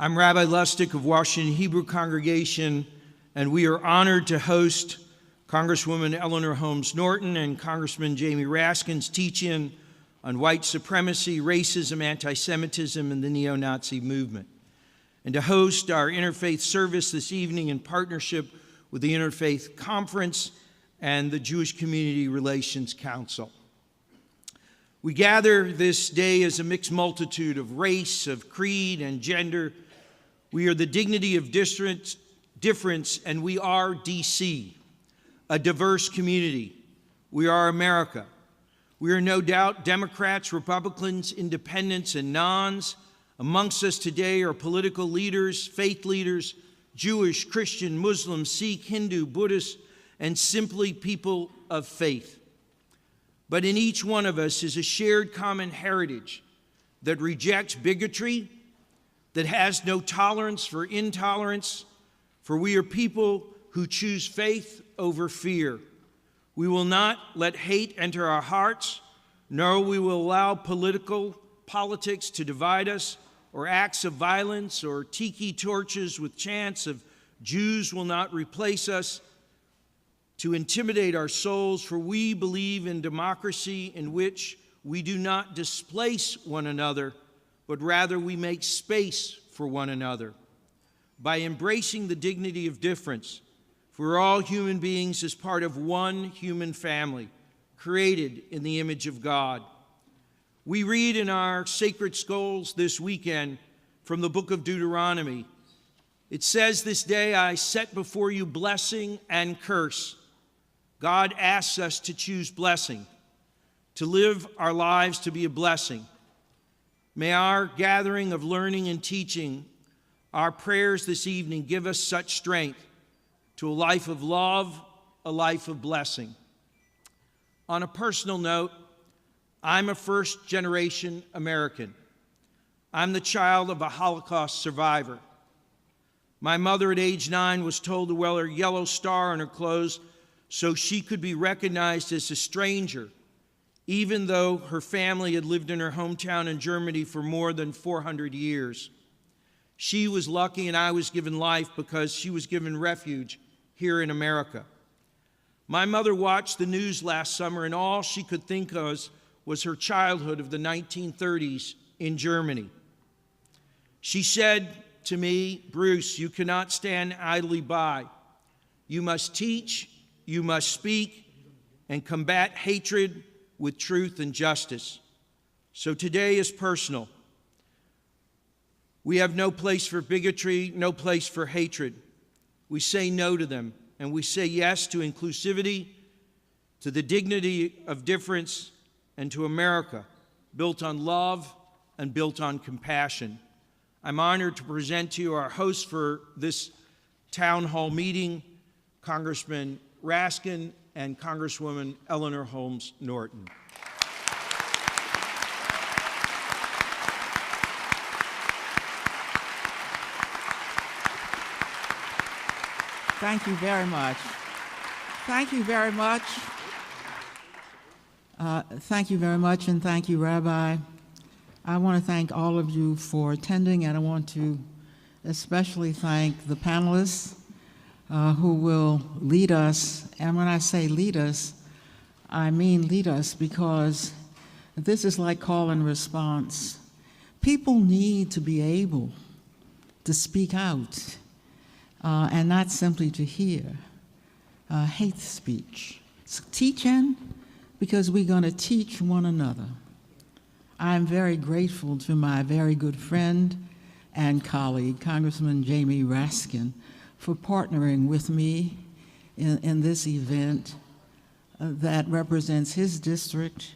I'm Rabbi Lustig of Washington Hebrew Congregation, and we are honored to host Congresswoman Eleanor Holmes Norton and Congressman Jamie Raskin's teach-in on white supremacy, racism, anti-Semitism, and the neo-Nazi movement, and to host our interfaith service this evening in partnership with the Interfaith Conference and the Jewish Community Relations Council. We gather this day as a mixed multitude of race, of creed, and gender. We are the dignity of difference, and we are DC, a diverse community. We are America. We are no doubt Democrats, Republicans, independents, and nons. Amongst us today are political leaders, faith leaders, Jewish, Christian, Muslim, Sikh, Hindu, Buddhist, and simply people of faith. But in each one of us is a shared common heritage that rejects bigotry, that has no tolerance for intolerance, for we are people who choose faith over fear. We will not let hate enter our hearts, nor we will allow politics to divide us, or acts of violence, or tiki torches with chants of Jews will not replace us, to intimidate our souls, for we believe in democracy in which we do not displace one another, but rather we make space for one another. By embracing the dignity of difference, for we're all human beings as part of one human family, created in the image of God. We read in our sacred scrolls this weekend from the book of Deuteronomy. It says, "This day I set before you blessing and curse." God asks us to choose blessing, to live our lives to be a blessing. May our gathering of learning and teaching, our prayers this evening, give us such strength to a life of love, a life of blessing. On a personal note, I'm a first-generation American. I'm the child of a Holocaust survivor. My mother at age 9 was told to wear a yellow star on her clothes so she could be recognized as a stranger, even though her family had lived in her hometown in Germany for more than 400 years. She was lucky and I was given life because she was given refuge here in America. My mother watched the news last summer and all she could think of was her childhood of the 1930s in Germany. She said to me, "Bruce, you cannot stand idly by. You must teach, you must speak, and combat hatred with truth and justice." So today is personal. We have no place for bigotry, no place for hatred. We say no to them, and we say yes to inclusivity, to the dignity of difference, and to America, built on love and built on compassion. I'm honored to present to you our host for this town hall meeting, Congressman Raskin and Congresswoman Eleanor Holmes Norton. Thank you very much. Thank you very much. Thank you very much, and thank you, Rabbi. I want to thank all of you for attending, and I want to especially thank the panelists who will lead us. And when I say lead us, I mean lead us because this is like call and response. People need to be able to speak out and not simply to hear hate speech. So teaching, because we're going to teach one another. I'm very grateful to my very good friend and colleague, Congressman Jamie Raskin, for partnering with me in this event that represents his district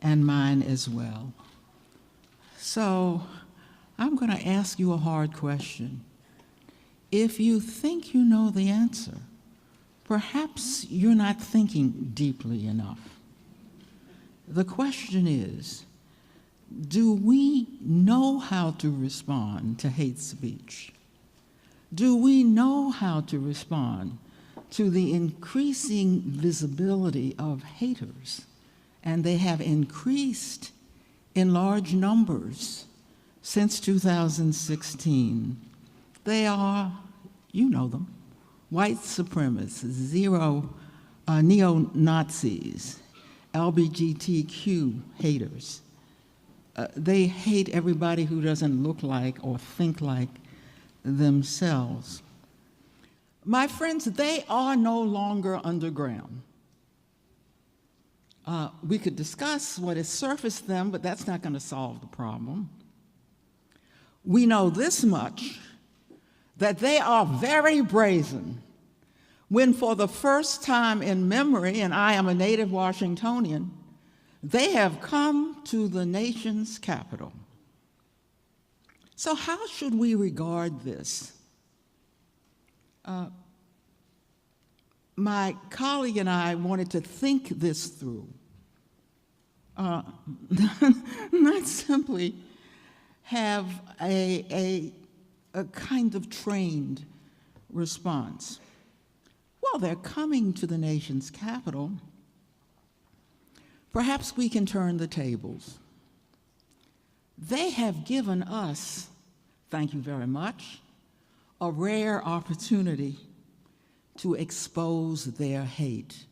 and mine as well. So I'm going to ask you a hard question. If you think you know the answer, perhaps you're not thinking deeply enough. The question is, do we know how to respond to hate speech? Do we know how to respond to the increasing visibility of haters? And they have increased in large numbers since 2016. They are, you know them, white supremacists, neo-Nazis, LGBTQ haters. They hate everybody who doesn't look like or think like themselves. My friends, they are no longer underground. We could discuss what has surfaced them, but that's not going to solve the problem. We know this much, that they are very brazen when for the first time in memory, and I am a native Washingtonian, they have come to the nation's capital. So how should we regard this? My colleague and I wanted to think this through. Not simply have a kind of trained response. Well, they're coming to the nation's capital. Perhaps we can turn the tables. They have given us, thank you very much, a rare opportunity to expose their hate.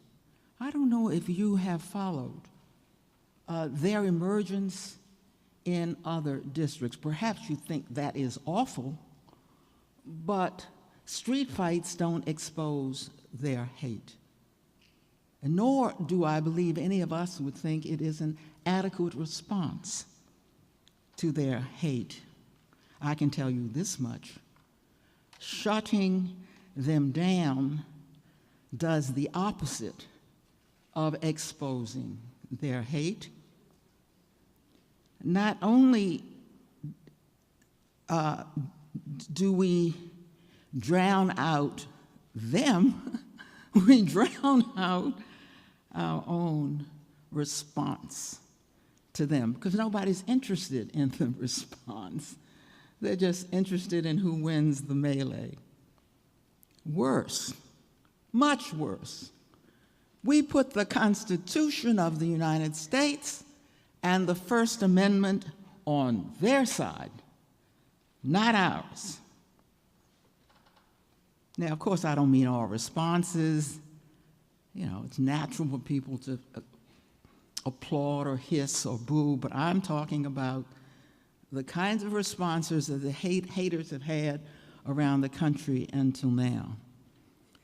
I don't know if you have followed their emergence in other districts. Perhaps you think that is awful, but street fights don't expose their hate. And nor do I believe any of us would think it is an adequate response to their hate. I can tell you this much. Shutting them down does the opposite of exposing their hate. Not only do we drown out them, we drown out our own response to them, because nobody's interested in the response. They're just interested in who wins the melee. Worse, much worse, we put the Constitution of the United States and the First Amendment on their side, not ours. Now, of course, I don't mean all responses. You know, it's natural for people to applaud or hiss or boo, but I'm talking about the kinds of responses that the haters have had around the country until now.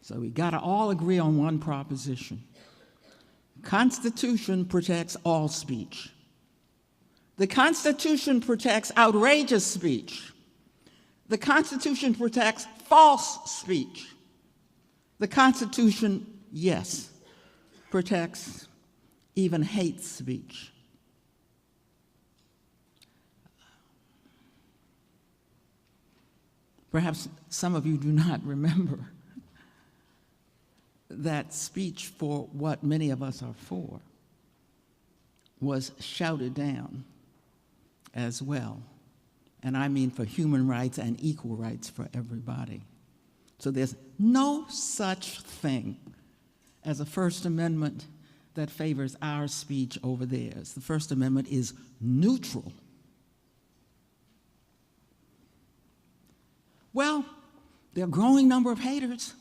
So we got to all agree on one proposition. Constitution protects all speech. The Constitution protects outrageous speech. The Constitution protects false speech. The Constitution, yes, protects even hate speech. Perhaps some of you do not remember that speech for what many of us are for was shouted down as well. And I mean for human rights and equal rights for everybody. So there's no such thing as a First Amendment that favors our speech over theirs. The First Amendment is neutral. Well, there are a growing number of haters.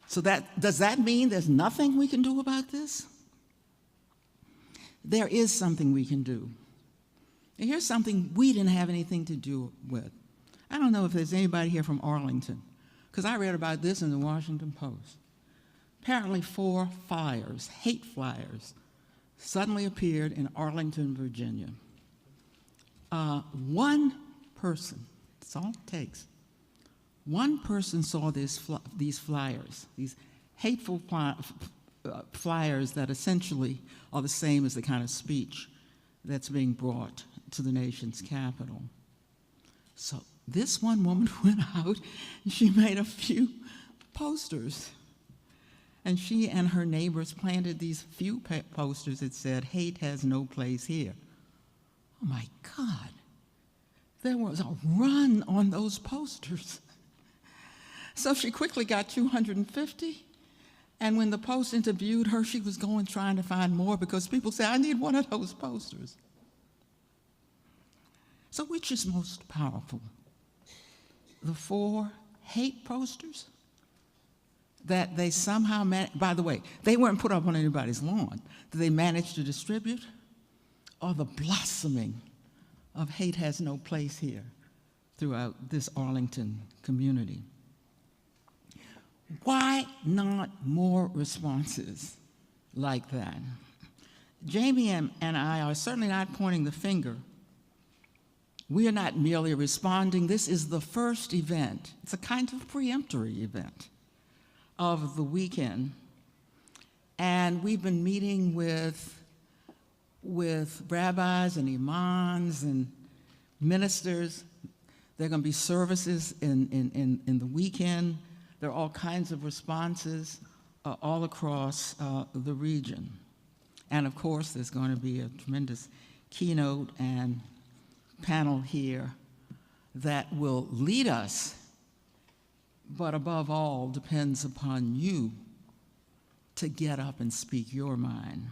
So does that mean there's nothing we can do about this? There is something we can do. And here's something we didn't have anything to do with. I don't know if there's anybody here from Arlington, because I read about this in the Washington Post. Apparently 4 flyers, hate flyers, suddenly appeared in Arlington, Virginia. One person, that's all it takes. One person saw these flyers, these hateful flyers that essentially are the same as the kind of speech that's being brought to the nation's capital. So this one woman went out and she made a few posters. And she and her neighbors planted these few posters that said, "Hate has no place here." Oh my God. There was a run on those posters. So she quickly got 250. And when the Post interviewed her, she was going trying to find more because people say, "I need one of those posters." So which is most powerful? The 4 hate posters that they somehow by the way, they weren't put up on anybody's lawn, that they managed to distribute, or the blossoming of hate has no place here throughout this Arlington community? Why not more responses like that? Jamie and I are certainly not pointing the finger. We are not merely responding. This is the first event. It's a kind of preemptory event of the weekend. And we've been meeting with rabbis and imams and ministers. There are going to be services in the weekend. There are all kinds of responses all across the region. And of course, there's going to be a tremendous keynote and panel here that will lead us, but above all, depends upon you to get up and speak your mind.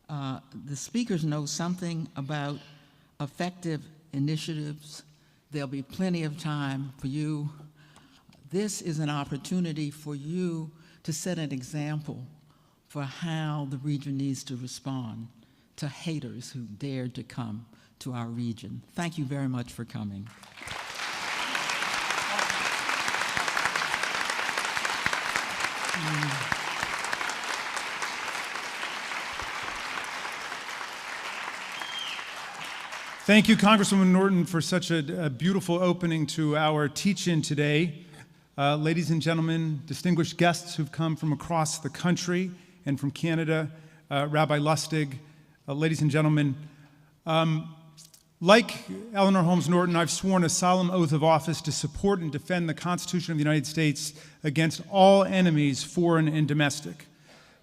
The speakers know something about effective initiatives. There'll be plenty of time for you. This is an opportunity for you to set an example for how the region needs to respond to haters who dared to come to our region. Thank you very much for coming. Thank you, Congresswoman Norton, for such a beautiful opening to our teach-in today. Ladies and gentlemen, distinguished guests who've come from across the country and from Canada, Rabbi Lustig, ladies and gentlemen, like Eleanor Holmes Norton, I've sworn a solemn oath of office to support and defend the Constitution of the United States against all enemies, foreign and domestic.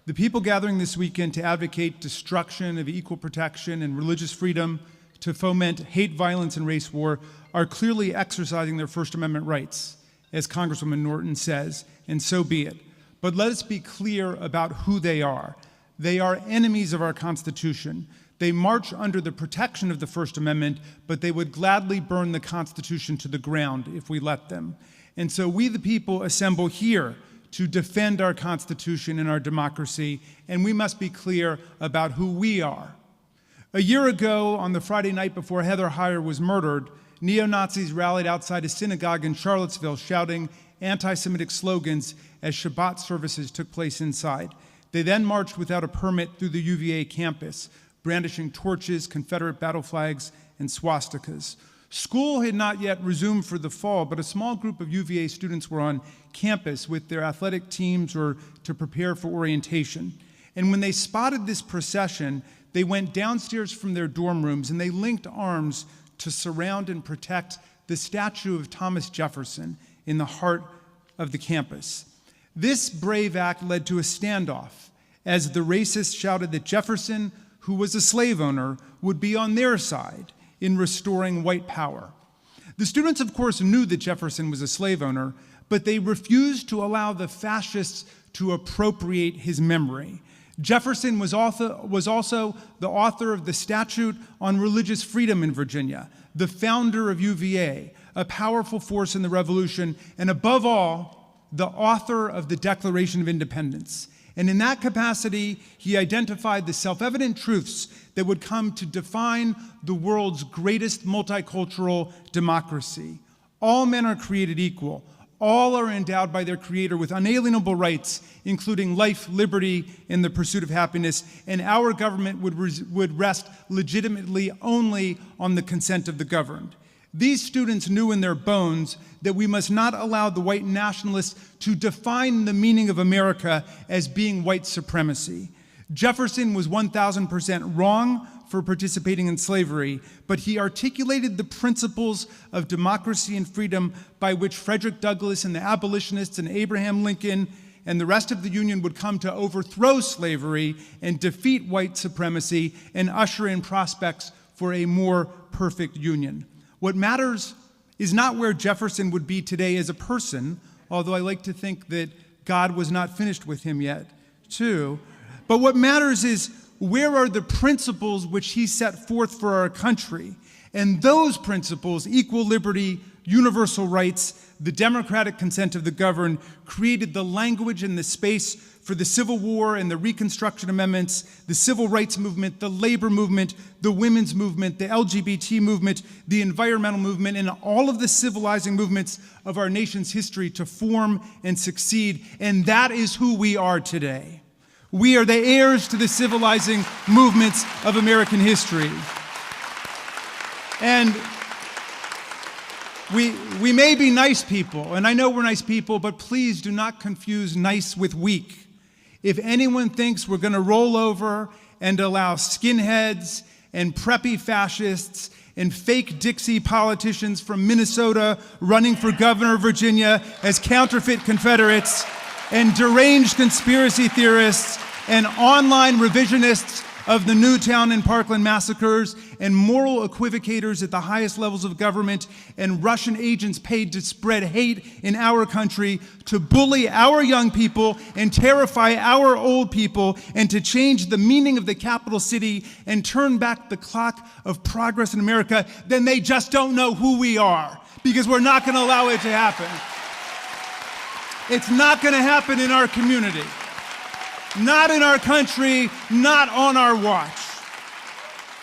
The people gathering this weekend to advocate destruction of equal protection and religious freedom, to foment hate, violence, and race war are clearly exercising their First Amendment rights, as Congresswoman Norton says, and so be it. But let us be clear about who they are. They are enemies of our Constitution. They march under the protection of the First Amendment, but they would gladly burn the Constitution to the ground if we let them. And so we, the people, assemble here to defend our Constitution and our democracy, and we must be clear about who we are. A year ago, on the Friday night before Heather Heyer was murdered, neo-Nazis rallied outside a synagogue in Charlottesville shouting anti-Semitic slogans as Shabbat services took place inside. They then marched without a permit through the UVA campus, brandishing torches, Confederate battle flags, and swastikas. School had not yet resumed for the fall, but a small group of UVA students were on campus with their athletic teams or to prepare for orientation. And when they spotted this procession, they went downstairs from their dorm rooms and they linked arms to surround and protect the statue of Thomas Jefferson in the heart of the campus. This brave act led to a standoff as the racists shouted that Jefferson, who was a slave owner, would be on their side in restoring white power. The students, of course, knew that Jefferson was a slave owner, but they refused to allow the fascists to appropriate his memory. Jefferson was also the author of the Statute on Religious Freedom in Virginia, the founder of UVA, a powerful force in the Revolution, and above all, the author of the Declaration of Independence. And in that capacity, he identified the self-evident truths that would come to define the world's greatest multicultural democracy. All men are created equal. All are endowed by their Creator with unalienable rights, including life, liberty, and the pursuit of happiness, and our government would rest legitimately only on the consent of the governed. These students knew in their bones that we must not allow the white nationalists to define the meaning of America as being white supremacy. Jefferson was 1,000% wrong for participating in slavery, but he articulated the principles of democracy and freedom by which Frederick Douglass and the abolitionists and Abraham Lincoln and the rest of the Union would come to overthrow slavery and defeat white supremacy and usher in prospects for a more perfect union. What matters is not where Jefferson would be today as a person, although I like to think that God was not finished with him yet, too. But what matters is where are the principles which he set forth for our country? And those principles, equal liberty, universal rights, the democratic consent of the governed, created the language and the space for the Civil War and the Reconstruction Amendments, the Civil Rights Movement, the labor movement, the women's movement, the LGBT movement, the environmental movement, and all of the civilizing movements of our nation's history to form and succeed. And that is who we are today. We are the heirs to the civilizing movements of American history. And we may be nice people, and I know we're nice people, but please do not confuse nice with weak. If anyone thinks we're going to roll over and allow skinheads and preppy fascists and fake Dixie politicians from Minnesota running for governor of Virginia as counterfeit Confederates, and deranged conspiracy theorists and online revisionists of the Newtown and Parkland massacres, and moral equivocators at the highest levels of government, and Russian agents paid to spread hate in our country, to bully our young people and terrify our old people, and to change the meaning of the capital city and turn back the clock of progress in America, then they just don't know who we are, because we're not going to allow it to happen. It's not going to happen in our community. Not in our country, not on our watch.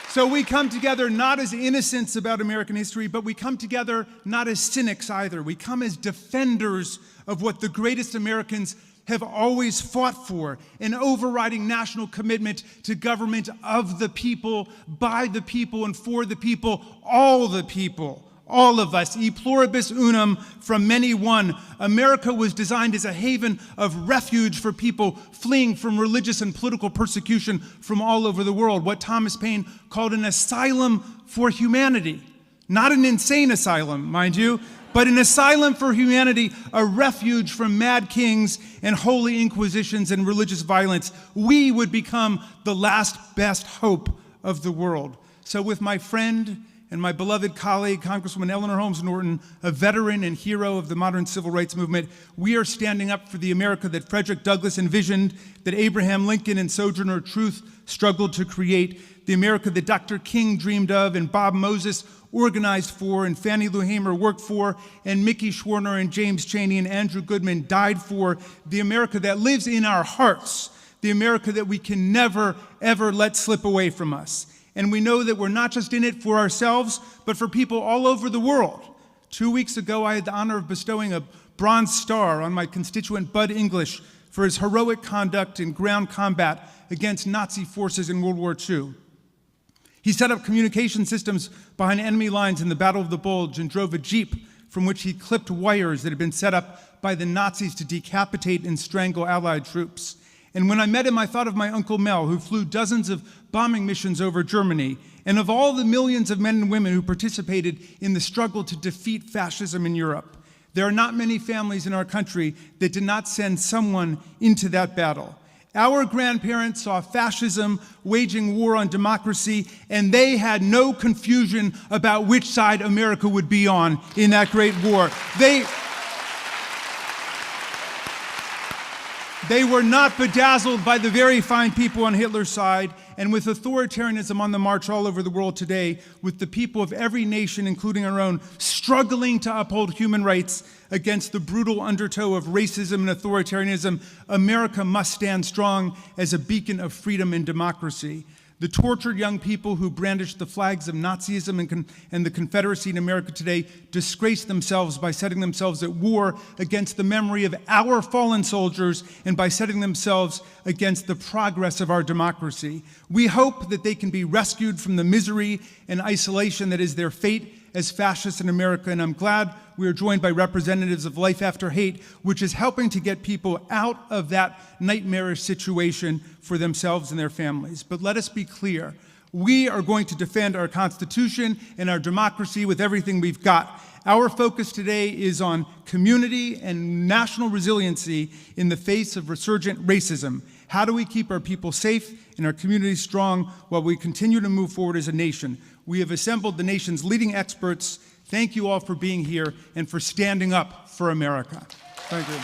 So we come together not as innocents about American history, but we come together not as cynics either. We come as defenders of what the greatest Americans have always fought for, an overriding national commitment to government of the people, by the people, and for the people, all the people. All of us, e pluribus unum, from many one. America was designed as a haven of refuge for people fleeing from religious and political persecution from all over the world, what Thomas Paine called an asylum for humanity. Not an insane asylum, mind you, but an asylum for humanity, a refuge from mad kings and holy inquisitions and religious violence. We would become the last best hope of the world. So with my friend and my beloved colleague, Congresswoman Eleanor Holmes Norton, a veteran and hero of the modern civil rights movement, we are standing up for the America that Frederick Douglass envisioned, that Abraham Lincoln and Sojourner Truth struggled to create, the America that Dr. King dreamed of and Bob Moses organized for and Fannie Lou Hamer worked for and Mickey Schwerner and James Chaney and Andrew Goodman died for, the America that lives in our hearts, the America that we can never, ever let slip away from us. And we know that we're not just in it for ourselves, but for people all over the world. 2 weeks ago, I had the honor of bestowing a Bronze Star on my constituent Bud English for his heroic conduct in ground combat against Nazi forces in World War II. He set up communication systems behind enemy lines in the Battle of the Bulge and drove a Jeep from which he clipped wires that had been set up by the Nazis to decapitate and strangle Allied troops. And when I met him, I thought of my Uncle Mel, who flew dozens of bombing missions over Germany, and of all the millions of men and women who participated in the struggle to defeat fascism in Europe. There are not many families in our country that did not send someone into that battle. Our grandparents saw fascism waging war on democracy, and they had no confusion about which side America would be on in that great war. They were not bedazzled by the very fine people on Hitler's side, and with authoritarianism on the march all over the world today, with the people of every nation, including our own, struggling to uphold human rights against the brutal undertow of racism and authoritarianism, America must stand strong as a beacon of freedom and democracy. The tortured young people who brandished the flags of Nazism and the Confederacy in America today disgrace themselves by setting themselves at war against the memory of our fallen soldiers and by setting themselves against the progress of our democracy. We hope that they can be rescued from the misery and isolation that is their fate as fascists in America, and I'm glad we are joined by representatives of Life After Hate, which is helping to get people out of that nightmarish situation for themselves and their families. But let us be clear, we are going to defend our Constitution and our democracy with everything we've got. Our focus today is on community and national resiliency in the face of resurgent racism. How do we keep our people safe and our communities strong while we continue to move forward as a nation? We have assembled the nation's leading experts. Thank you all for being here and for standing up for America. Thank you.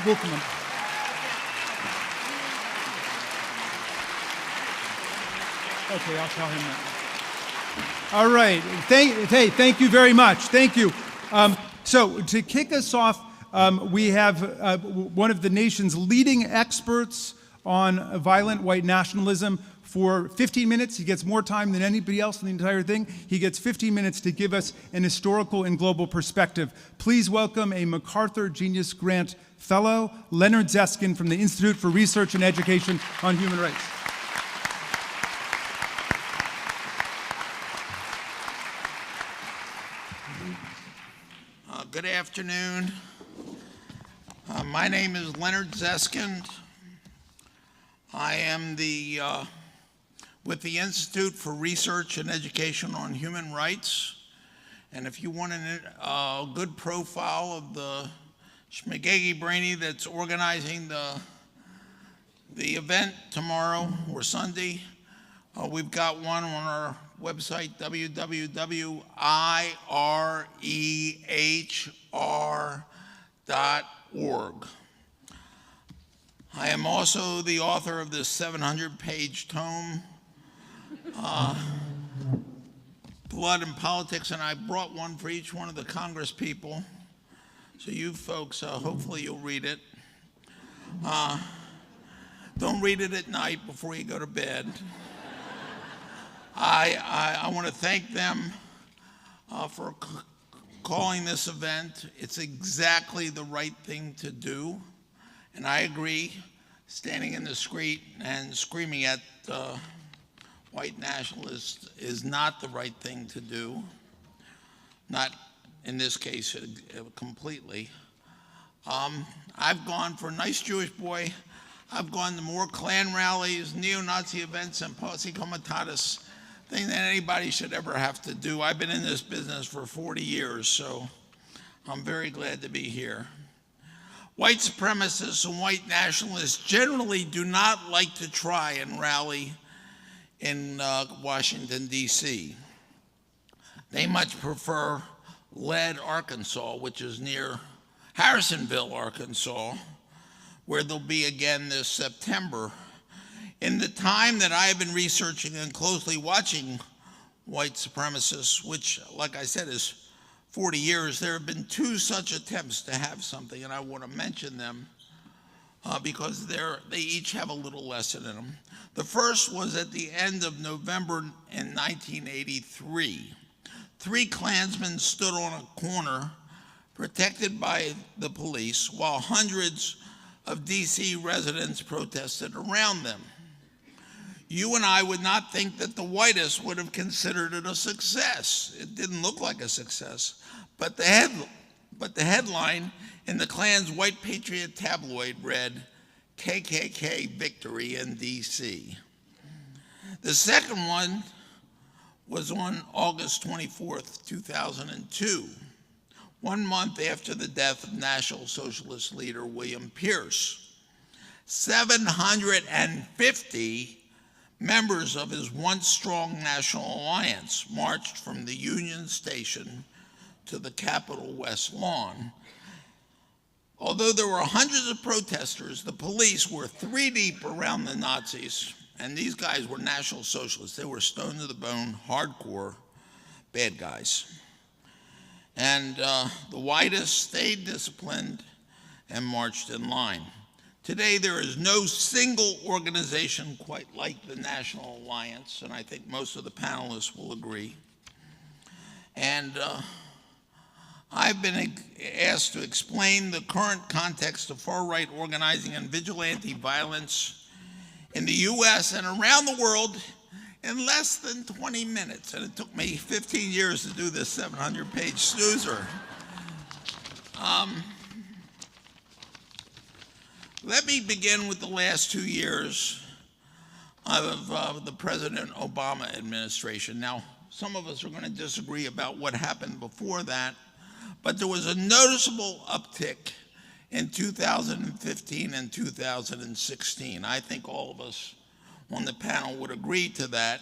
We'll come up. Okay, I'll tell him that. All right. Thank you very much. Thank you. So to kick us off, we have one of the nation's leading experts on violent white nationalism. For 15 minutes, he gets more time than anybody else in the entire thing. He gets 15 minutes to give us an historical and global perspective. Please welcome a MacArthur Genius Grant Fellow, Leonard Raskin from the Institute for Research and Education on Human Rights. Good afternoon. My name is Leonard Raskin. I am with the Institute for Research and Education on Human Rights. And if you want a good profile of the schmagegi brainy that's organizing the event tomorrow or Sunday, we've got one on our website, www.irehr.org. I am also the author of this 700-page tome, Blood and Politics, and I brought one for each one of the Congress people. So you folks, hopefully you'll read it. Don't read it at night before you go to bed. I want to thank them for calling this event. It's exactly the right thing to do. And I agree, standing in the street and screaming at white nationalists is not the right thing to do. Not in this case completely. I've gone for a nice Jewish boy. I've gone to more Klan rallies, neo-Nazi events, and posse comitatus thing than anybody should ever have to do. I've been in this business for 40 years, so I'm very glad to be here. White supremacists and white nationalists generally do not like to try and rally in Washington, D.C. They much prefer Lead, Arkansas, which is near Harrisonville, Arkansas, where they'll be again this September. In the time that I have been researching and closely watching white supremacists, which, like I said, is 40 years, there have been two such attempts to have something, and I want to mention them because they each have a little lesson in them. The first was at the end of November in 1983. Three Klansmen stood on a corner protected by the police while hundreds of DC residents protested around them. You and I would not think that the whitest would have considered it a success. It didn't look like a success. But the headline in the Klan's White Patriot tabloid read, "KKK victory in DC." The second one was on August 24th, 2002, 1 month after the death of National Socialist leader William Pierce. 750 members of his once strong National Alliance marched from the Union Station to the Capitol West Lawn. Although there were hundreds of protesters, the police were three deep around the Nazis, and these guys were National Socialists. They were stoned to the bone, hardcore bad guys. And the whitest stayed disciplined and marched in line. Today, there is no single organization quite like the National Alliance, and I think most of the panelists will agree. And I've been asked to explain the current context of far-right organizing and vigilante violence in the US and around the world in less than 20 minutes. And it took me 15 years to do this 700-page snoozer. Let me begin with the last 2 years of the President Obama administration. Now, some of us are going to disagree about what happened before that, but there was a noticeable uptick in 2015 and 2016. I think all of us on the panel would agree to that.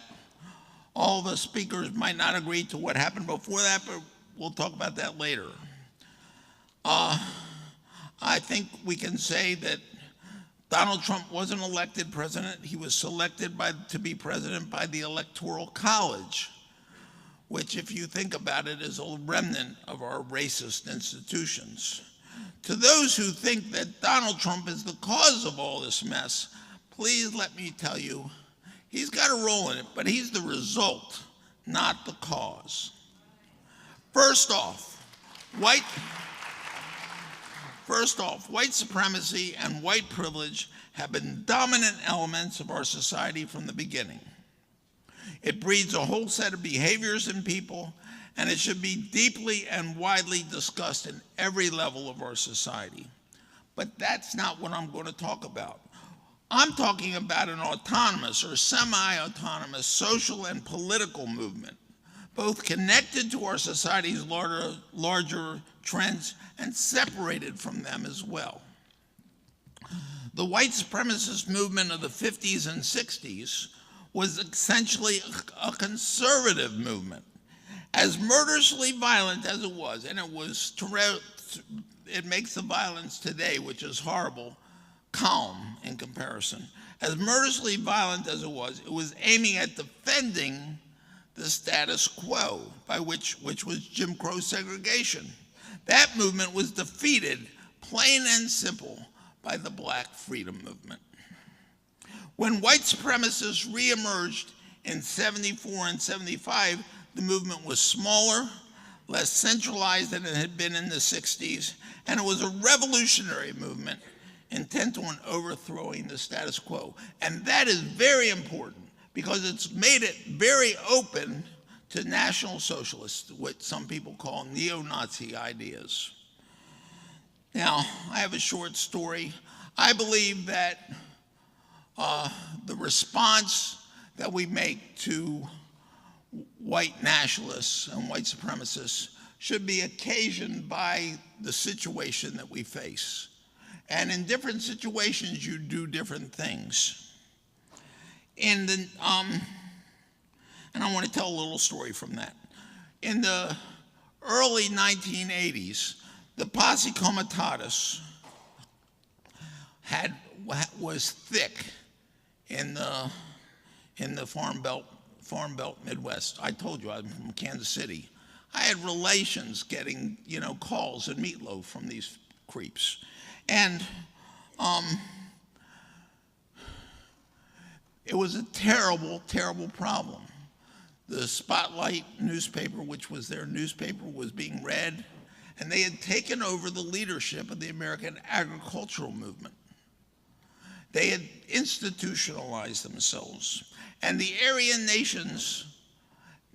All the speakers might not agree to what happened before that, but we'll talk about that later. I think we can say that Donald Trump wasn't elected president. He was selected to be president by the Electoral College, which, if you think about it, is a remnant of our racist institutions. To those who think that Donald Trump is the cause of all this mess, please let me tell you, he's got a role in it, but he's the result, not the cause. First off, white supremacy and white privilege have been dominant elements of our society from the beginning. It breeds a whole set of behaviors in people, and it should be deeply and widely discussed in every level of our society. But that's not what I'm going to talk about. I'm talking about an autonomous or semi-autonomous social and political movement, both connected to our society's larger trends and separated from them as well. The white supremacist movement of the 50s and 60s was essentially a conservative movement. As murderously violent as it was, and it makes the violence today, which is horrible, calm in comparison. As murderously violent as it was aiming at defending the status quo, which was Jim Crow segregation. That movement was defeated, plain and simple, by the Black Freedom Movement. When white supremacists reemerged in 74 and 75, the movement was smaller, less centralized than it had been in the 60s, and it was a revolutionary movement intent on overthrowing the status quo. And that is very important because it's made it very open to National Socialists, what some people call neo-Nazi ideas. Now, I have a short story. I believe that the response that we make to white nationalists and white supremacists should be occasioned by the situation that we face. And in different situations, you do different things. And I want to tell a little story from that. In the early 1980s, the Posse Comitatus was thick in the Farm Belt Midwest. I told you I'm from Kansas City. I had relations getting, calls and meatloaf from these creeps. And it was a terrible, terrible problem. The Spotlight newspaper, which was their newspaper, was being read, and they had taken over the leadership of the American agricultural movement. They had institutionalized themselves. And the Aryan Nations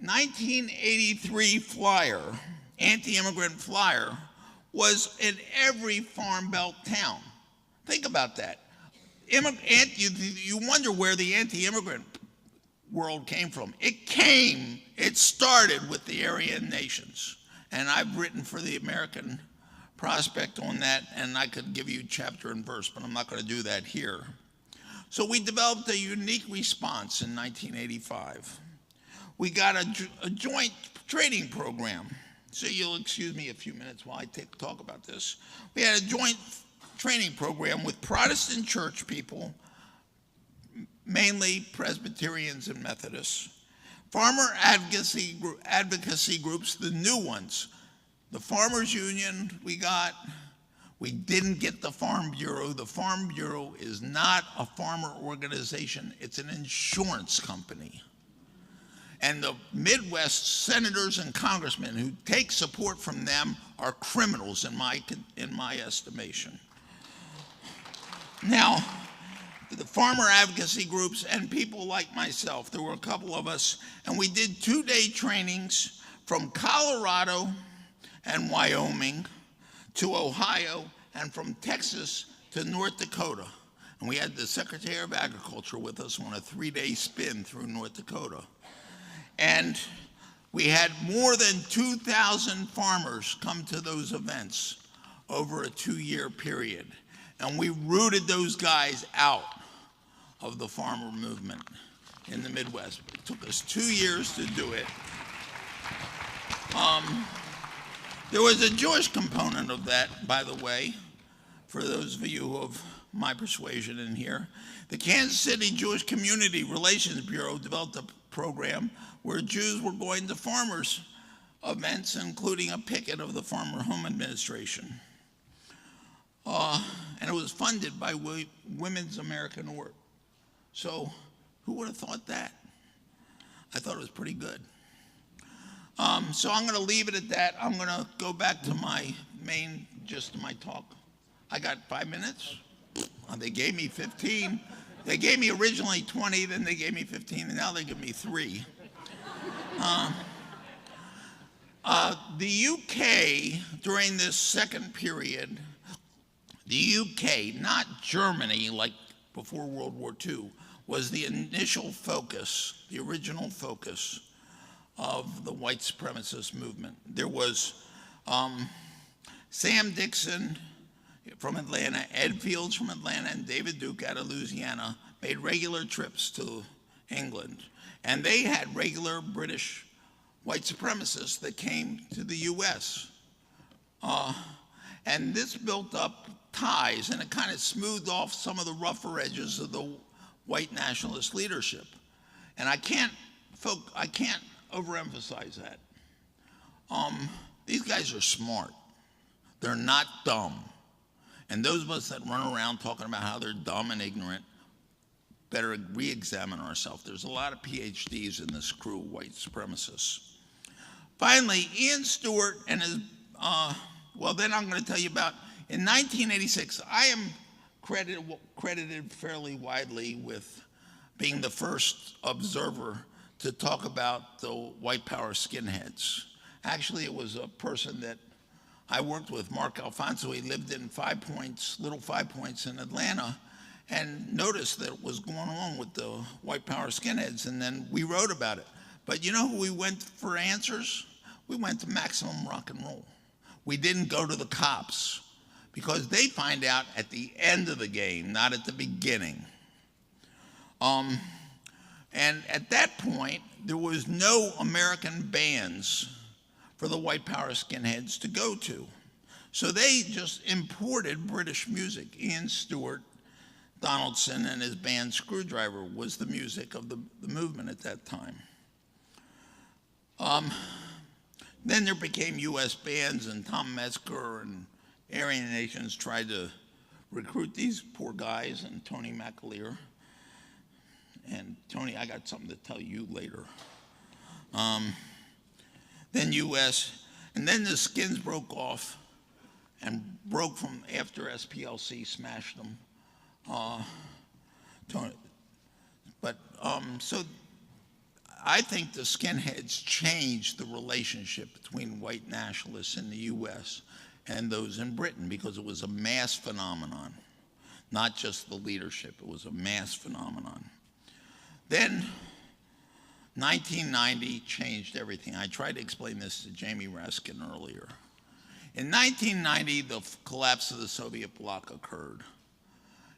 1983 flyer, anti-immigrant flyer, was in every Farm Belt town. Think about that. You wonder where the anti-immigrant world came from. It started with the Aryan Nations. And I've written for the American Prospect on that, and I could give you chapter and verse, but I'm not going to do that here. So we developed a unique response in 1985. We got a joint training program. So you'll excuse me a few minutes while I talk about this. We had a joint training program with Protestant church people, mainly Presbyterians and Methodists, farmer advocacy groups, the new ones. The Farmers Union we didn't get the Farm Bureau. The Farm Bureau is not a farmer organization. It's an insurance company. And the Midwest senators and congressmen who take support from them are criminals in my estimation. Now, the farmer advocacy groups and people like myself, there were a couple of us, and we did 2-day trainings from Colorado and Wyoming to Ohio, and from Texas to North Dakota. And we had the Secretary of Agriculture with us on a 3-day spin through North Dakota. And we had more than 2,000 farmers come to those events over a 2-year period. And we rooted those guys out of the farmer movement in the Midwest. It took us 2 years to do it. There was a Jewish component of that, by the way, for those of you of my persuasion in here. The Kansas City Jewish Community Relations Bureau developed a program where Jews were going to farmers' events, including a picket of the Farmer Home Administration. And it was funded by Women's American Org. So who would have thought that? I thought it was pretty good. So I'm going to leave it at that. I'm going to go back to my main gist of my talk. I got 5 minutes. They gave me 15. They gave me originally 20, then they gave me 15, and now they give me 3. The UK, during this second period, the UK, not Germany like before World War II, was the initial focus, the original focus of the white supremacist movement. There was Sam Dixon from Atlanta, Ed Fields from Atlanta, and David Duke out of Louisiana made regular trips to England. And they had regular British white supremacists that came to the US. And this built up ties, and it kind of smoothed off some of the rougher edges of the white nationalist leadership. And I can't overemphasize that. These guys are smart. They're not dumb. And those of us that run around talking about how they're dumb and ignorant better re-examine ourselves. There's a lot of PhDs in this crew of white supremacists. Finally, Ian Stewart and his, well, then I'm going to tell you about, in 1986, I am credited fairly widely with being the first observer to talk about the white power skinheads. Actually, it was a person that I worked with, Mark Alfonso. He lived in Little Five Points in Atlanta, and noticed that it was going on with the white power skinheads, and then we wrote about it. But you know who we went for answers? We went to Maximum Rock and Roll. We didn't go to the cops, because they find out at the end of the game, not at the beginning. And at that point, there was no American bands for the white power skinheads to go to. So they just imported British music. Ian Stewart Donaldson and his band Screwdriver was the music of the movement at that time. Then there became US bands, and Tom Metzger and Aryan Nations tried to recruit these poor guys, and Tony McAleer. And Tony, I got something to tell you later. Then US, and then the Skins broke off and broke from after SPLC smashed them. So I think the skinheads changed the relationship between white nationalists in the US and those in Britain, because it was a mass phenomenon, not just the leadership, it was a mass phenomenon. Then 1990 changed everything. I tried to explain this to Jamie Raskin earlier. In 1990, the collapse of the Soviet bloc occurred.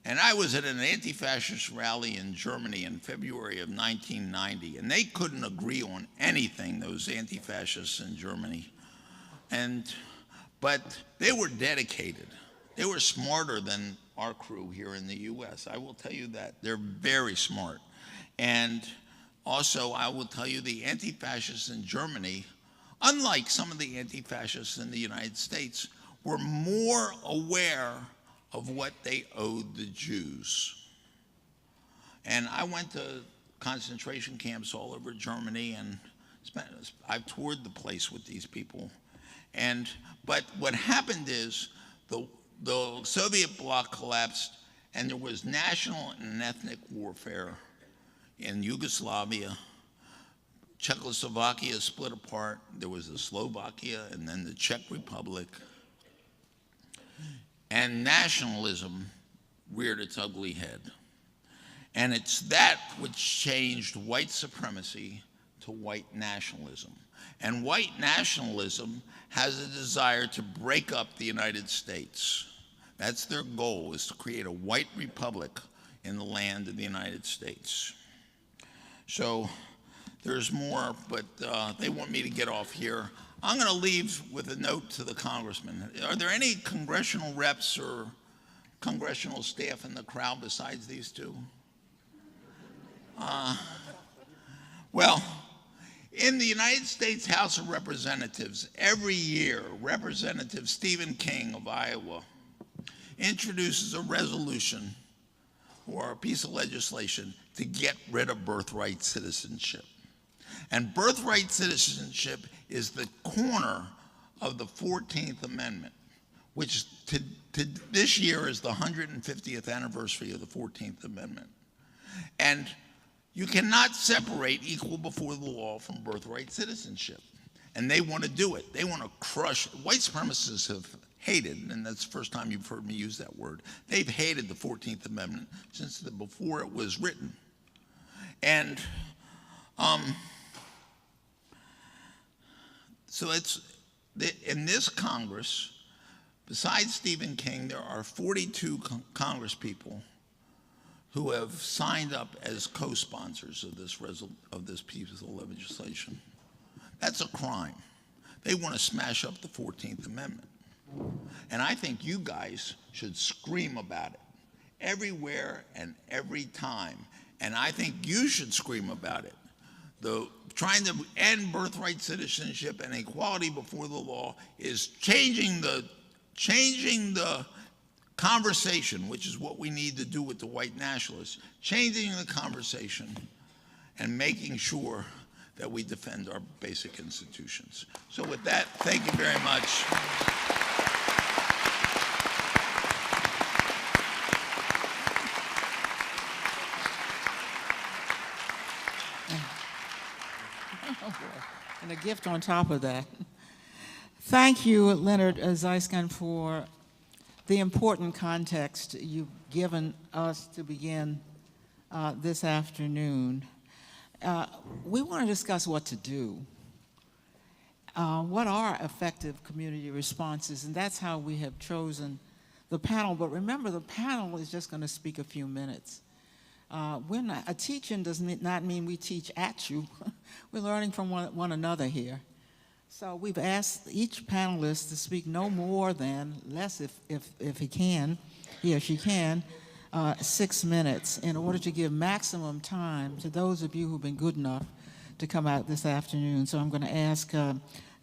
And I was at an anti-fascist rally in Germany in February of 1990, and they couldn't agree on anything, those anti-fascists in Germany. But they were dedicated. They were smarter than our crew here in the US. I will tell you that. They're very smart. And also, I will tell you, the anti-fascists in Germany, unlike some of the anti-fascists in the United States, were more aware of what they owed the Jews. And I went to concentration camps all over Germany, and I've toured the place with these people. But what happened is the Soviet bloc collapsed, and there was national and ethnic warfare in Yugoslavia. Czechoslovakia split apart. There was the Slovakia and then the Czech Republic. And nationalism reared its ugly head. And it's that which changed white supremacy to white nationalism. And white nationalism has a desire to break up the United States. That's their goal, is to create a white republic in the land of the United States. So there's more, but they want me to get off here. I'm going to leave with a note to the congressman. Are there any congressional reps or congressional staff in the crowd besides these two? Well, in the United States House of Representatives, every year, Representative Stephen King of Iowa introduces a resolution or a piece of legislation to get rid of birthright citizenship. And birthright citizenship is the corner of the 14th Amendment, which this year is the 150th anniversary of the 14th Amendment. And you cannot separate equal before the law from birthright citizenship. And they want to do it. They want to crush. White supremacists have hated, and that's the first time you've heard me use that word, they've hated the 14th Amendment since before it was written. And so in this Congress, besides Stephen King, there are 42 congresspeople who have signed up as co-sponsors of this piece of legislation. That's a crime. They want to smash up the 14th Amendment. And I think you guys should scream about it everywhere and every time. And I think you should scream about it. Trying to end birthright citizenship and equality before the law is changing the conversation, which is what we need to do with the white nationalists, changing the conversation and making sure that we defend our basic institutions. So with that, thank you very much. And a gift on top of that. Thank you, Leonard Raskin, for the important context you've given us to begin this afternoon. We want to discuss what to do. What are effective community responses? And that's how we have chosen the panel. But remember, the panel is just going to speak a few minutes. Teaching does not mean we teach at you. We're learning from one another here. So we've asked each panelist to speak no more than, less if he or she can, 6 minutes in order to give maximum time to those of you who've been good enough to come out this afternoon. So I'm going to ask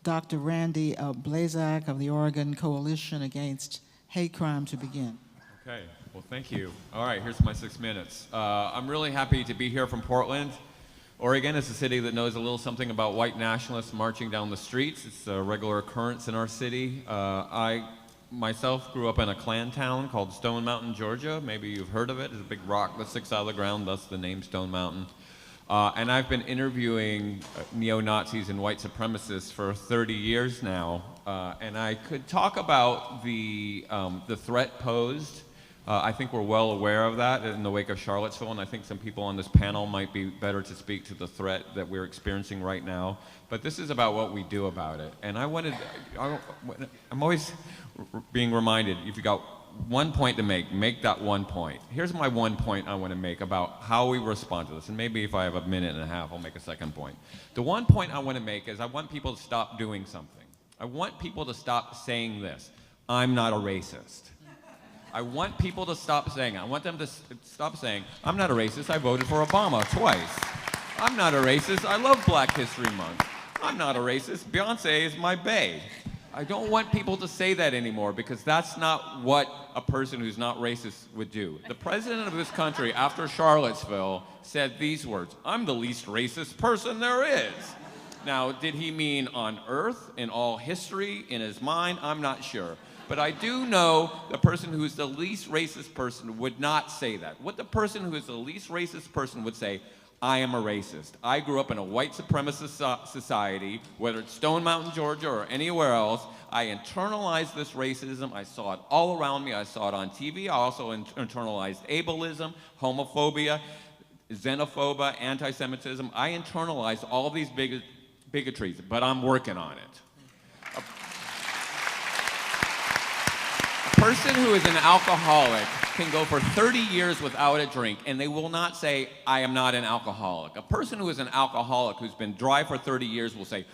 Dr. Randy Blazak of the Oregon Coalition Against Hate Crime to begin. Okay, well, thank you. All right, here's my 6 minutes. I'm really happy to be here from Portland. Oregon is a city that knows a little something about white nationalists marching down the streets. It's a regular occurrence in our city. I myself grew up in a Klan town called Stone Mountain, Georgia. Maybe you've heard of it. It's a big rock that sticks out of the ground, thus the name Stone Mountain. And I've been interviewing neo-Nazis and white supremacists for 30 years now. And I could talk about the threat posed. I think we're well aware of that in the wake of Charlottesville, and I think some people on this panel might be better to speak to the threat that we're experiencing right now. But this is about what we do about it. And I'm always being reminded, if you got 1 point to make that 1 point. Here's my 1 point I want to make about how we respond to this. And maybe if I have a minute and a half, I'll make a second point. The 1 point I want to make is I want people to stop doing something. I want people to stop saying this: I'm not a racist. I want people to stop saying it. I want them to stop saying, I'm not a racist, I voted for Obama twice. I'm not a racist, I love Black History Month. I'm not a racist, Beyonce is my bae. I don't want people to say that anymore, because that's not what a person who's not racist would do. The president of this country, after Charlottesville, said these words: I'm the least racist person there is. Now, did he mean on earth, in all history, in his mind? I'm not sure. But I do know the person who is the least racist person would not say that. What the person who is the least racist person would say: I am a racist. I grew up in a white supremacist society, whether it's Stone Mountain, Georgia, or anywhere else. I internalized this racism. I saw it all around me. I saw it on TV. I also internalized ableism, homophobia. xenophobia, anti-Semitism. I internalize all of these bigotries, but I'm working on it. A person who is an alcoholic can go for 30 years without a drink, and they will not say, I am not an alcoholic. A person who is an alcoholic who's been dry for 30 years will say,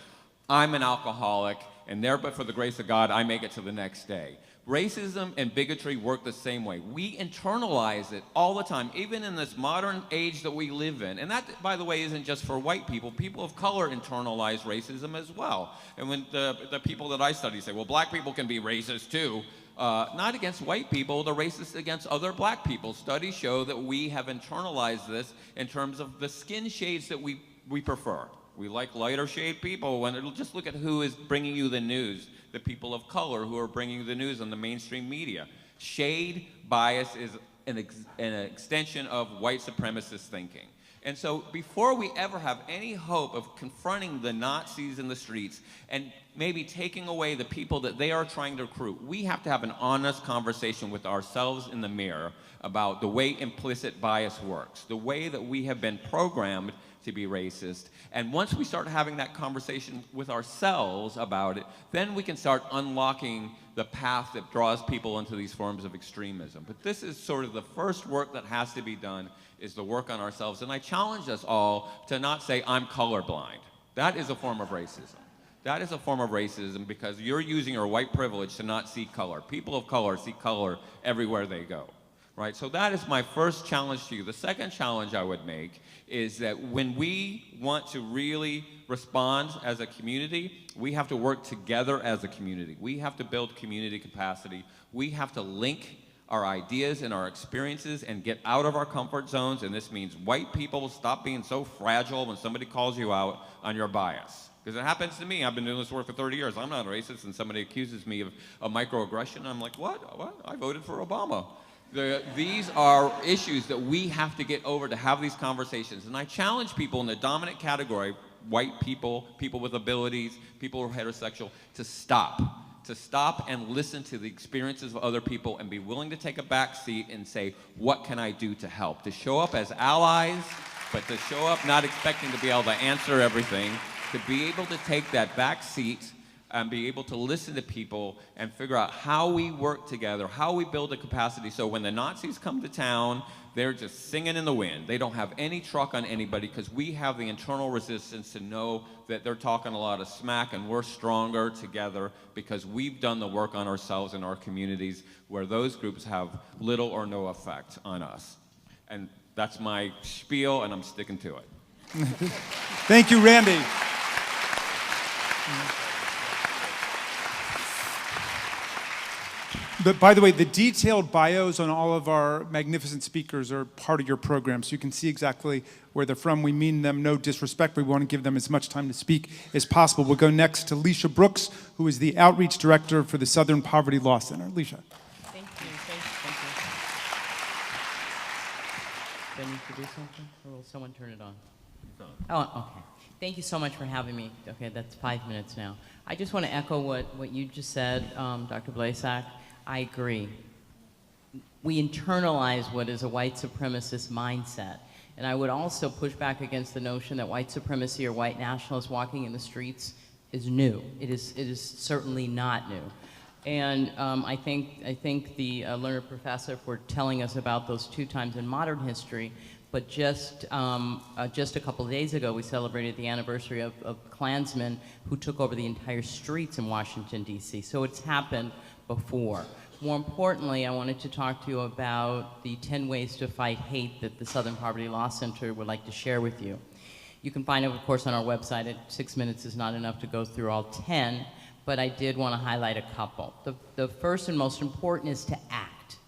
I'm an alcoholic, and there, but for the grace of God, I make it to the next day. Racism and bigotry work the same way. We internalize it all the time, even in this modern age that we live in. And that, by the way, isn't just for white people. People of color internalize racism as well. And when the people that I study say, well, black people can be racist too, not against white people, they're racist against other black people. Studies show that we have internalized this in terms of the skin shades that we prefer. We like lighter shade people. When it'll just look at who is bringing you the news, the people of color who are bringing you the news on the mainstream media. Shade bias is an extension of white supremacist thinking. And so before we ever have any hope of confronting the Nazis in the streets and maybe taking away the people that they are trying to recruit, we have to have an honest conversation with ourselves in the mirror about the way implicit bias works, the way that we have been programmed to be racist. And once we start having that conversation with ourselves about it, then we can start unlocking the path that draws people into these forms of extremism. But this is sort of the first work that has to be done, is the work on ourselves. And I challenge us all to not say, I'm colorblind. That is a form of racism. That is a form of racism because you're using your white privilege to not see color. People of color see color everywhere they go. Right? So that is my first challenge to you. The second challenge I would make is that when we want to really respond as a community, we have to work together as a community. We have to build community capacity. We have to link our ideas and our experiences and get out of our comfort zones. And this means white people stop being so fragile when somebody calls you out on your bias. Because it happens to me. I've been doing this work for 30 years. I'm not racist, and somebody accuses me of a microaggression. I'm like, what? I voted for Obama. These are issues that we have to get over to have these conversations. And I challenge people in the dominant category, white people, people with abilities, people who are heterosexual, to stop and listen to the experiences of other people and be willing to take a back seat and say, what can I do to help? To show up as allies, but to show up not expecting to be able to answer everything, to be able to take that back seat and be able to listen to people and figure out how we work together, how we build a capacity so when the Nazis come to town, they're just singing in the wind. They don't have any truck on anybody because we have the internal resistance to know that they're talking a lot of smack and we're stronger together because we've done the work on ourselves in our communities where those groups have little or no effect on us. And that's my spiel, and I'm sticking to it. Thank you, Randy. By the way, the detailed bios on all of our magnificent speakers are part of your program, so you can see exactly where they're from. We mean them no disrespect. We want to give them as much time to speak as possible. We'll go next to Leisha Brooks, who is the Outreach Director for the Southern Poverty Law Center. Leisha. Thank you. Do I need to do something, or will someone turn it on? Oh, okay. Thank you so much for having me. Okay, that's 5 minutes now. I just want to echo what you just said, Dr. Blasak. I agree. We internalize what is a white supremacist mindset. And I would also push back against the notion that white supremacy or white nationalists walking in the streets is new. It is certainly not new. And I thank the learned professor for telling us about those 2 times in modern history. But just a couple of days ago, we celebrated the anniversary of Klansmen who took over the entire streets in Washington, D.C. So it's happened before. More importantly, I wanted to talk to you about the 10 ways to fight hate that the Southern Poverty Law Center would like to share with you. You can find it, of course, on our website. 6 minutes is not enough to go through all 10, but I did want to highlight a couple. The first and most important is to act.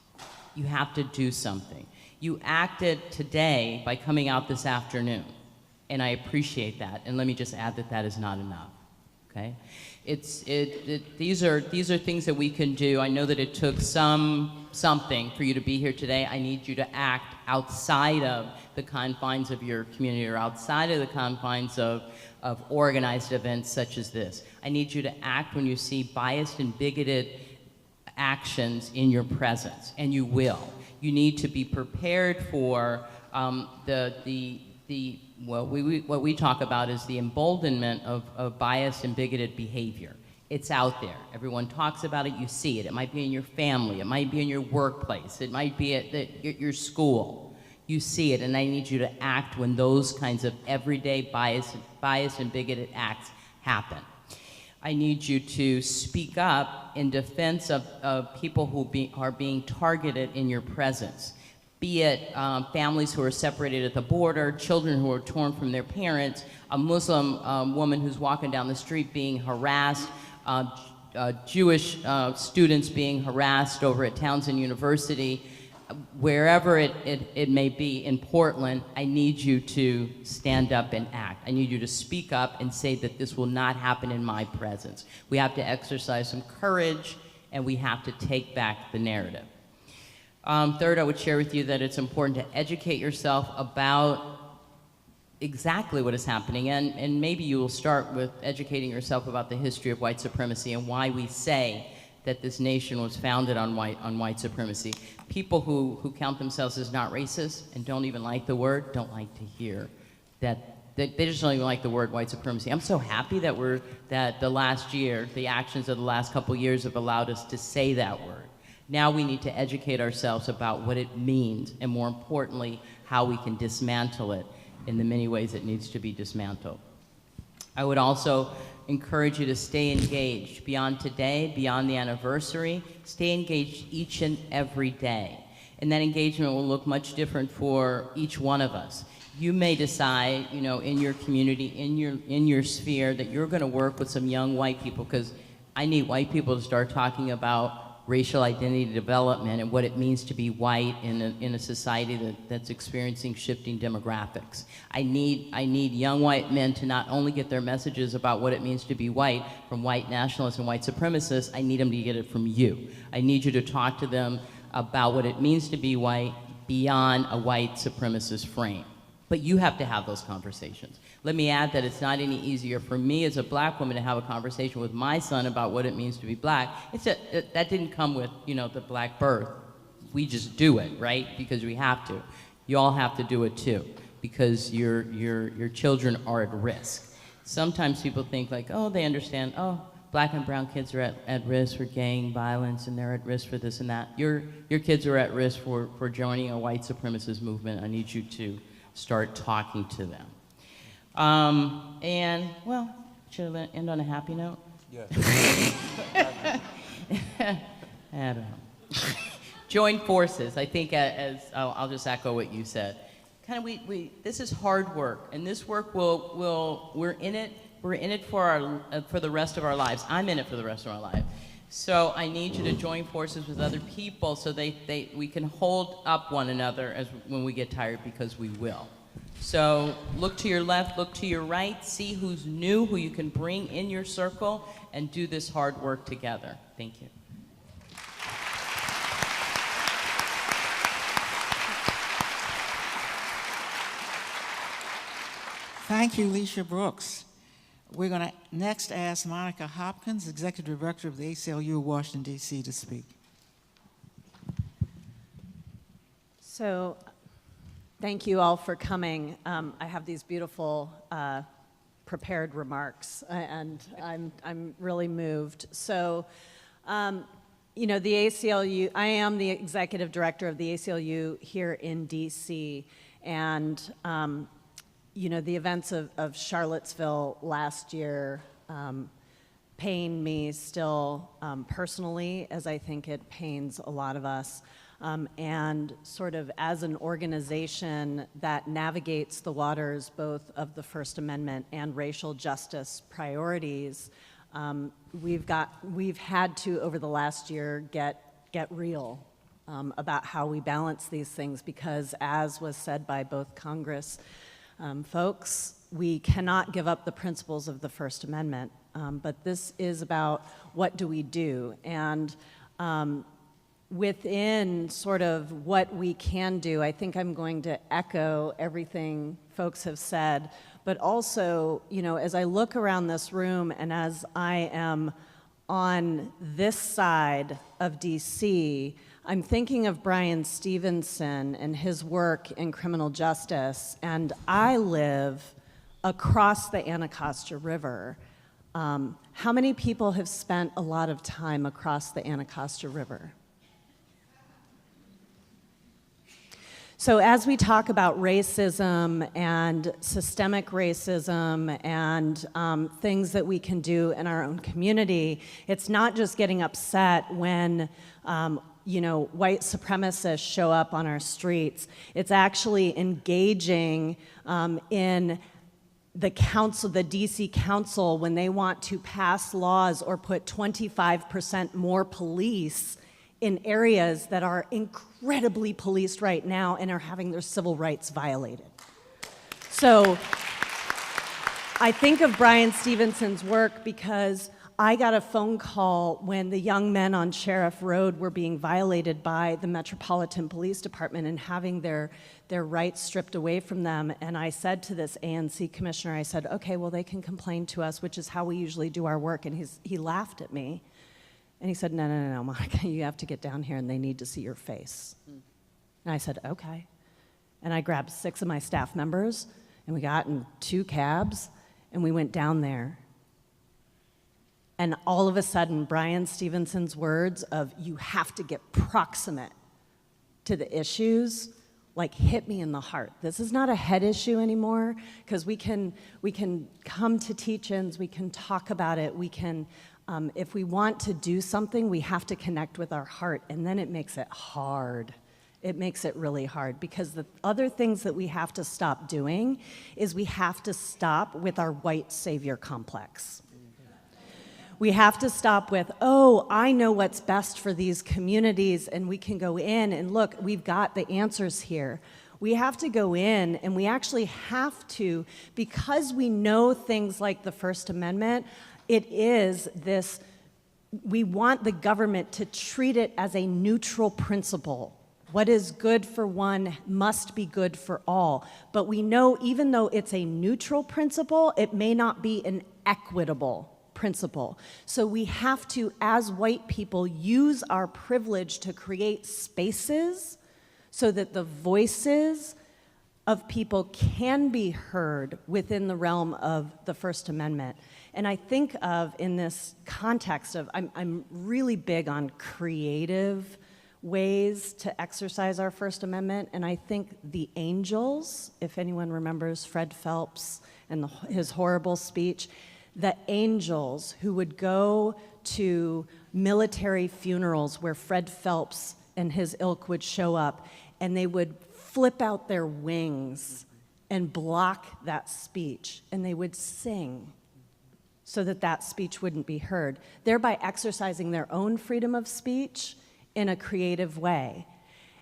You have to do something. You acted today by coming out this afternoon, and I appreciate that. And let me just add that is not enough, okay? These are things that we can do. I know that it took something for you to be here today. I need you to act outside of the confines of your community or outside of the confines of organized events such as this. I need you to act when you see biased and bigoted actions in your presence, and you will. You need to be prepared for What we talk about is the emboldenment of biased and bigoted behavior. It's out there. Everyone talks about it. You see it. It might be in your family. It might be in your workplace. It might be at your school. You see it, and I need you to act when those kinds of everyday bias and bigoted acts happen. I need you to speak up in defense of people who are being targeted in your presence. Be it families who are separated at the border, children who are torn from their parents, a Muslim woman who's walking down the street being harassed, Jewish students being harassed over at Townsend University, wherever it may be in Portland. I need you to stand up and act. I need you to speak up and say that this will not happen in my presence. We have to exercise some courage, and we have to take back the narrative. Third, I would share with you that it's important to educate yourself about exactly what is happening, and maybe you will start with educating yourself about the history of white supremacy and why we say that this nation was founded on white supremacy. People who count themselves as not racist and don't even like the word don't like to hear that. They just don't even like the word white supremacy. I'm so happy that the last year, the actions of the last couple years have allowed us to say that word. Now we need to educate ourselves about what it means, and more importantly, how we can dismantle it in the many ways it needs to be dismantled. I would also encourage you to stay engaged beyond today, beyond the anniversary. Stay engaged each and every day. And that engagement will look much different for each one of us. You may decide, you know, in your community, in your sphere, that you're going to work with some young white people, because I need white people to start talking about racial identity development and what it means to be white in a society that's experiencing shifting demographics. I need young white men to not only get their messages about what it means to be white from white nationalists and white supremacists, I need them to get it from you. I need you to talk to them about what it means to be white beyond a white supremacist frame. But you have to have those conversations. Let me add that it's not any easier for me as a black woman to have a conversation with my son about what it means to be black. That didn't come with, you know, the black birth. We just do it, right? Because we have to. You all have to do it too, because your children are at risk. Sometimes people think like, oh, they understand, oh, black and brown kids are at risk for gang violence, and they're at risk for this and that. Your kids are at risk for joining a white supremacist movement. I need you to start talking to them. And, well, should I end on a happy note? Yes. I don't know. Join forces. I think I'll just echo what you said. Kind of this is hard work, and this work we're in it for the rest of our lives. I'm in it for the rest of our life. So I need you to join forces with other people so we can hold up one another when we get tired, because we will. So look to your left, look to your right, see who's new, who you can bring in your circle, and do this hard work together. Thank you. Thank you, Leisha Brooks. We're going to next ask Monica Hopkins, Executive Director of the ACLU of Washington, D.C., to speak. So, thank you all for coming. I have these beautiful prepared remarks, and I'm really moved. So, you know, the ACLU, I am the Executive Director of the ACLU here in D.C., and you know, the events of Charlottesville last year pain me still personally, as I think it pains a lot of us. And sort of as an organization that navigates the waters both of the First Amendment and racial justice priorities, we've had to, over the last year, get real about how we balance these things, because as was said by both Congress folks, we cannot give up the principles of the First Amendment, but this is about what do we do. And within sort of what we can do, I think I'm going to echo everything folks have said, but also, you know, as I look around this room and as I am on this side of DC, I'm thinking of Bryan Stevenson and his work in criminal justice, and I live across the Anacostia River. How many people have spent a lot of time across the Anacostia River? So as we talk about racism and systemic racism and things that we can do in our own community, it's not just getting upset when white supremacists show up on our streets. It's actually engaging in the council, the DC Council, when they want to pass laws or put 25% more police in areas that are incredibly policed right now and are having their civil rights violated. So I think of Bryan Stevenson's work because I got a phone call when the young men on Sheriff Road were being violated by the Metropolitan Police Department and having their rights stripped away from them. And I said to this ANC commissioner, I said, okay, well, they can complain to us, which is how we usually do our work. And he laughed at me. And he said, no, Monica, you have to get down here and they need to see your face. And I said, okay. And I grabbed 6 of my staff members and we got in 2 cabs and we went down there. And all of a sudden, Bryan Stevenson's words of you have to get proximate to the issues like hit me in the heart. This is not a head issue anymore because we can come to teach-ins, we can talk about it, we can, if we want to do something, we have to connect with our heart, and then it makes it hard. It makes it really hard because the other things that we have to stop doing is we have to stop with our white savior complex. We have to stop with, oh, I know what's best for these communities, and we can go in and look, we've got the answers here. We have to go in, and we actually have to, because we know things like the First Amendment, it is this, we want the government to treat it as a neutral principle. What is good for one must be good for all. But we know even though it's a neutral principle, it may not be an equitable principle. So we have to, as white people, use our privilege to create spaces so that the voices of people can be heard within the realm of the First Amendment. And I think of, in this context of, I'm really big on creative ways to exercise our First Amendment, and I think the angels, if anyone remembers Fred Phelps and his horrible speech, the angels who would go to military funerals where Fred Phelps and his ilk would show up, and they would flip out their wings and block that speech, and they would sing so that that speech wouldn't be heard, thereby exercising their own freedom of speech in a creative way.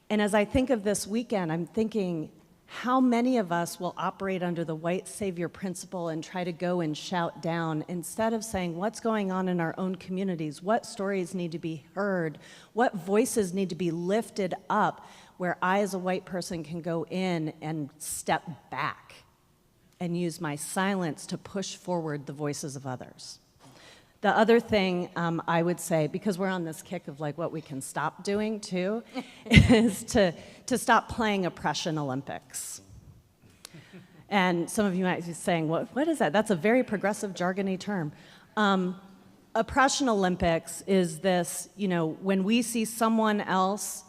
And as I think of this weekend, I'm thinking, how many of us will operate under the white savior principle and try to go and shout down instead of saying what's going on in our own communities, what stories need to be heard, what voices need to be lifted up, where I as a white person can go in and step back and use my silence to push forward the voices of others. The other thing I would say, because we're on this kick of like what we can stop doing too, is to stop playing Oppression Olympics. And some of you might be saying, what is that? That's a very progressive, jargony term. Oppression Olympics is this, when we see someone else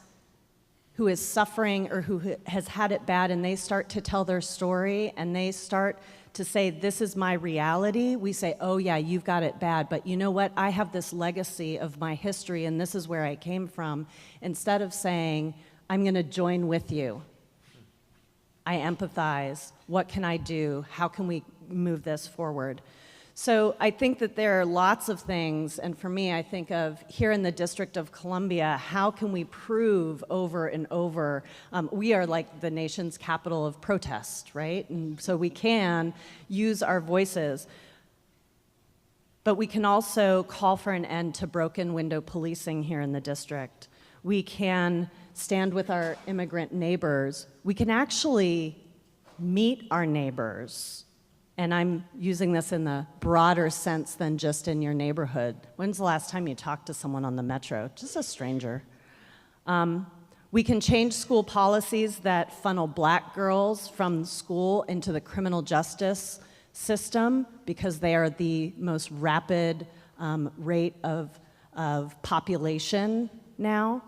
who is suffering or who has had it bad and they start to tell their story and they start to say, this is my reality, we say, oh yeah, you've got it bad, but you know what? I have this legacy of my history and this is where I came from. Instead of saying, I'm gonna join with you. I empathize. What can I do? How can we move this forward? So I think that there are lots of things, and for me, I think of here in the District of Columbia, how can we prove over and over, we are like the nation's capital of protest, right? And so we can use our voices, but we can also call for an end to broken window policing here in the district. We can stand with our immigrant neighbors. We can actually meet our neighbors. And I'm using this in the broader sense than just in your neighborhood. When's the last time you talked to someone on the metro? Just a stranger. We can change school policies that funnel black girls from school into the criminal justice system because they are the most rapid rate of population now.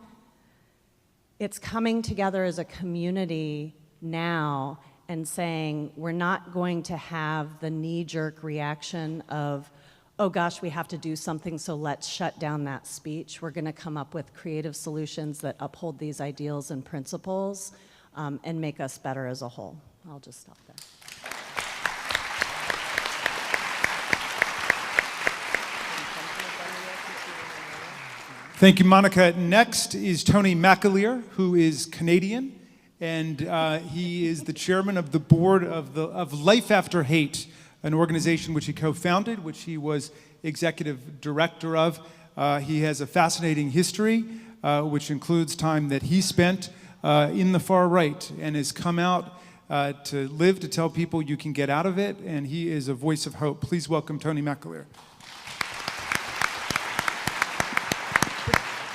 It's coming together as a community now and saying we're not going to have the knee-jerk reaction of, oh gosh, we have to do something, so let's shut down that speech. We're going to come up with creative solutions that uphold these ideals and principles and make us better as a whole. I'll just stop there. Thank you, Monica. Next is Tony McAleer, who is Canadian, and he is the chairman of the board of Life After Hate, an organization which he co-founded, which he was executive director of. He has a fascinating history, which includes time that he spent in the far right and has come out to live to tell people you can get out of it, and he is a voice of hope. Please welcome Tony McAleer.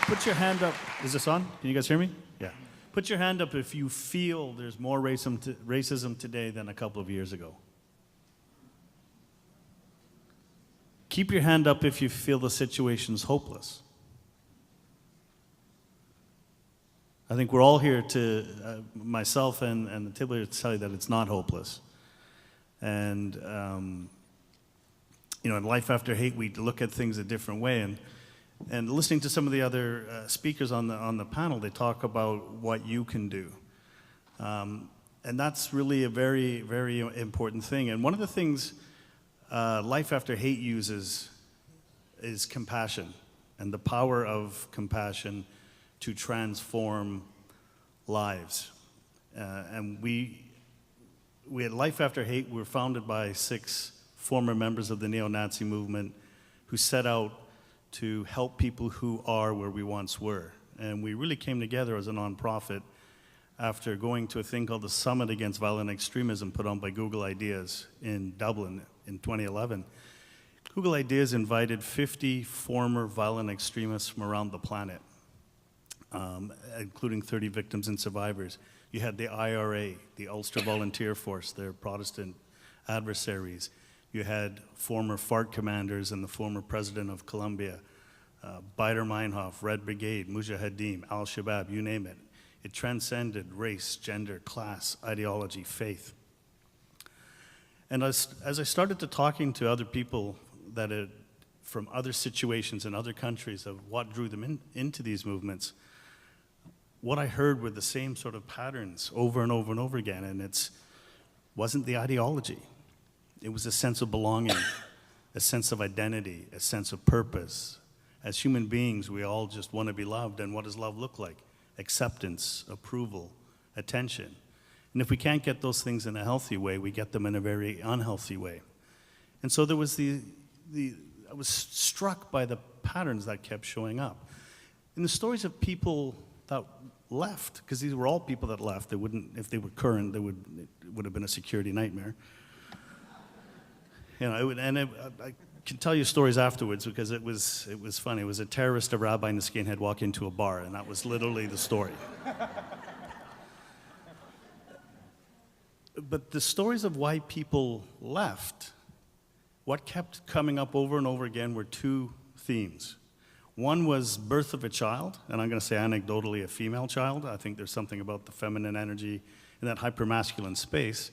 Put your hand up. Is this on? Can you guys hear me? Yeah. Put your hand up if you feel there's more racism today than a couple of years ago. Keep your hand up if you feel the situation's hopeless. I think we're all here to, myself and the table here, to tell you that it's not hopeless. And, in Life After Hate, we look at things a different way. And listening to some of the other speakers on the panel, they talk about what you can do. And that's really a very, very important thing. And one of the things Life After Hate uses is compassion and the power of compassion to transform lives. And we at Life After Hate were founded by 6 former members of the neo-Nazi movement who set out to help people who are where we once were. And we really came together as a nonprofit after going to a thing called the Summit Against Violent Extremism put on by Google Ideas in Dublin in 2011. Google Ideas invited 50 former violent extremists from around the planet, including 30 victims and survivors. You had the IRA, the Ulster Volunteer Force, their Protestant adversaries. You had former FARC commanders and the former president of Colombia, Baader Meinhof, Red Brigade, Mujahideen, Al-Shabaab, you name it. It transcended race, gender, class, ideology, faith. And as I started to talking to other people that had, from other situations in other countries of what drew them into these movements, what I heard were the same sort of patterns over and over and over again, and it wasn't the ideology. It was a sense of belonging, a sense of identity, a sense of purpose. As human beings, we all just want to be loved, and what does love look like? Acceptance, approval, attention. And if we can't get those things in a healthy way, we get them in a very unhealthy way. And so there was I was struck by the patterns that kept showing up. In the stories of people that left, because these were all people that left, they wouldn't, if they were current, it would have been a security nightmare. I can tell you stories afterwards because it was funny. It was a terrorist, a rabbi, and a skinhead walk into a bar, and that was literally the story. But the stories of why people left, what kept coming up over and over again were 2 themes. One was birth of a child, and I'm going to say anecdotally a female child. I think there's something about the feminine energy in that hypermasculine space.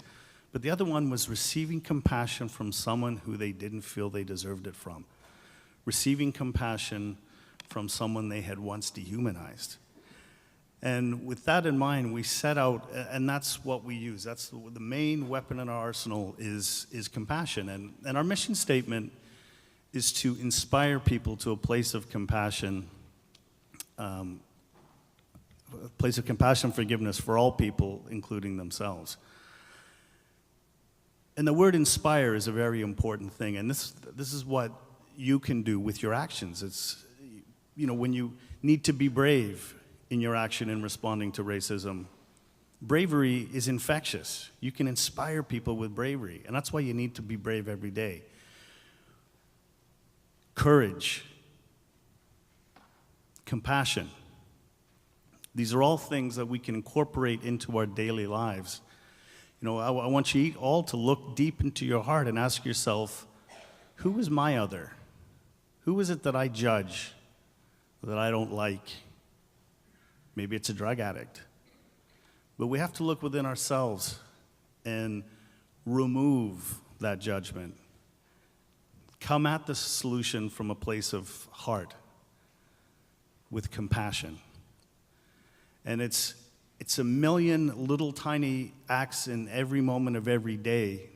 But the other one was receiving compassion from someone who they didn't feel they deserved it from. Receiving compassion from someone they had once dehumanized. And with that in mind, we set out, and that's what we use. That's the main weapon in our arsenal is compassion. And our mission statement is to inspire people to a place of compassion, forgiveness for all people, including themselves. And the word inspire is a very important thing, and this is what you can do with your actions. It's, when you need to be brave in your action in responding to racism, bravery is infectious. You can inspire people with bravery, and that's why you need to be brave every day. Courage, compassion, These are all things that we can incorporate into our daily lives. You know, I want you all to look deep into your heart and ask yourself, who is my other? Who is it that I judge, that I don't like? Maybe it's a drug addict. But we have to look within ourselves and remove that judgment. Come at the solution from a place of heart, with compassion. And it's a million little tiny acts in every moment of every day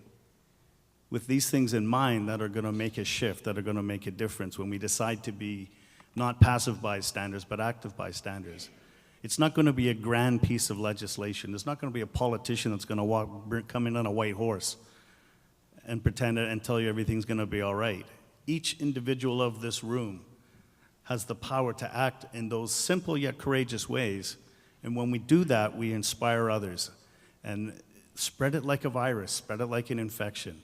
with these things in mind that are going to make a shift, that are going to make a difference when we decide to be not passive bystanders, but active bystanders. It's not going to be a grand piece of legislation. There's not going to be a politician that's going to come in on a white horse and pretend and tell you everything's going to be all right. Each individual of this room has the power to act in those simple yet courageous ways. And when we do that, we inspire others. And spread it like a virus, spread it like an infection.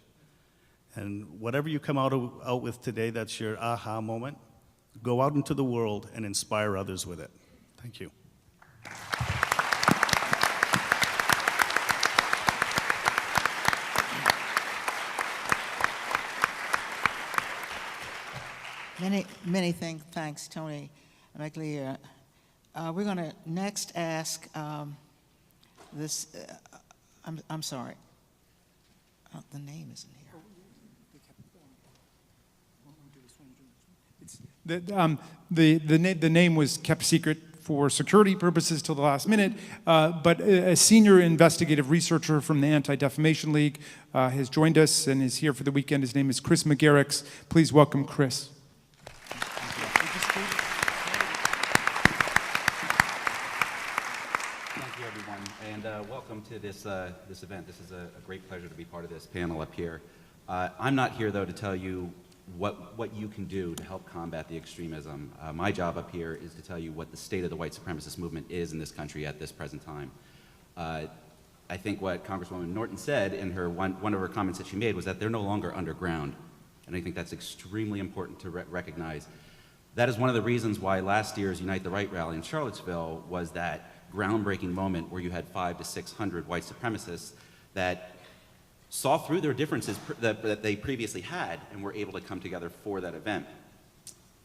And whatever you come out with today, that's your aha moment, go out into the world and inspire others with it. Thank you. Many thanks, Tony McLear. We're going to next ask this. I'm sorry. The name isn't here. The name was kept secret for security purposes till the last minute, but a senior investigative researcher from the Anti-Defamation League has joined us and is here for the weekend. His name is Chris McGarrix. Please welcome Chris. Thank you, everyone, and welcome to this event. This is a great pleasure to be part of this panel up here. I'm not here, though, to tell you what you can do to help combat the extremism. My job up here is to tell you what the state of the white supremacist movement is in this country at this present time. I think what Congresswoman Norton said in her one of her comments that she made was that they're no longer underground, and I think that's extremely important to recognize. That is one of the reasons why last year's Unite the Right rally in Charlottesville was that groundbreaking moment where you had 500 to 600 white supremacists that saw through their differences that they previously had and were able to come together for that event.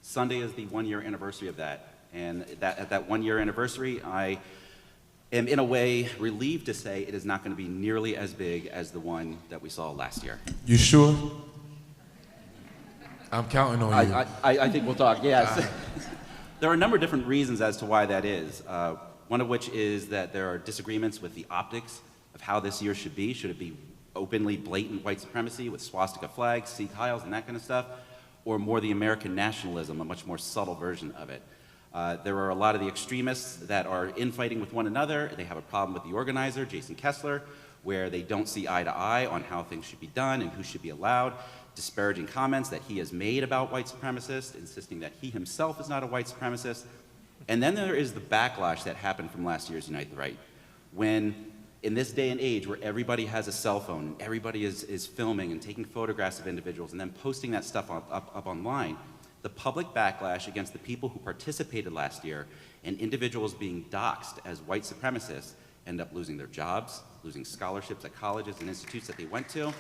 Sunday is the one-year anniversary of that, and at that one-year anniversary, I am in a way relieved to say it is not going to be nearly as big as the one that we saw last year. You sure? I'm counting on you. I think we'll talk, yes. There are a number of different reasons as to why that is. One of which is that there are disagreements with the optics of how this year should be. Should it be openly blatant white supremacy with swastika flags, Sikh tiles, and that kind of stuff, or more the American nationalism, a much more subtle version of it? There are a lot of the extremists that are infighting with one another. They have a problem with the organizer, Jason Kessler, where they don't see eye to eye on how things should be done and who should be allowed. Disparaging comments that he has made about white supremacists, insisting that he himself is not a white supremacist. And then there is the backlash that happened from last year's Unite the Right, when in this day and age where everybody has a cell phone, and everybody is filming and taking photographs of individuals and then posting that stuff up online, the public backlash against the people who participated last year and individuals being doxxed as white supremacists end up losing their jobs, losing scholarships at colleges and institutes that they went to.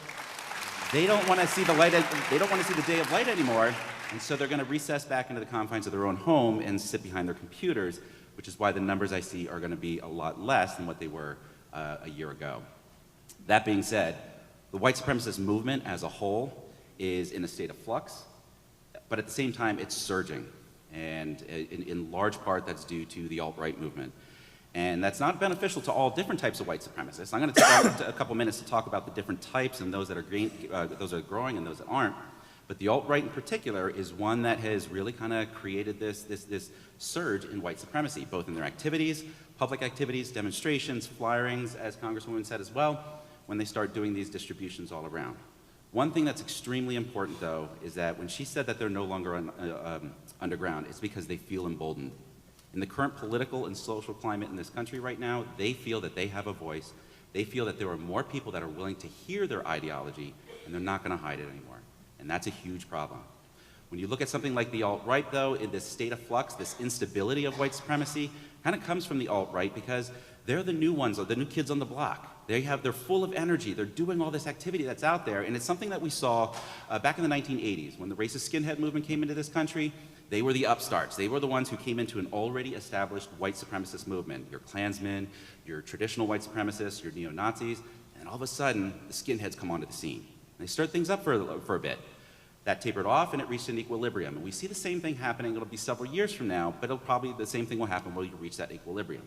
They don't want to see the light. They don't want to see the day of light anymore, and so they're going to recess back into the confines of their own home and sit behind their computers, which is why the numbers I see are going to be a lot less than what they were a year ago. That being said, the white supremacist movement as a whole is in a state of flux, but at the same time, it's surging, and in large part, that's due to the alt-right movement. And that's not beneficial to all different types of white supremacists. I'm going to take a couple minutes to talk about the different types and those that are growing and those that aren't. But the alt-right in particular is one that has really kind of created this surge in white supremacy, both in their activities, public activities, demonstrations, flyerings, as Congresswoman said as well, when they start doing these distributions all around. One thing that's extremely important, though, is that when she said that they're no longer underground, it's because they feel emboldened. In the current political and social climate in this country right now, they feel that they have a voice. They feel that there are more people that are willing to hear their ideology, and they're not going to hide it anymore. And that's a huge problem. When you look at something like the alt-right, though, in this state of flux, this instability of white supremacy kind of comes from the alt-right because they're the new ones, or the new kids on the block. They're full of energy. They're doing all this activity that's out there, and it's something that we saw back in the 1980s when the racist skinhead movement came into this country. They were the upstarts. They were the ones who came into an already established white supremacist movement. Your Klansmen, your traditional white supremacists, your neo-Nazis, and all of a sudden, the skinheads come onto the scene. And they stirred things up for a bit. That tapered off, and it reached an equilibrium. And we see the same thing happening. It'll be several years from now, but the same thing will happen when you reach that equilibrium.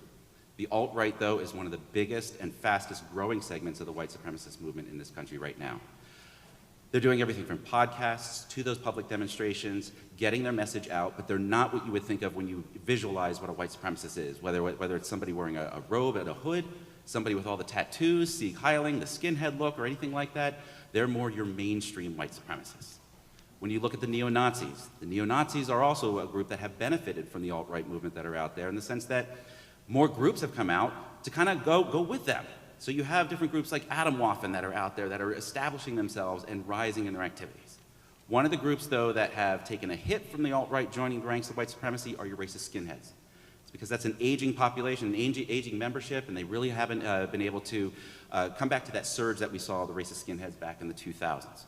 The alt-right, though, is one of the biggest and fastest growing segments of the white supremacist movement in this country right now. They're doing everything from podcasts to those public demonstrations, getting their message out, but they're not what you would think of when you visualize what a white supremacist is, whether it's somebody wearing a robe and a hood, somebody with all the tattoos, Sieg Heiling, the skinhead look, or anything like that. They're more your mainstream white supremacists. When you look at the neo-Nazis are also a group that have benefited from the alt-right movement that are out there in the sense that more groups have come out to kind of go with them. So you have different groups like Atomwaffen that are out there that are establishing themselves and rising in their activities. One of the groups, though, that have taken a hit from the alt-right joining the ranks of white supremacy are your racist skinheads. It's because that's an aging population, an aging membership, and they really haven't been able to come back to that surge that we saw the racist skinheads back in the 2000s.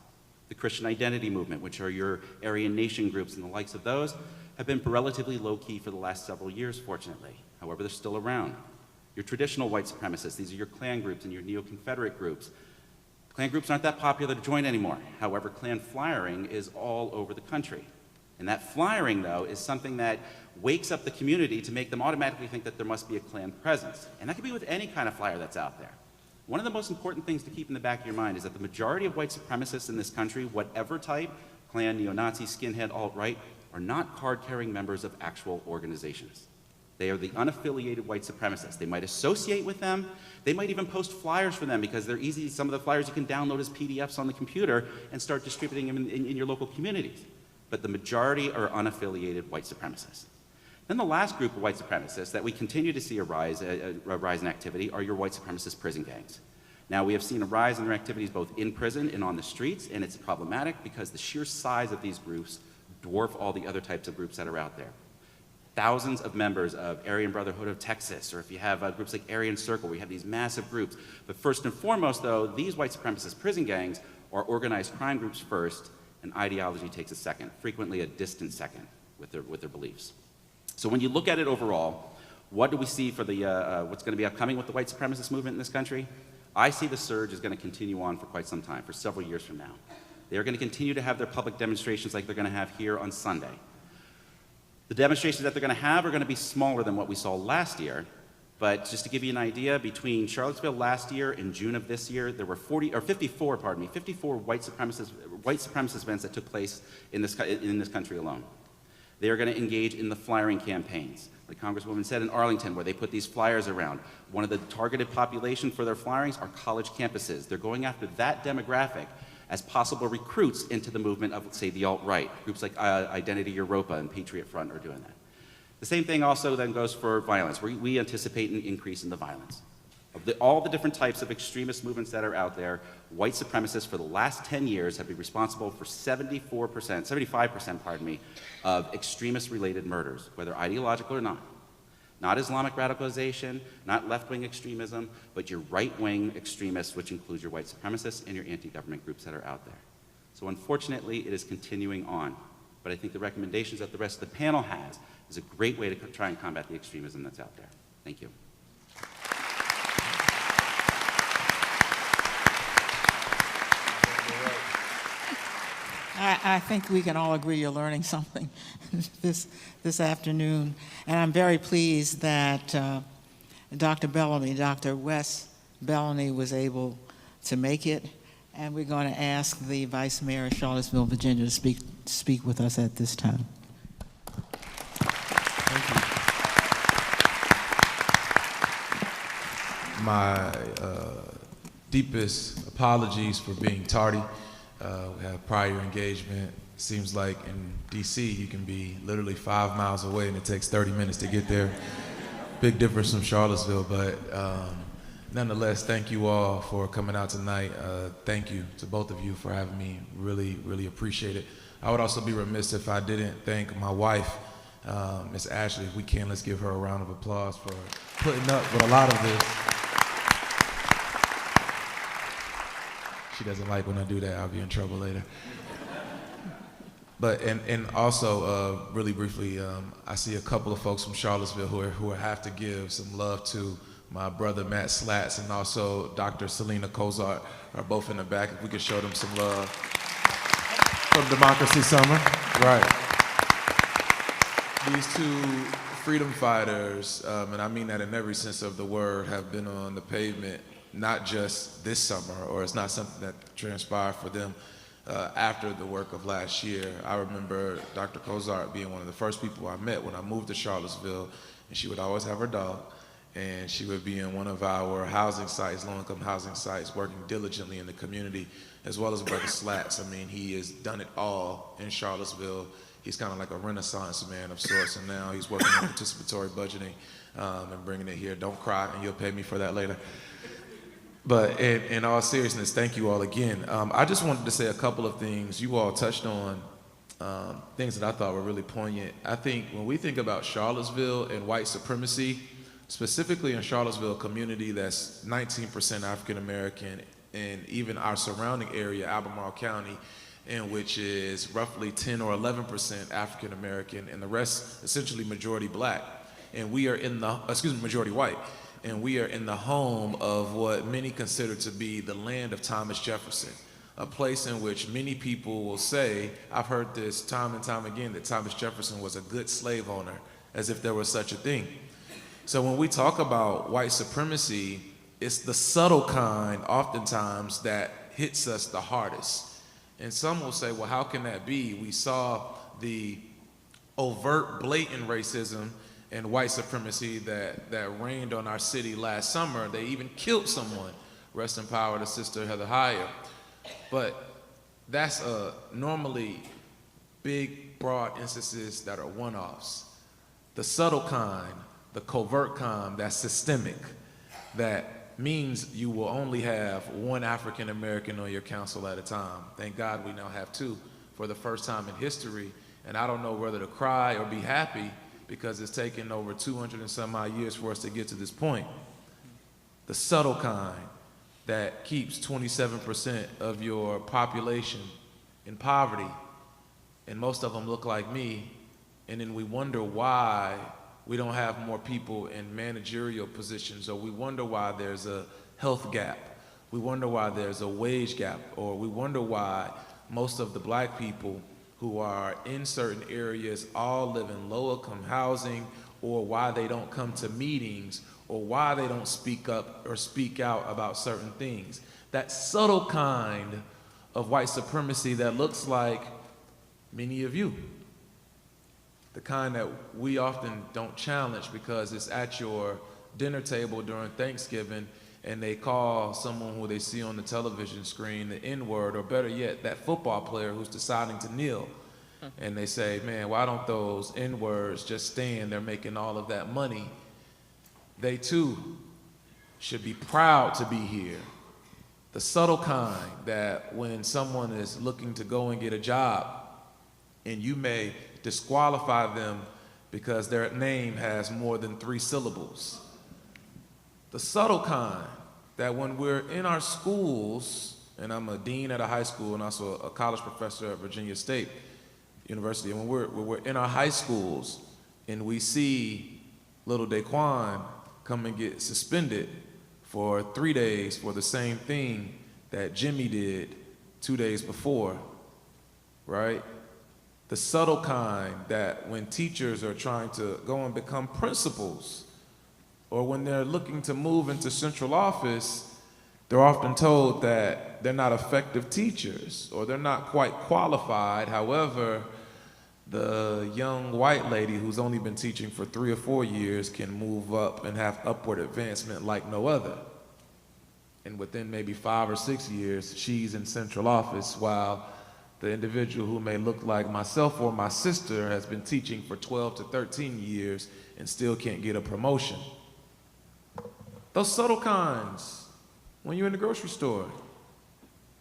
The Christian identity movement, which are your Aryan nation groups and the likes of those, have been relatively low-key for the last several years, fortunately. However, they're still around. Your traditional white supremacists, these are your Klan groups and your neo-Confederate groups. Klan groups aren't that popular to join anymore. However, Klan flyering is all over the country. And that flyering, though, is something that wakes up the community to make them automatically think that there must be a Klan presence. And that could be with any kind of flyer that's out there. One of the most important things to keep in the back of your mind is that the majority of white supremacists in this country, whatever type, Klan, neo-Nazi, skinhead, alt-right, are not card-carrying members of actual organizations. They are the unaffiliated white supremacists. They might associate with them. They might even post flyers for them because they're easy. Some of the flyers you can download as PDFs on the computer and start distributing them in your local communities. But the majority are unaffiliated white supremacists. Then the last group of white supremacists that we continue to see a rise in activity are your white supremacist prison gangs. Now, we have seen a rise in their activities both in prison and on the streets, and it's problematic because the sheer size of these groups dwarf all the other types of groups that are out there. Thousands of members of Aryan Brotherhood of Texas, or if you have groups like Aryan Circle, we have these massive groups. But first and foremost, though, these white supremacist prison gangs are organized crime groups first, and ideology takes a second, frequently a distant second with their beliefs. So when you look at it overall, what do we see for what's going to be upcoming with the white supremacist movement in this country? I see the surge is going to continue on for quite some time, for several years from now. They are going to continue to have their public demonstrations like they're going to have here on Sunday. The demonstrations that they're going to have are going to be smaller than what we saw last year, but just to give you an idea, between Charlottesville last year and June of this year, there were 54 white supremacist events that took place in this country alone. They are going to engage in the flyering campaigns, like Congresswoman said in Arlington, where they put these flyers around. One of the targeted population for their flyerings are college campuses. They're going after that demographic as possible recruits into the movement of, say, the alt-right. Groups like Identity Europa and Patriot Front are doing that. The same thing also then goes for violence. We anticipate an increase in the violence. Of all the different types of extremist movements that are out there, white supremacists for the last 10 years have been responsible for 75%, of extremist-related murders, whether ideological or not. Not Islamic radicalization, not left-wing extremism, but your right-wing extremists, which includes your white supremacists and your anti-government groups that are out there. So unfortunately, it is continuing on. But I think the recommendations that the rest of the panel has is a great way to try and combat the extremism that's out there. Thank you. I think we can all agree you're learning something this afternoon. And I'm very pleased that Dr. Wes Bellamy was able to make it. And we're going to ask the Vice Mayor of Charlottesville, Virginia, to speak with us at this time. Thank you. My deepest apologies for being tardy. We have prior engagement. Seems like in DC you can be literally 5 miles away and it takes 30 minutes to get there. Big difference from Charlottesville, but nonetheless, thank you all for coming out tonight. Thank you to both of you for having me. Really, really appreciate it. I would also be remiss if I didn't thank my wife, Miss Ashley. If we can, let's give her a round of applause for putting up with a lot of this. She doesn't like when I do that. I'll be in trouble later. But and also really briefly, I see a couple of folks from Charlottesville who have to give some love to. My brother Matt Slats and also Dr. Selena Kozart are both in the back. If we could show them some love from Democracy Summer. Right. These two freedom fighters, and I mean that in every sense of the word, have been on the pavement not just this summer, or it's not something that transpired for them after the work of last year. I remember Dr. Kozart being one of the first people I met when I moved to Charlottesville, and she would always have her dog. And she would be in one of our housing sites, low-income housing sites, working diligently in the community, as well as Brother Slats. I mean, he has done it all in Charlottesville. He's kind of like a renaissance man of sorts, and now he's working on participatory budgeting and bringing it here. Don't cry, and you'll pay me for that later. But in all seriousness, thank you all again. I just wanted to say a couple of things. You all touched on things that I thought were really poignant. I think when we think about Charlottesville and white supremacy, specifically in Charlottesville community that's 19% African American, and even our surrounding area, Albemarle County, in which is roughly 10 or 11% African American, and the rest essentially majority black. And we are in the, majority white. And we are in the home of what many consider to be the land of Thomas Jefferson, a place in which many people will say, I've heard this time and time again, that Thomas Jefferson was a good slave owner, as if there was such a thing. So when we talk about white supremacy, it's the subtle kind, oftentimes, that hits us the hardest. And some will say, well, how can that be? We saw the overt, blatant racism and white supremacy that reigned on our city last summer. They even killed someone. Rest in power to Sister Heather Heyer. But that's normally big, broad instances that are one-offs. The subtle kind, the covert kind, that's systemic, that means you will only have one African American on your council at a time. Thank God we now have two for the first time in history, and I don't know whether to cry or be happy because it's taken over 200 and some odd years for us to get to this point. The subtle kind that keeps 27% of your population in poverty, and most of them look like me, and then we wonder why we don't have more people in managerial positions, or we wonder why there's a health gap. We wonder why there's a wage gap, or we wonder why most of the black people who are in certain areas all live in low-income housing, or why they don't come to meetings, or why they don't speak up or speak out about certain things. That subtle kind of white supremacy that looks like many of you. The kind that we often don't challenge because it's at your dinner table during Thanksgiving and they call someone who they see on the television screen the N-word, or better yet, that football player who's deciding to kneel. And they say, man, why don't those N-words just stand? They're making all of that money. They too should be proud to be here. The subtle kind that when someone is looking to go and get a job, and you may disqualify them because their name has more than 3 syllables. The subtle kind that when we're in our schools, and I'm a dean at a high school and also a college professor at Virginia State University, and when we're in our high schools and we see little Daquan come and get suspended for 3 days for the same thing that Jimmy did 2 days before, right? The subtle kind that when teachers are trying to go and become principals, or when they're looking to move into central office, they're often told that they're not effective teachers, or they're not quite qualified. However, the young white lady who's only been teaching for 3 or 4 years can move up and have upward advancement like no other. And within maybe 5 or 6 years, she's in central office, while the individual who may look like myself or my sister has been teaching for 12 to 13 years and still can't get a promotion. Those subtle kinds, when you're in the grocery store,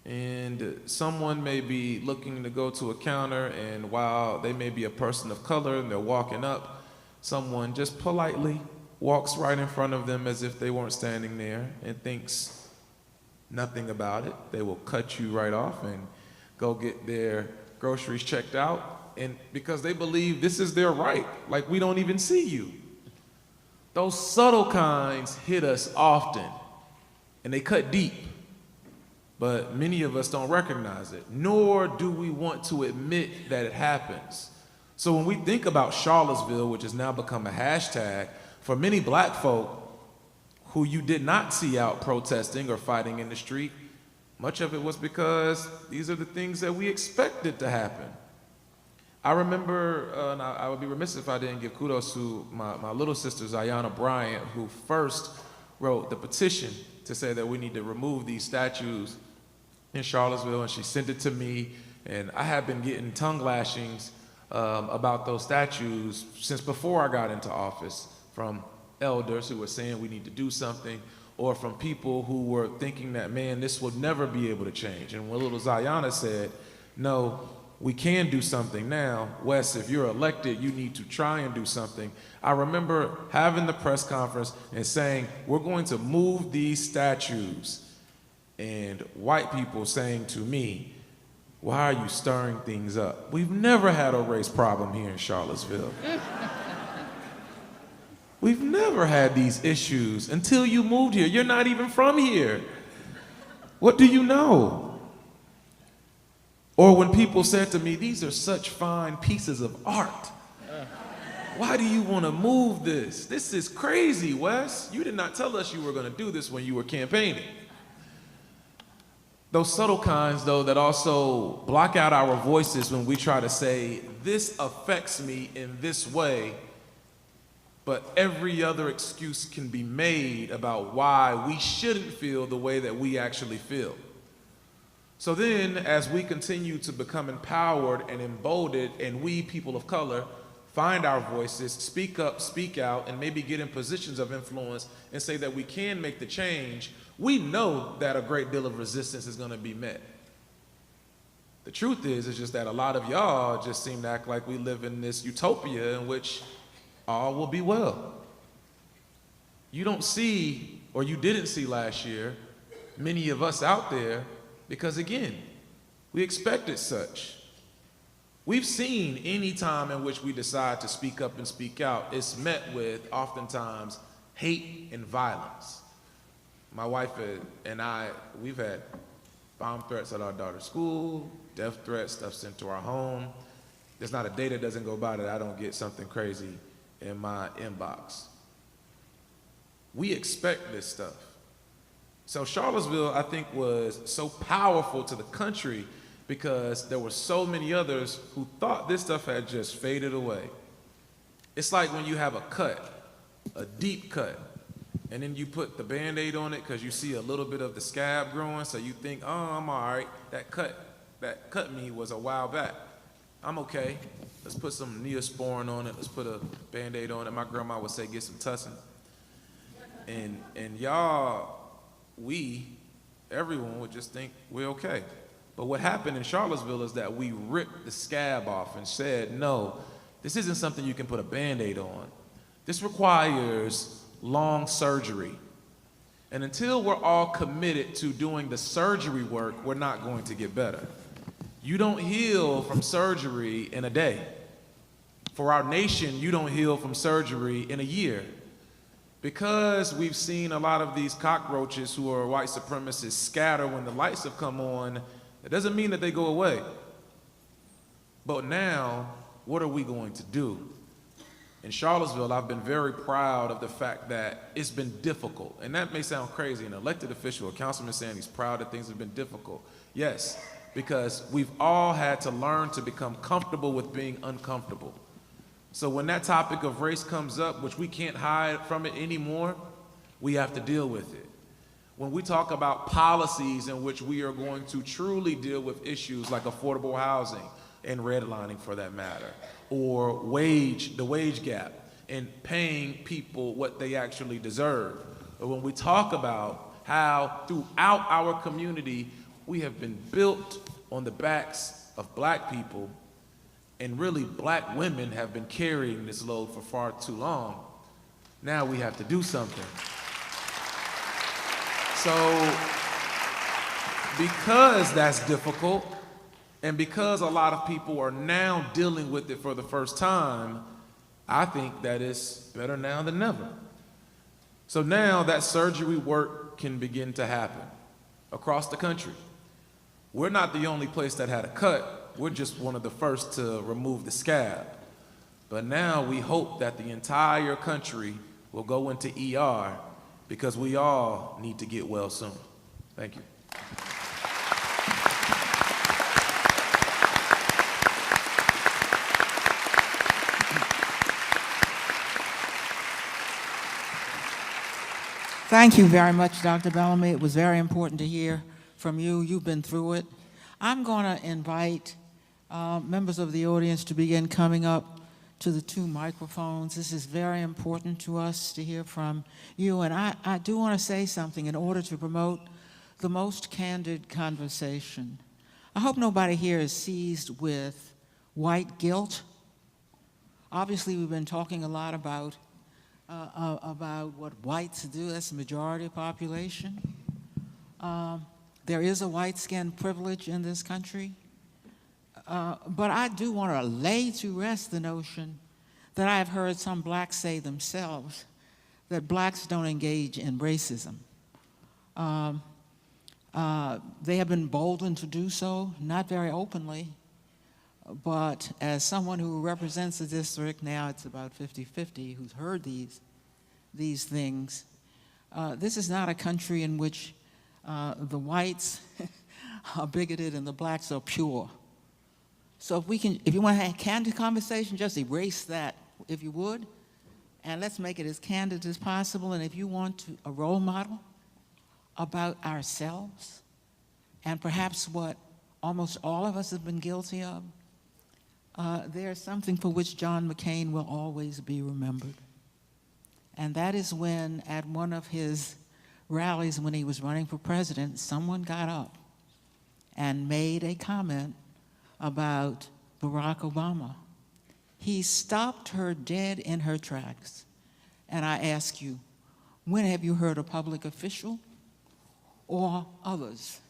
And someone may be looking to go to a counter, and while they may be a person of color and they're walking up, someone just politely walks right in front of them as if they weren't standing there and thinks nothing about it. They will cut you right off and go get their groceries checked out, and because they believe this is their right, like we don't even see you. Those subtle kinds hit us often, and they cut deep, but many of us don't recognize it, nor do we want to admit that it happens. So when we think about Charlottesville, which has now become a hashtag, for many black folk who you did not see out protesting or fighting in the street, much of it was because these are the things that we expected to happen. I remember, and I would be remiss if I didn't give kudos to my little sister, Zayana Bryant, who first wrote the petition to say that we need to remove these statues in Charlottesville, and she sent it to me, and I have been getting tongue lashings about those statues since before I got into office, from elders who were saying we need to do something, or from people who were thinking that, man, this would never be able to change. And when little Zayana said, no, we can do something now. Wes, if you're elected, you need to try and do something. I remember having the press conference and saying, we're going to move these statues. And white people saying to me, why are you stirring things up? We've never had a race problem here in Charlottesville. We've never had these issues until you moved here. You're not even from here. What do you know? Or when people said to me, these are such fine pieces of art. Why do you want to move this? This is crazy, Wes. You did not tell us you were going to do this when you were campaigning. Those subtle kinds, though, that also block out our voices when we try to say, this affects me in this way, but every other excuse can be made about why we shouldn't feel the way that we actually feel. So then, as we continue to become empowered and emboldened, and we, people of color, find our voices, speak up, speak out, and maybe get in positions of influence and say that we can make the change, we know that a great deal of resistance is going to be met. The truth is just that a lot of y'all just seem to act like we live in this utopia in which all will be well. You don't see, or you didn't see last year, many of us out there, because again, we expected such. We've seen any time in which we decide to speak up and speak out, it's met with oftentimes hate and violence. My wife and I, we've had bomb threats at our daughter's school, death threats, stuff sent to our home. There's not a day that doesn't go by that I don't get something crazy in my inbox. We expect this stuff. So Charlottesville, I think, was so powerful to the country because there were so many others who thought this stuff had just faded away. It's like when you have a cut, a deep cut, and then you put the Band-Aid on it because you see a little bit of the scab growing, so you think, oh, I'm all right. That cut me was a while back. I'm okay. Let's put some Neosporin on it. Let's put a Band-Aid on it. My grandma would say, get some tussin. And y'all, everyone would just think we're okay. But what happened in Charlottesville is that we ripped the scab off and said, no, this isn't something you can put a Band-Aid on. This requires long surgery. And until we're all committed to doing the surgery work, we're not going to get better. You don't heal from surgery in a day. For our nation, you don't heal from surgery in a year. Because we've seen a lot of these cockroaches who are white supremacists scatter when the lights have come on, it doesn't mean that they go away. But now, what are we going to do? In Charlottesville, I've been very proud of the fact that it's been difficult. And that may sound crazy, an elected official, a councilman saying he's proud that things have been difficult. Yes, because we've all had to learn to become comfortable with being uncomfortable. So when that topic of race comes up, which we can't hide from it anymore, we have to deal with it. When we talk about policies in which we are going to truly deal with issues like affordable housing and redlining for that matter, or the wage gap and paying people what they actually deserve. Or when we talk about how throughout our community we have been built on the backs of black people, and really black women have been carrying this load for far too long. Now we have to do something. So, because that's difficult, and because a lot of people are now dealing with it for the first time, I think that it's better now than never. So now that surgery work can begin to happen across the country. We're not the only place that had a cut. We're just one of the first to remove the scab. But now we hope that the entire country will go into ER because we all need to get well soon. Thank you. Thank you very much, Dr. Bellamy. It was very important to hear from you. You've been through it. I'm going to invite members of the audience to begin coming up to the two microphones. This is very important to us to hear from you. And I do want to say something in order to promote the most candid conversation. I hope nobody here is seized with white guilt. Obviously, we've been talking a lot about what whites do. That's the majority of the population. There is a white skin privilege in this country. But I do want to lay to rest the notion that I have heard some blacks say themselves, that blacks don't engage in racism. They have been boldened to do so, not very openly, but as someone who represents the district, now it's about 50-50, who's heard these things, this is not a country in which the whites are bigoted and the blacks are pure. So if you want to have a candid conversation, just erase that, if you would, and let's make it as candid as possible. And if you want a role model about ourselves, and perhaps what almost all of us have been guilty of, there's something for which John McCain will always be remembered. And that is when, at one of his rallies when he was running for president, someone got up and made a comment about Barack Obama. He stopped her dead in her tracks. And I ask you, when have you heard a public official or others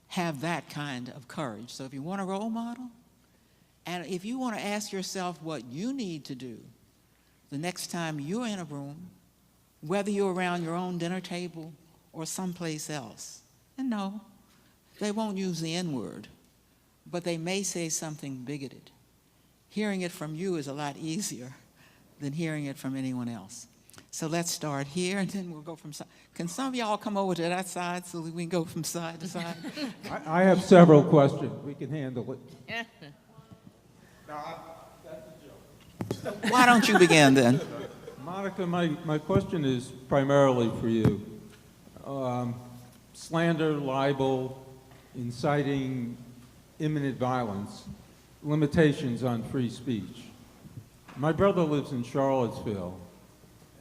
have that kind of courage? So if you want a role model, and if you want to ask yourself what you need to do the next time you're in a room, whether you're around your own dinner table or someplace else, and no, they won't use the N-word, but they may say something bigoted. Hearing it from you is a lot easier than hearing it from anyone else. So let's start here, and then we'll go from side. Can some of y'all come over to that side so that we can go from side to side? I have several questions. We can handle it. Why don't you begin then? Monica, my question is primarily for you. Slander, libel, inciting imminent violence, limitations on free speech. My brother lives in Charlottesville,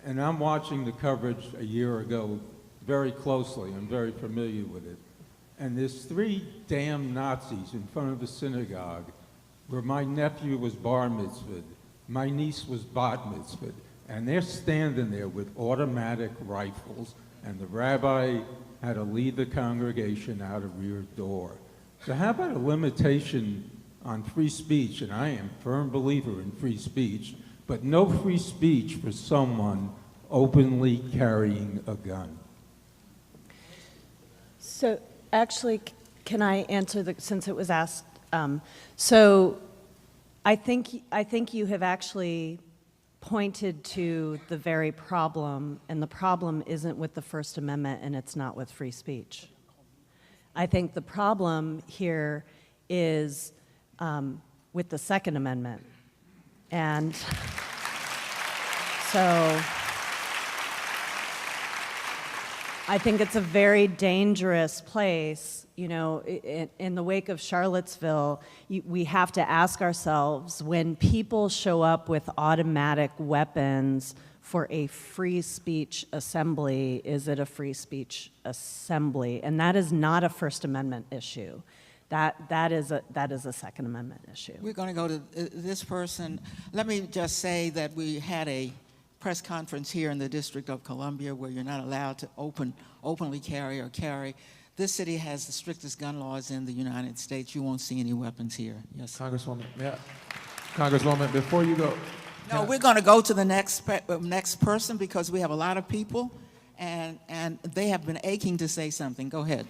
and I'm watching the coverage a year ago very closely. I'm very familiar with it. And there's 3 damn Nazis in front of a synagogue where my nephew was bar mitzvahed, my niece was bat mitzvahed, and they're standing there with automatic rifles, and the rabbi had to lead the congregation out a rear door. So how about a limitation on free speech? And I am a firm believer in free speech, but no free speech for someone openly carrying a gun. So actually, can I answer since it was asked? So I think you have actually pointed to the very problem, and the problem isn't with the First Amendment and it's not with free speech. I think the problem here is with the Second Amendment. And so I think it's a very dangerous place. You know, in the wake of Charlottesville, we have to ask ourselves, when people show up with automatic weapons for a free speech assembly, is it a free speech assembly? And that is not a First Amendment issue. That is a Second Amendment issue. We're going to go to this person. Let me just say that we had a press conference here in the District of Columbia where you're not allowed to openly carry or carry. This city has the strictest gun laws in the United States. You won't see any weapons here. Yes. Congresswoman, Congresswoman, before you go. No, we're going to go to the next person because we have a lot of people, and they have been aching to say something. Go ahead.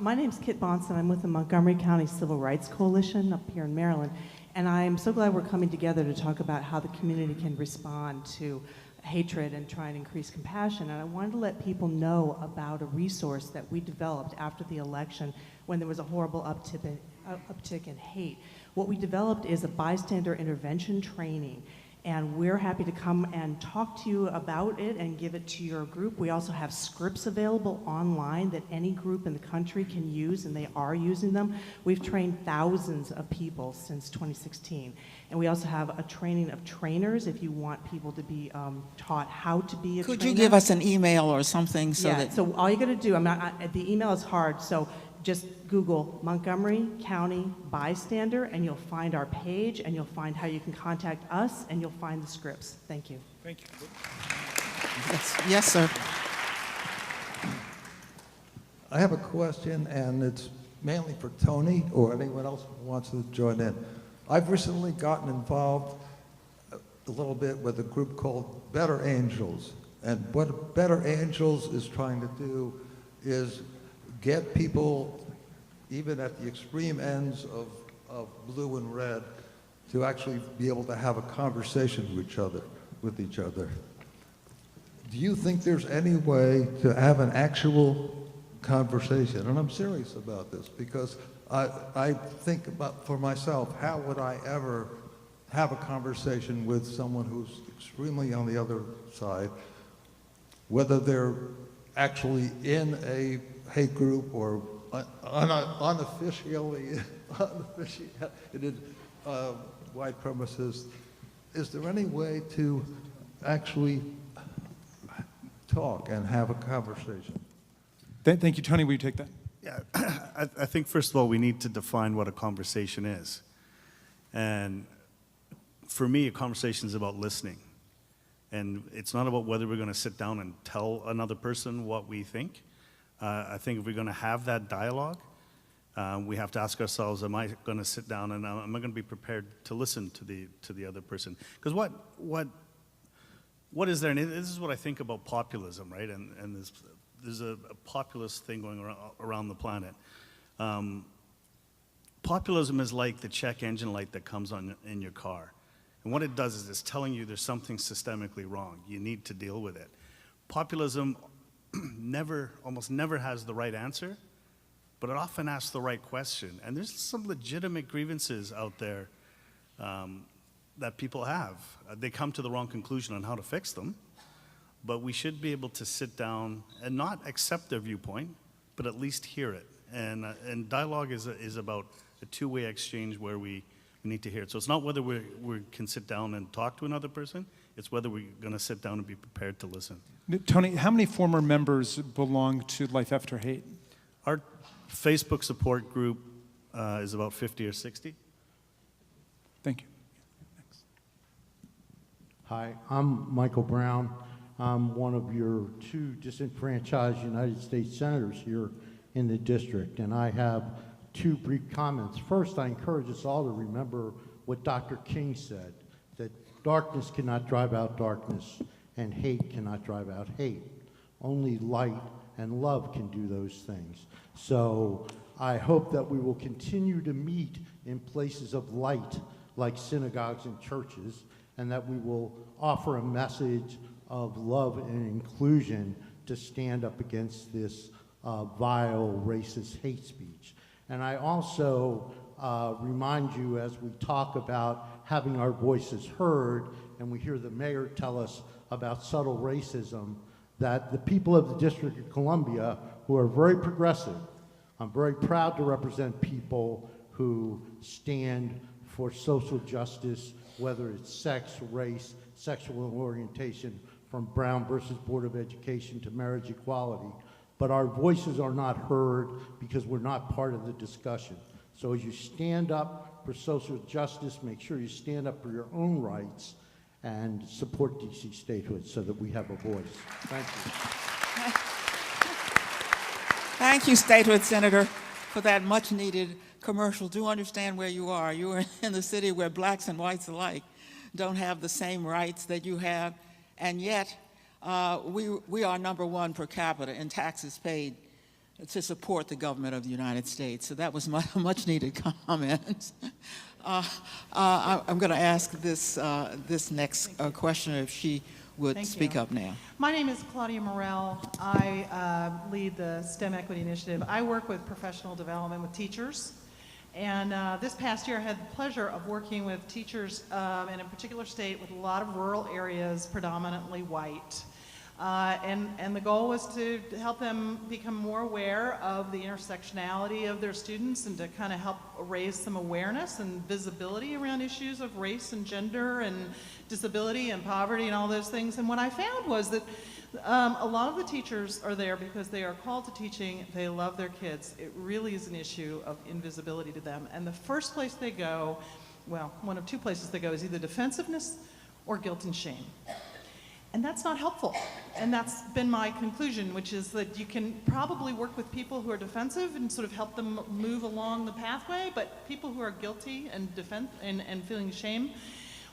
My name's Kit Bonson. I'm with the Montgomery County Civil Rights Coalition up here in Maryland, and I'm so glad we're coming together to talk about how the community can respond to hatred and try and increase compassion. And I wanted to let people know about a resource that we developed after the election when there was a horrible uptick in hate. What we developed is a bystander intervention training. And we're happy to come and talk to you about it and give it to your group. We also have scripts available online that any group in the country can use, and they are using them. We've trained thousands of people since 2016. And we also have a training of trainers if you want people to be taught how to be a trainer. Could you give us an email or something so that... So all you got to do, the email is hard, so just Google Montgomery County Bystander, and you'll find our page, and you'll find how you can contact us, and you'll find the scripts. Thank you. Thank you. Yes, sir. I have a question, and it's mainly for Tony or anyone else who wants to join in. I've recently gotten involved a little bit with a group called Better Angels, and what Better Angels is trying to do is get people, even at the extreme ends of blue and red, to actually be able to have a conversation with each other. Do you think there's any way to have an actual conversation? And I'm serious about this because I think about, for myself, how would I ever have a conversation with someone who's extremely on the other side, whether they're actually in a hate group or unofficially white premises. Is there any way to actually talk and have a conversation? Thank you, Tony. Will you take that? Yeah, I think first of all we need to define what a conversation is. And for me, a conversation is about listening. And it's not about whether we're going to sit down and tell another person what we think. I think if we're going to have that dialogue, we have to ask ourselves, am I going to sit down and am I going to be prepared to listen to the other person? Because what is there, and this is what I think about populism, right? And there's a populist thing going around the planet. Populism is like the check engine light that comes on in your car. And what it does is it's telling you there's something systemically wrong. You need to deal with it. Populism almost never has the right answer, but it often asks the right question. And there's some legitimate grievances out there that people have. They come to the wrong conclusion on how to fix them, but we should be able to sit down and not accept their viewpoint, but at least hear it. And dialogue is about a two-way exchange where we need to hear it. So it's not whether we can sit down and talk to another person, it's whether we're going to sit down and be prepared to listen. Tony, how many former members belong to Life After Hate? Our Facebook support group is about 50 or 60. Thank you. Thanks. Hi, I'm Michael Brown. I'm one of your two disenfranchised United States senators here in the district, and I have two brief comments. First, I encourage us all to remember what Dr. King said, that darkness cannot drive out darkness, and hate cannot drive out hate. Only light and love can do those things. So I hope that we will continue to meet in places of light, like synagogues and churches, and that we will offer a message of love and inclusion to stand up against this vile, racist hate speech. And I also remind you, as we talk about having our voices heard, and we hear the mayor tell us about subtle racism, that the people of the District of Columbia, who are very progressive, I'm very proud to represent people who stand for social justice, whether it's sex, race, sexual orientation, from Brown versus Board of Education to marriage equality, but our voices are not heard because we're not part of the discussion. So as you stand up for social justice, make sure you stand up for your own rights and support DC statehood so that we have a voice. Thank you. Thank you, Statehood Senator, for that much-needed commercial. Do understand where you are. You are in the city where blacks and whites alike don't have the same rights that you have, and yet we are #1 per capita in taxes paid to support the government of the United States. So that was my much-needed comment. I'm going to ask this next questioner if she would Thank speak you. up now. My name is Claudia Morell. I lead the STEM Equity Initiative. I work with professional development with teachers. And this past year, I had the pleasure of working with teachers in a particular state with a lot of rural areas, predominantly white. And the goal was to help them become more aware of the intersectionality of their students and to kind of help raise some awareness and visibility around issues of race and gender and disability and poverty and all those things. And what I found was that a lot of the teachers are there because they are called to teaching. They love their kids. It really is an issue of invisibility to them. And the first place they go, well, one of two places they go is either defensiveness or guilt and shame. And that's not helpful. And that's been my conclusion, which is that you can probably work with people who are defensive and sort of help them move along the pathway, but people who are guilty and and feeling shame,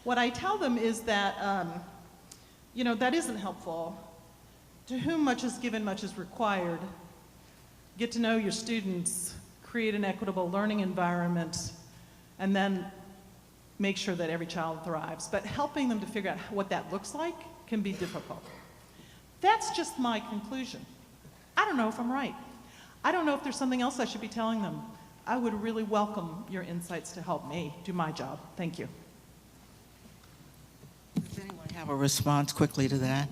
what I tell them is that, you know, that isn't helpful. To whom much is given, much is required. Get to know your students, create an equitable learning environment, and then make sure that every child thrives. But helping them to figure out what that looks like can be difficult. That's just my conclusion. I don't know if I'm right. I don't know if there's something else I should be telling them. I would really welcome your insights to help me do my job. Thank you. Does anyone have a response quickly to that?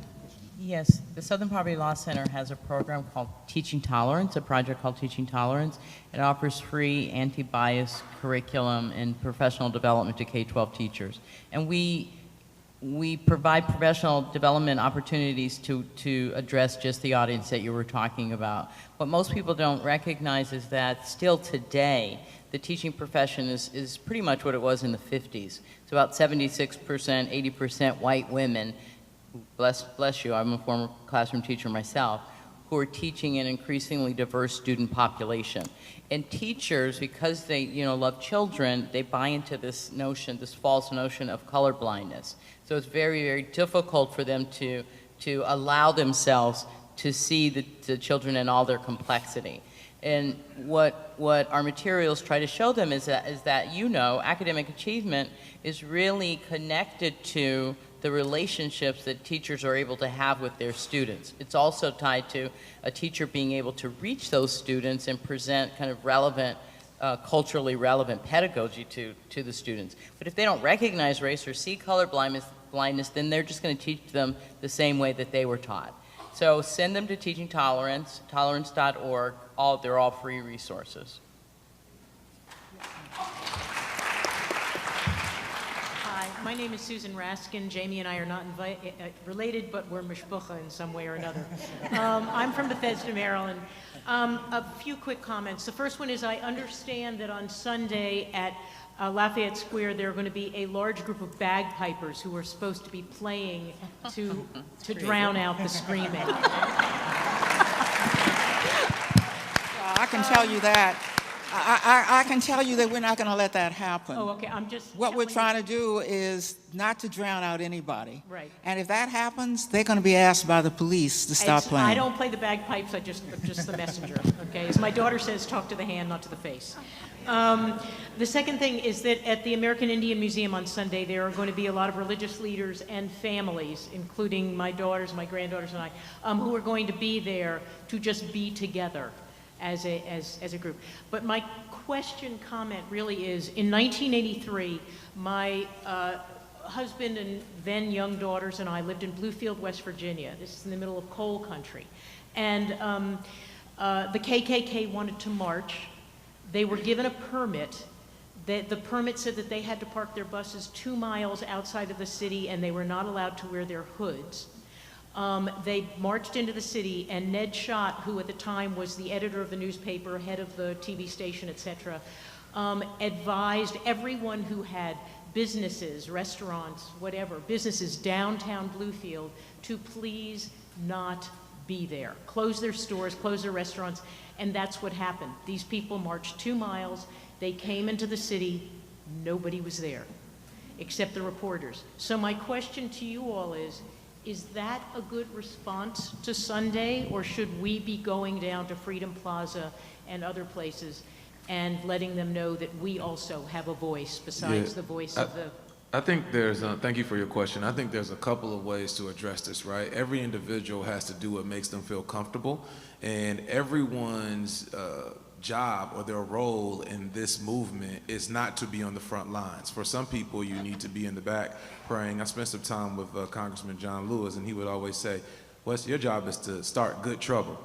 Yes, the Southern Poverty Law Center has a program called Teaching Tolerance, a project called Teaching Tolerance. It offers free anti-bias curriculum and professional development to K-12 teachers. And we provide professional development opportunities to address just the audience that you were talking about. What most people don't recognize is that still today, the teaching profession is pretty much what it was in the 50s. It's about 76%, 80% white women. Bless you, I'm a former classroom teacher myself, who are teaching an increasingly diverse student population. And teachers, because they love children, they buy into this notion, this false notion of colorblindness. So it's very, very difficult for them to allow themselves to see the children in all their complexity. And what our materials try to show them is that academic achievement is really connected to the relationships that teachers are able to have with their students. It's also tied to a teacher being able to reach those students and present kind of relevant, culturally relevant pedagogy to the students. But if they don't recognize race or see color blindness, then they're just going to teach them the same way that they were taught. So send them to Teaching Tolerance, tolerance.org. They're all free resources. My name is Susan Raskin. Jamie and I are not related, but we're mishpucha in some way or another. I'm from Bethesda, Maryland. A few quick comments. The first one is I understand that on Sunday at Lafayette Square there are going to be a large group of bagpipers who are supposed to be playing to drown out the screaming. I can tell you that. I can tell you that we're not going to let that happen. Oh, okay. I'm just. What we're trying to do is not to drown out anybody. Right. And if that happens, they're going to be asked by the police to stop playing. I don't play the bagpipes. I'm just the messenger. Okay. As my daughter says, talk to the hand, not to the face. The second thing is that at the American Indian Museum on Sunday, there are going to be a lot of religious leaders and families, including my daughters, my granddaughters, and I, who are going to be there to just be together as a group. But my comment really is, in 1983, my husband and then young daughters and I lived in Bluefield, West Virginia. This is in the middle of coal country. And the KKK wanted to march. They were given a permit. The permit said that they had to park their buses 2 miles outside of the city and they were not allowed to wear their hoods. They marched into the city, and Ned Schott, who at the time was the editor of the newspaper, head of the TV station, etc., advised everyone who had businesses, restaurants, whatever, businesses downtown Bluefield to please not be there. Close their stores, close their restaurants, and that's what happened. These people marched 2 miles, they came into the city, nobody was there, except the reporters. So my question to you all is that a good response to Sunday, or should we be going down to Freedom Plaza and other places and letting them know that we also have a voice besides the voice of the... I think there's, thank you for your question. I think there's a couple of ways to address this, right? Every individual has to do what makes them feel comfortable, and everyone's job or their role in this movement is not to be on the front lines. For some people, you need to be in the back praying. I spent some time with Congressman John Lewis, and he would always say, "Wes, your job is to start good trouble."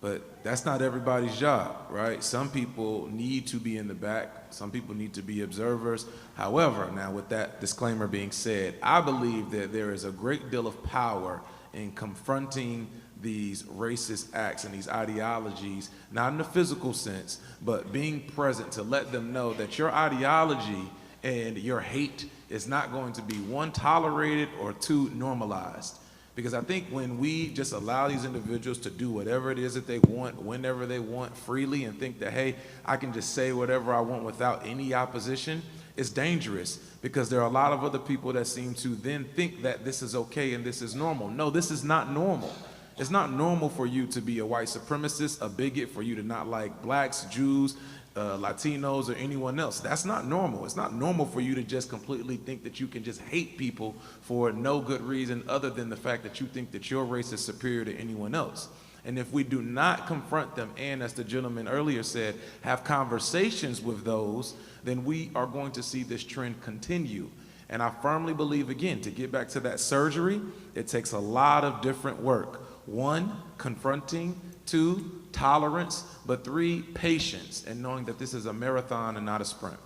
But that's not everybody's job, right? Some people need to be in the back. Some people need to be observers. However, now with that disclaimer being said, I believe that there is a great deal of power in confronting these racist acts and these ideologies, not in a physical sense, but being present to let them know that your ideology and your hate is not going to be, 1, tolerated, or 2, normalized. Because I think when we just allow these individuals to do whatever it is that they want, whenever they want, freely, and think that, hey, I can just say whatever I want without any opposition, it's dangerous, because there are a lot of other people that seem to then think that this is okay and this is normal. No, this is not normal. It's not normal for you to be a white supremacist, a bigot, for you to not like blacks, Jews, Latinos, or anyone else. That's not normal. It's not normal for you to just completely think that you can just hate people for no good reason other than the fact that you think that your race is superior to anyone else. And if we do not confront them and, as the gentleman earlier said, have conversations with those, then we are going to see this trend continue. And I firmly believe, again, to get back to that surgery, it takes a lot of different work. 1, confronting. 2, tolerance. But 3, patience, and knowing that this is a marathon and not a sprint.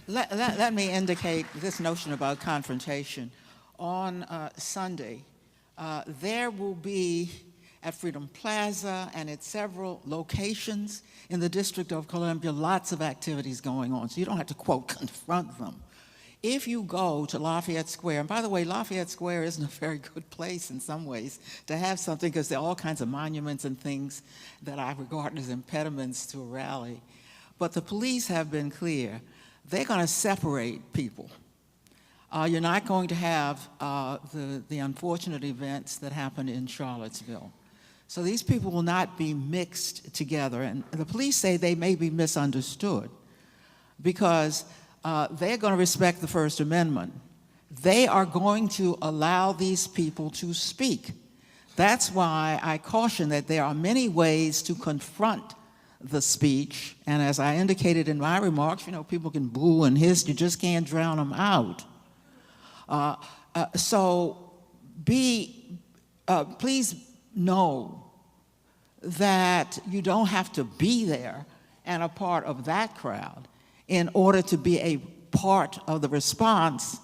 Let me indicate this notion about confrontation. On Sunday, there will be at Freedom Plaza and at several locations in the District of Columbia, lots of activities going on, so you don't have to, quote, confront them. If you go to Lafayette Square, and by the way, Lafayette Square isn't a very good place in some ways to have something, because there are all kinds of monuments and things that I regard as impediments to a rally. But the police have been clear. They're going to separate people. You're not going to have the unfortunate events that happened in Charlottesville. So these people will not be mixed together. And the police say they may be misunderstood because they're going to respect the First Amendment. They are going to allow these people to speak. That's why I caution that there are many ways to confront the speech. And as I indicated in my remarks, you know, people can boo and hiss, you just can't drown them out. So please know that you don't have to be there and a part of that crowd in order to be a part of the response.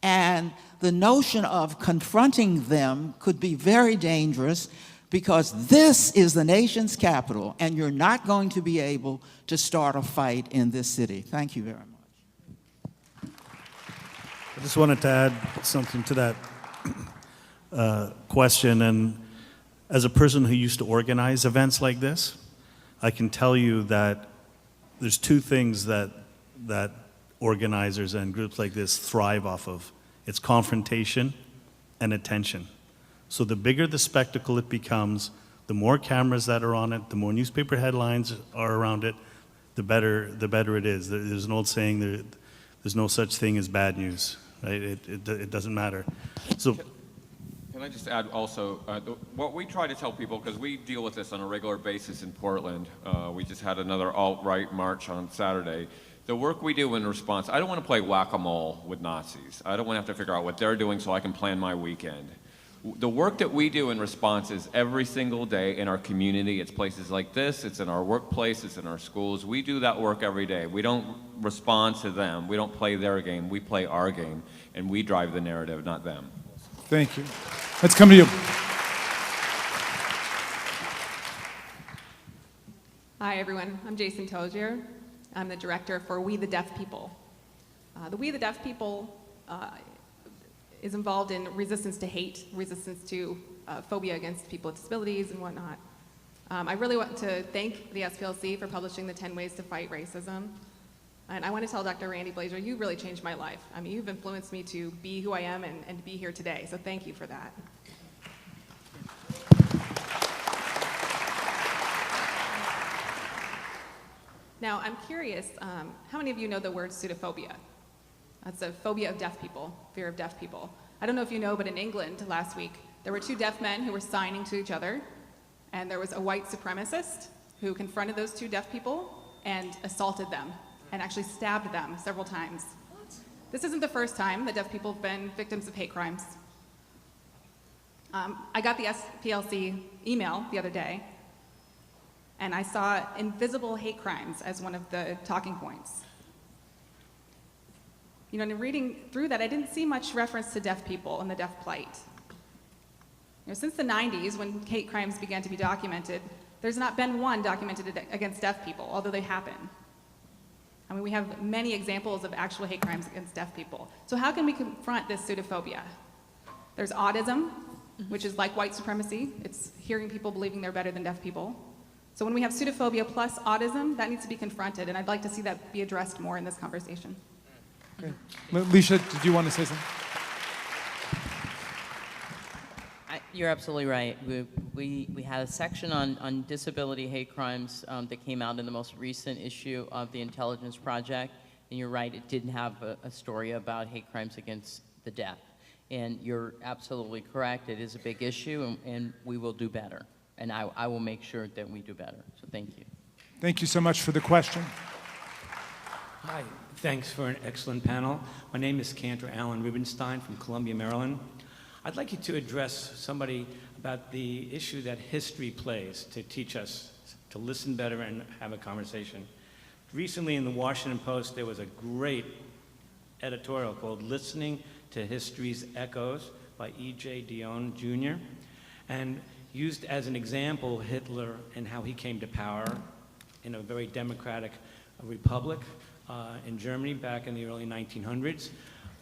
And the notion of confronting them could be very dangerous, because this is the nation's capital, and you're not going to be able to start a fight in this city. Thank you very much. I just wanted to add something to that question. And as a person who used to organize events like this, I can tell you that there's 2 things that organizers and groups like this thrive off of. It's confrontation and attention. So the bigger the spectacle it becomes, the more cameras that are on it, the more newspaper headlines are around it, the better it is. There's an old saying, there's no such thing as bad news, right? It doesn't matter. So. Can I just add also, what we try to tell people, because we deal with this on a regular basis in Portland, we just had another alt-right march on Saturday. The work we do in response, I don't want to play whack-a-mole with Nazis. I don't want to have to figure out what they're doing so I can plan my weekend. The work that we do in response is every single day in our community. It's places like this, it's in our workplace, it's in our schools. We do that work every day. We don't respond to them. We don't play their game. We play our game, and we drive the narrative, not them. Thank you. Let's come to you. Hi, everyone. I'm Jason Tozier. I'm the director for We the Deaf People. The We the Deaf People is involved in resistance to hate, resistance to phobia against people with disabilities and whatnot. I really want to thank the SPLC for publishing the 10 Ways to Fight Racism. And I want to tell Dr. Randy Blazer, you really changed my life. I mean, you've influenced me to be who I am and to be here today. So thank you for that. Now, I'm curious, how many of you know the word pseudophobia? That's a phobia of deaf people, fear of deaf people. I don't know if you know, but in England last week, there were two deaf men who were signing to each other, and there was a white supremacist who confronted those two deaf people and assaulted them, and actually stabbed them several times. This isn't the first time that deaf people have been victims of hate crimes. I got the SPLC email the other day, and I saw invisible hate crimes as one of the talking points. You know, in reading through that, I didn't see much reference to deaf people and the deaf plight. You know, since the 90s, when hate crimes began to be documented, there's not been one documented against deaf people, although they happen. I mean, we have many examples of actual hate crimes against deaf people. So how can we confront this pseudophobia? There's autism, which is like white supremacy. It's hearing people believing they're better than deaf people. So when we have pseudophobia plus autism, that needs to be confronted, and I'd like to see that be addressed more in this conversation. Okay. Alicia, did you want to say something? You're absolutely right. We had a section on disability hate crimes that came out in the most recent issue of the Intelligence Project, and you're right, it didn't have a story about hate crimes against the deaf. And you're absolutely correct, it is a big issue, and we will do better. And I will make sure that we do better. So thank you. Thank you so much for the question. Hi, thanks for an excellent panel. My name is Cantor Alan Rubenstein from Columbia, Maryland. I'd like you to address somebody about the issue that history plays to teach us to listen better and have a conversation. Recently in the Washington Post, there was a great editorial called Listening to History's Echoes by E.J. Dionne Jr. and used as an example Hitler and how he came to power in a very democratic republic in Germany back in the early 1900s.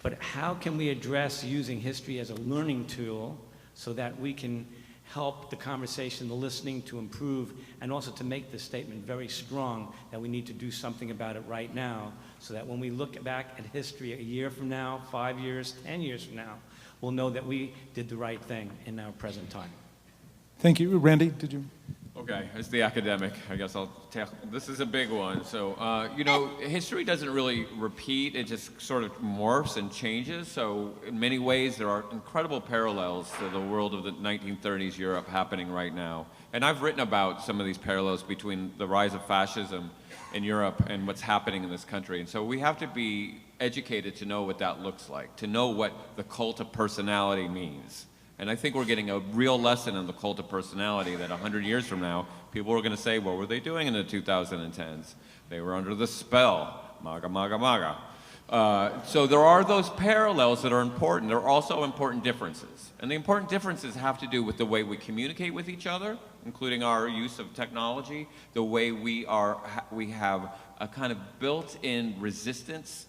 But how can we address using history as a learning tool so that we can help the conversation, the listening to improve, and also to make this statement very strong that we need to do something about it right now, so that when we look back at history a year from now, 5 years, 10 years from now, we'll know that we did the right thing in our present time. Thank you. Randy, did you? Okay, as the academic, I guess I'll tackle. This is a big one. So, you know, history doesn't really repeat. It just sort of morphs and changes. So in many ways, there are incredible parallels to the world of the 1930s Europe happening right now. And I've written about some of these parallels between the rise of fascism in Europe and what's happening in this country. And so we have to be educated to know what that looks like, to know what the cult of personality means. And I think we're getting a real lesson in the cult of personality that 100 years from now, people are going to say, what were they doing in the 2010s? They were under the spell, MAGA, MAGA, MAGA. So there are those parallels that are important. There are also important differences. And the important differences have to do with the way we communicate with each other, including our use of technology, the way we have a kind of built-in resistance.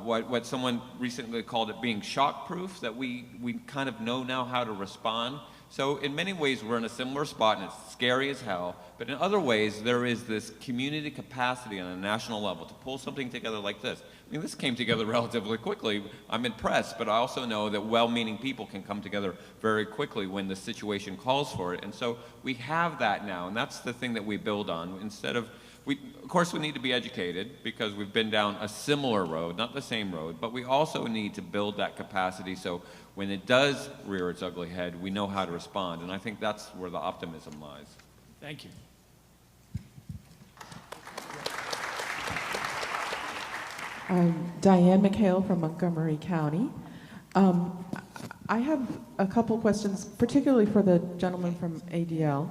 What someone recently called it being shock-proof, that we kind of know now how to respond. So in many ways, we're in a similar spot, and it's scary as hell. But in other ways, there is this community capacity on a national level to pull something together like this. I mean, this came together relatively quickly. I'm impressed, but I also know that well-meaning people can come together very quickly when the situation calls for it. And so we have that now, and that's the thing that we build on. Instead of of course, we need to be educated because we've been down a similar road, not the same road, but we also need to build that capacity so when it does rear its ugly head, we know how to respond. And I think that's where the optimism lies. Thank you. I'm Diane McHale from Montgomery County. I have a couple questions, particularly for the gentleman from ADL.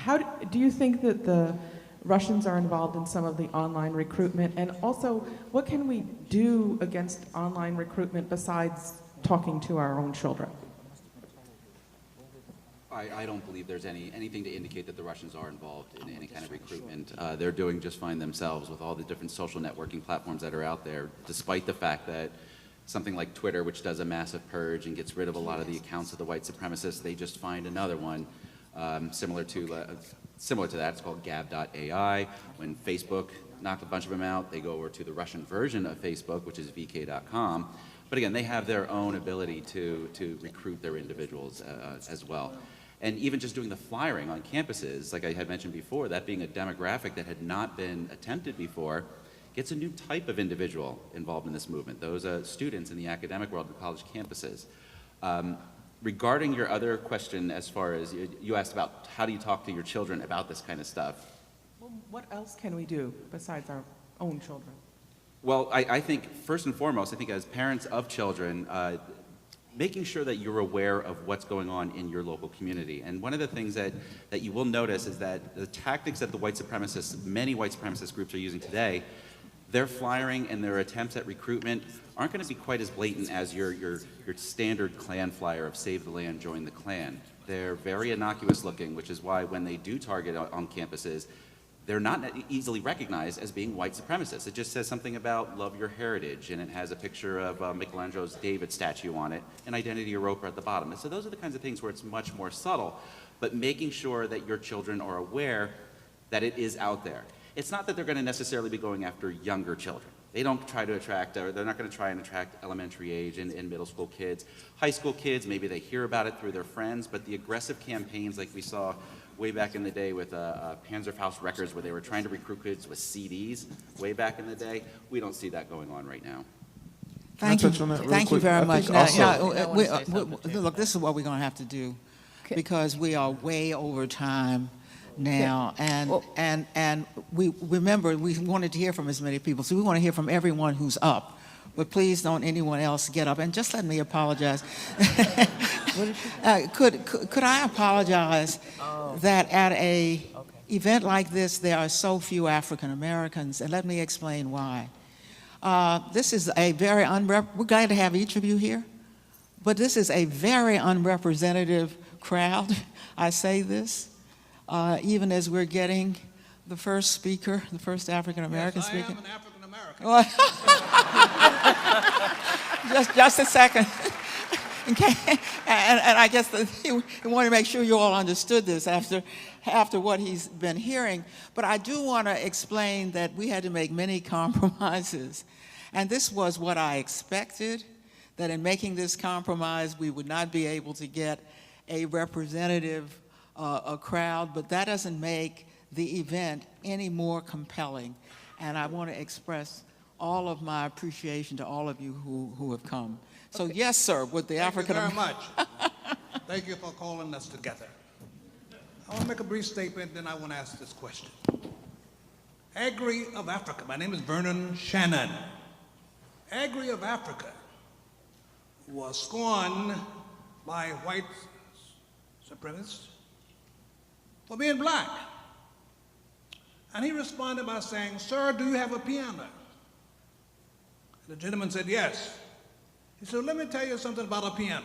How do you think that the Russians are involved in some of the online recruitment? And also, what can we do against online recruitment besides talking to our own children? I don't believe there's anything to indicate that the Russians are involved in any kind of recruitment. They're doing just fine themselves with all the different social networking platforms that are out there, despite the fact that something like Twitter, which does a massive purge and gets rid of a lot of the accounts of the white supremacists, they just find another one similar to that. It's called Gab.ai. When Facebook knocked a bunch of them out, they go over to the Russian version of Facebook, which is VK.com. But again, they have their own ability to recruit their individuals as well. And even just doing the flyering on campuses, like I had mentioned before, that being a demographic that had not been attempted before, gets a new type of individual involved in this movement, those students in the academic world and college campuses. Regarding your other question, as far as you asked about how do you talk to your children about this kind of stuff? Well, what else can we do besides our own children? Well, I think first and foremost, I think as parents of children, making sure that you're aware of what's going on in your local community. And one of the things that you will notice is that the tactics that the many white supremacist groups are using today, their flyering and their attempts at recruitment aren't going to be quite as blatant as your standard Klan flyer of save the land, join the Klan. They're very innocuous looking, which is why when they do target on campuses, they're not easily recognized as being white supremacists. It just says something about love your heritage, and it has a picture of Michelangelo's David statue on it, and Identity Europa at the bottom. And so those are the kinds of things where it's much more subtle, but making sure that your children are aware that it is out there. It's not that they're going to necessarily be going after younger children. They don't try to attract, or they're not going to try and attract elementary age and middle school kids. High school kids, maybe they hear about it through their friends, but the aggressive campaigns like we saw way back in the day with Panzerfaust Records, where they were trying to recruit kids with CDs way back in the day, we don't see that going on right now. Thank you. Thank you very much. Look, this is what we're going to have to do, because we are way over time now, and we remember we wanted to hear from as many people, so we want to hear from everyone who's up. But please don't anyone else get up. And just let me apologize. Could I apologize that at a event like this there are so few African Americans, and let me explain why. This is a very we're glad to have each of you here, but this is a very unrepresentative crowd. I say this even as we're getting the first speaker, the first African American speaker. I am an African American. Just a second. Okay. And I guess he wanted to make sure you all understood this after what he's been hearing. But I do want to explain that we had to make many compromises. And this was what I expected, that in making this compromise, we would not be able to get a representative a crowd, but that doesn't make the event any more compelling. And I want to express all of my appreciation to all of you who have come. So yes, sir, with the African Thank you very much. Thank you for calling us together. I want to make a brief statement, then I want to ask this question. Agri of Africa. My name is Vernon Shannon. Agri of Africa was scorned by white supremacists for being black. And he responded by saying, "Sir, do you have a piano?" The gentleman said, "Yes." He said, "Let me tell you something about a piano.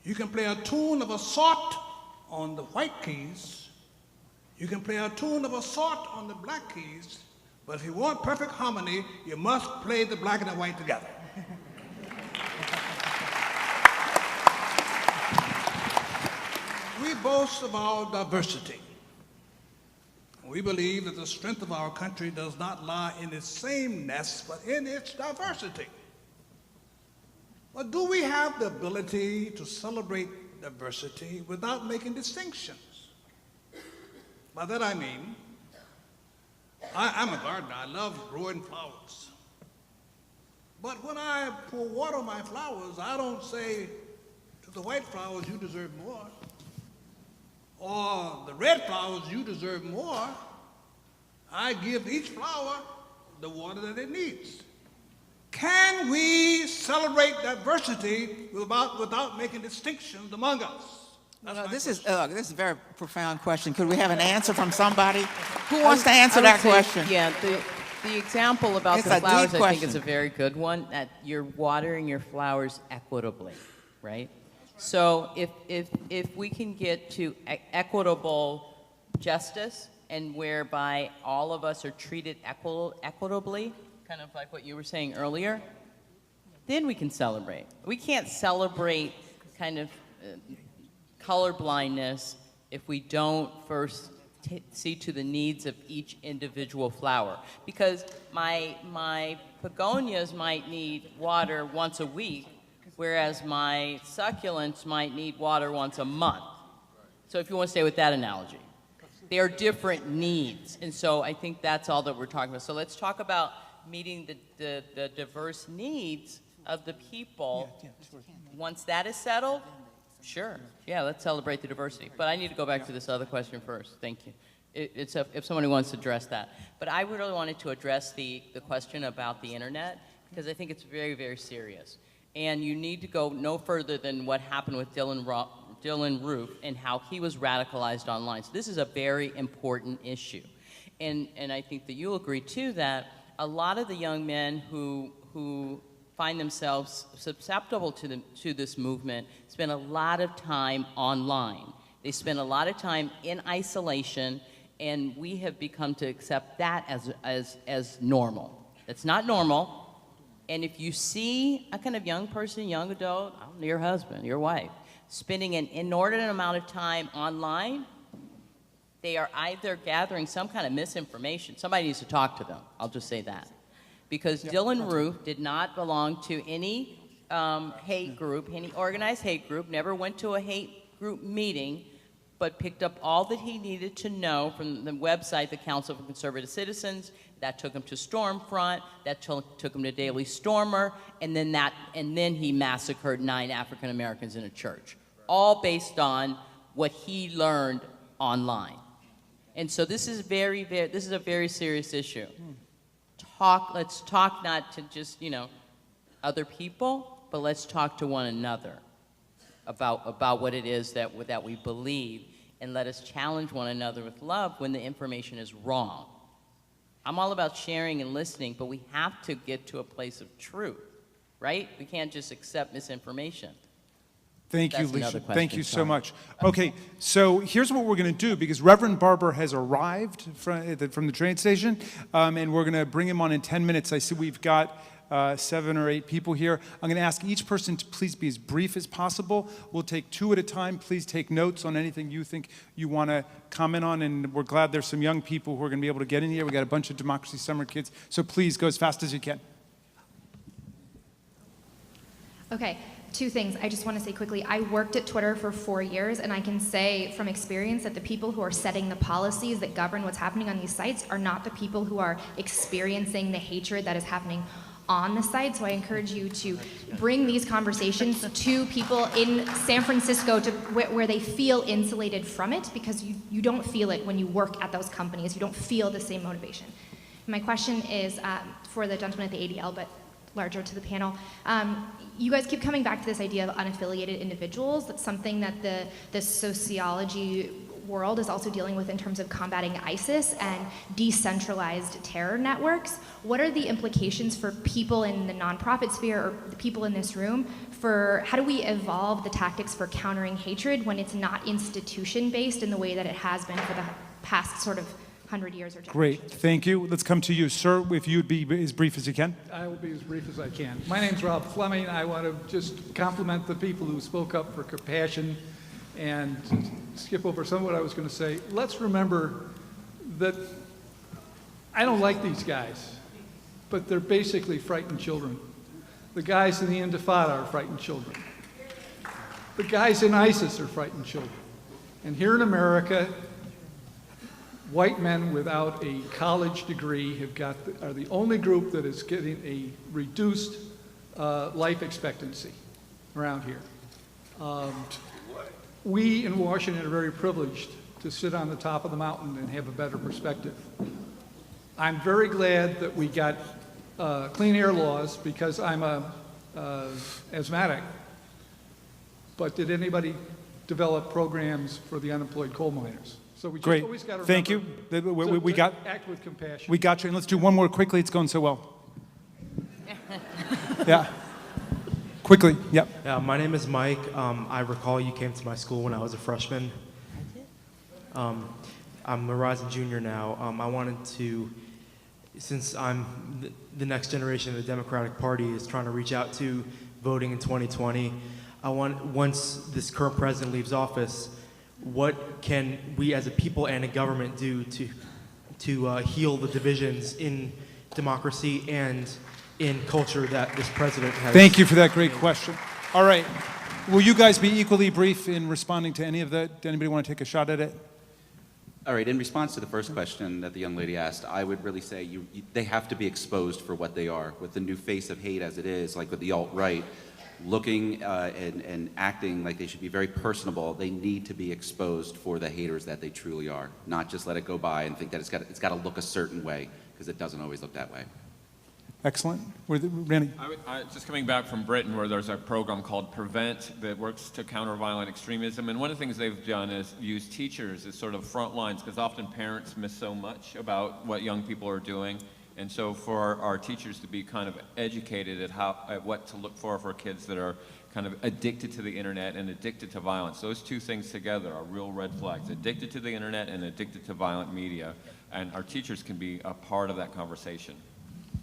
You can play a tune of a sort on the white keys. You can play a tune of a sort on the black keys. But if you want perfect harmony, you must play the black and the white together." We boast of our diversity. We believe that the strength of our country does not lie in its sameness, but in its diversity. But do we have the ability to celebrate diversity without making distinctions? By that I mean, I'm a gardener. I love growing flowers. But when I pour water on my flowers, I don't say to the white flowers, "You deserve more," or the red flowers, "You deserve more." I give each flower the water that it needs. Can we celebrate diversity without making distinctions among us? This is a very profound question. Could we have an answer from somebody? Who wants to answer that question? Yeah, the example about It's the a deep flowers, I think, question. is a very good one, that you're watering your flowers equitably, right? So if we can get to equitable justice and whereby all of us are treated equitably, kind of like what you were saying earlier, then we can celebrate. We can't celebrate kind of color blindness if we don't first see to the needs of each individual flower. Because my begonias might need water once a week, whereas my succulents might need water once a month. So if you want to stay with that analogy. They are different needs, and so I think that's all that we're talking about. So let's talk about meeting the diverse needs of the people. Once that is settled, sure, yeah, let's celebrate the diversity. But I need to go back to this other question first. Thank you. It's if somebody wants to address that. But I really wanted to address the question about the internet, because I think it's very, very serious. And you need to go no further than what happened with Dylan Roof and how he was radicalized online. So this is a very important issue. And I think that you'll agree, too, that a lot of the young men who find themselves susceptible to this movement spend a lot of time online. They spend a lot of time in isolation, and we have become to accept that as normal. It's not normal. And if you see a kind of young person, young adult, your husband, your wife, spending an inordinate amount of time online, they are either gathering some kind of misinformation. Somebody needs to talk to them. I'll just say that. Because Dylan Roof did not belong to any hate group, any organized hate group, never went to a hate group meeting, but picked up all that he needed to know from the website, the Council for Conservative Citizens. That took him to Stormfront, that took him to Daily Stormer, and then he massacred 9 African Americans in a church, all based on what he learned online. And so this is a very serious issue. Let's talk not to just, other people, but let's talk to one another about what it is that we believe, and let us challenge one another with love when the information is wrong. I'm all about sharing and listening, but we have to get to a place of truth, right? We can't just accept misinformation. Thank you, Alicia. Thank you so much. Okay, so here's what we're going to do, because Reverend Barber has arrived from the train station, and we're going to bring him on in 10 minutes. I see we've got 7 or 8 people here. I'm going to ask each person to please be as brief as possible. We'll take 2 at a time. Please take notes on anything you think you want to comment on, and we're glad there's some young people who are going to be able to get in here. We've got a bunch of Democracy Summer kids, so please go as fast as you can. Okay. 2 things I just want to say quickly. I worked at Twitter for 4 years, and I can say from experience that the people who are setting the policies that govern what's happening on these sites are not the people who are experiencing the hatred that is happening on the site. So I encourage you to bring these conversations to people in San Francisco where they feel insulated from it, because you don't feel it when you work at those companies. You don't feel the same motivation. My question is for the gentleman at the ADL, but larger to the panel. You guys keep coming back to this idea of unaffiliated individuals. That's something that the sociology world is also dealing with in terms of combating ISIS and decentralized terror networks. What are the implications for people in the nonprofit sphere, or the people in this room, for how do we evolve the tactics for countering hatred when it's not institution-based in the way that it has been for the past sort of 100 years or generations? Great, thank you. Let's come to you, sir, if you'd be as brief as you can. I will be as brief as I can. My name's Rob Fleming. I want to just compliment the people who spoke up for compassion and skip over some of what I was going to say. Let's remember that I don't like these guys, but they're basically frightened children. The guys in the Intifada are frightened children. The guys in ISIS are frightened children. And here in America, white men without a college degree are the only group that is getting a reduced life expectancy around here. We in Washington are very privileged to sit on the top of the mountain and have a better perspective. I'm very glad that we got clean air laws, because I'm asthmatic. But did anybody develop programs for the unemployed coal miners? So we just Great. always got to Thank you. We got act with compassion. We got you. And let's do one more quickly. It's going so well. Yeah. Quickly, yep. My name is Mike. I recall you came to my school when I was a freshman. I'm a rising junior now. I wanted to, since I'm the next generation of the Democratic Party is trying to reach out to voting in 2020, once this current president leaves office, what can we as a people and a government do to heal the divisions in democracy and in culture that this president has? Thank you for that great question. All right. Will you guys be equally brief in responding to any of that? Anybody want to take a shot at it? All right, in response to the first question that the young lady asked, I would really say they have to be exposed for what they are. With the new face of hate as it is, like with the alt-right, looking and acting like they should be very personable, they need to be exposed for the haters that they truly are, not just let it go by and think that it's got to look a certain way, because it doesn't always look that way. Excellent. Randy? Just coming back from Britain, where there's a program called Prevent that works to counter violent extremism, and one of the things they've done is use teachers as sort of front lines, because often parents miss so much about what young people are doing, and so for our teachers to be kind of educated at what to look for kids that are kind of addicted to the internet and addicted to violence. Those two things together are real red flags: addicted to the internet and addicted to violent media, and our teachers can be a part of that conversation.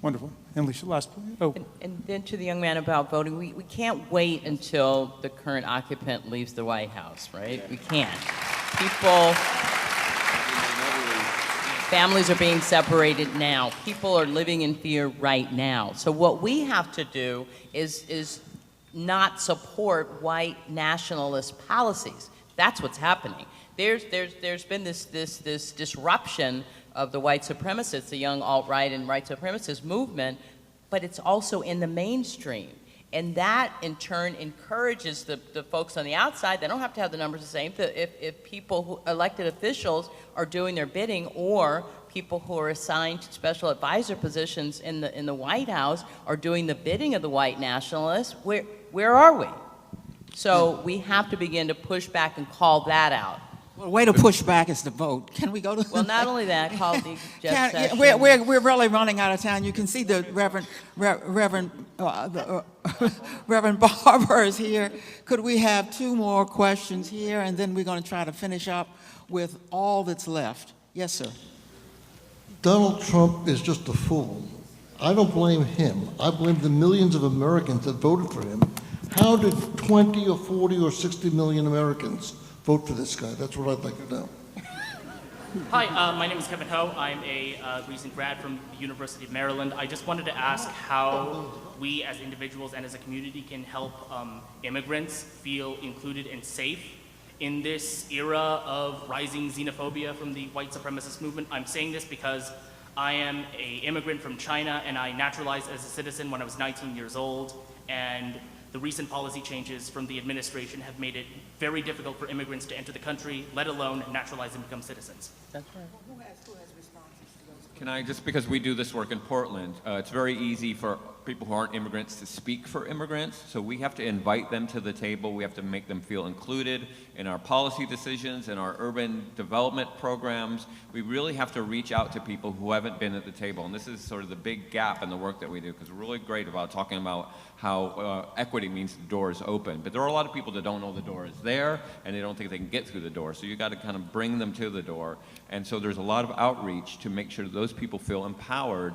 Wonderful. And Alicia, last point. Oh. And then to the young man about voting, we can't wait until the current occupant leaves the White House, right? We can't. Families are being separated now. People are living in fear right now. So what we have to do is not support white nationalist policies. That's what's happening. There's been this disruption of the white supremacists, the young alt-right and white supremacist movement, but it's also in the mainstream. And that, in turn, encourages the folks on the outside. They don't have to have the numbers the same. If people, elected officials, are doing their bidding, or people who are assigned to special advisor positions in the White House are doing the bidding of the white nationalists, where are we? So we have to begin to push back and call that out. Well, the way to push back is to vote. Can we go to? Well, not only that, call the Jeff Sessions. We're really running out of time. You can see the Reverend Barber is here. Could we have two more questions here, and then we're going to try to finish up with all that's left? Yes, sir. Donald Trump is just a fool. I don't blame him. I blame the millions of Americans that voted for him. How did 20 or 40 or 60 million Americans vote for this guy? That's what I'd like to know. Hi, my name is Kevin Ho. I'm a recent grad from the University of Maryland. I just wanted to ask how we as individuals and as a community can help immigrants feel included and safe in this era of rising xenophobia from the white supremacist movement. I'm saying this because I am an immigrant from China, and I naturalized as a citizen when I was 19 years old, and the recent policy changes from the administration have made it very difficult for immigrants to enter the country, let alone naturalize and become citizens. That's right. Who has responses to those? Can I, just because we do this work in Portland, it's very easy for people who aren't immigrants to speak for immigrants, so we have to invite them to the table. We have to make them feel included in our policy decisions, in our urban development programs. We really have to reach out to people who haven't been at the table, and this is sort of the big gap in the work that we do, because we're really great about talking about how equity means the door is open, but there are a lot of people that don't know the door is there, and they don't think they can get through the door, so you got to kind of bring them to the door. And so there's a lot of outreach to make sure those people feel empowered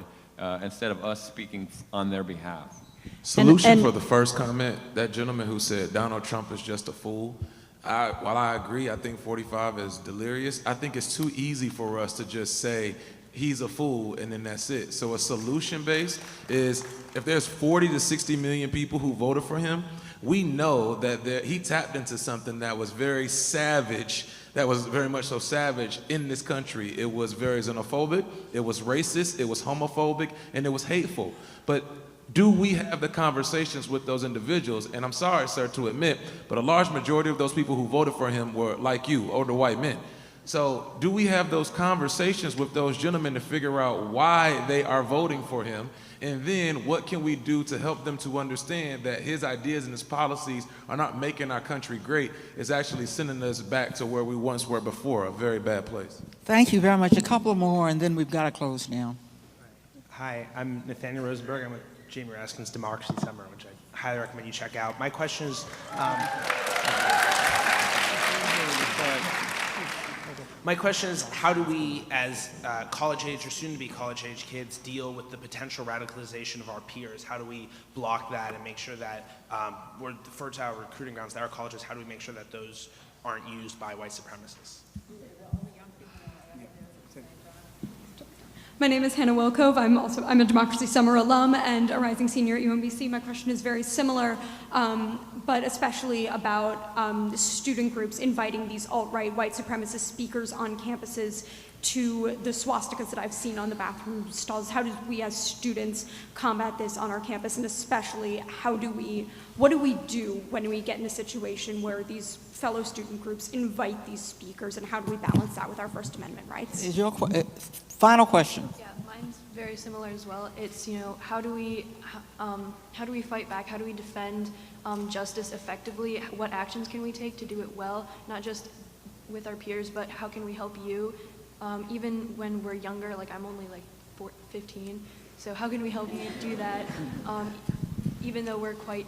instead of us speaking on their behalf. Solution for the first comment, that gentleman who said Donald Trump is just a fool, while I agree, I think 45 is delirious, I think it's too easy for us to just say he's a fool and then that's it. So a solution base is, if there's 40 to 60 million people who voted for him, we know that he tapped into something that was very savage, that was very much so savage in this country. It was very xenophobic, it was racist, it was homophobic, and it was hateful. But do we have the conversations with those individuals? And I'm sorry, sir, to admit, but a large majority of those people who voted for him were like you, older white men. So do we have those conversations with those gentlemen to figure out why they are voting for him? And then what can we do to help them to understand that his ideas and his policies are not making our country great, it's actually sending us back to where we once were before, a very bad place. Thank you very much. A couple more, and then we've got to close now. Hi, I'm Nathaniel Rosenberg. I'm with Jamie Raskin's Democracy Summer, which I highly recommend you check out. My question is, how do we, as college-age or soon-to-be college-age kids, deal with the potential radicalization of our peers? How do we block that and make sure that we're the fertile recruiting grounds that our colleges, how do we make sure that those aren't used by white supremacists? My name is Hannah Wilcove. I'm a Democracy Summer alum and a rising senior at UMBC. My question is very similar, but especially about student groups inviting these alt-right white supremacist speakers on campuses to the swastikas that I've seen on the bathroom stalls. How do we as students combat this on our campus, and especially what do we do when we get in a situation where these fellow student groups invite these speakers, and how do we balance that with our First Amendment rights? Is your final question? Yeah, mine's very similar as well. It's, how do we fight back? How do we defend justice effectively? What actions can we take to do it well? Not just with our peers, but how can we help you? Even when we're younger, like I'm only like 15, so how can we help you do that? Even though we're quite,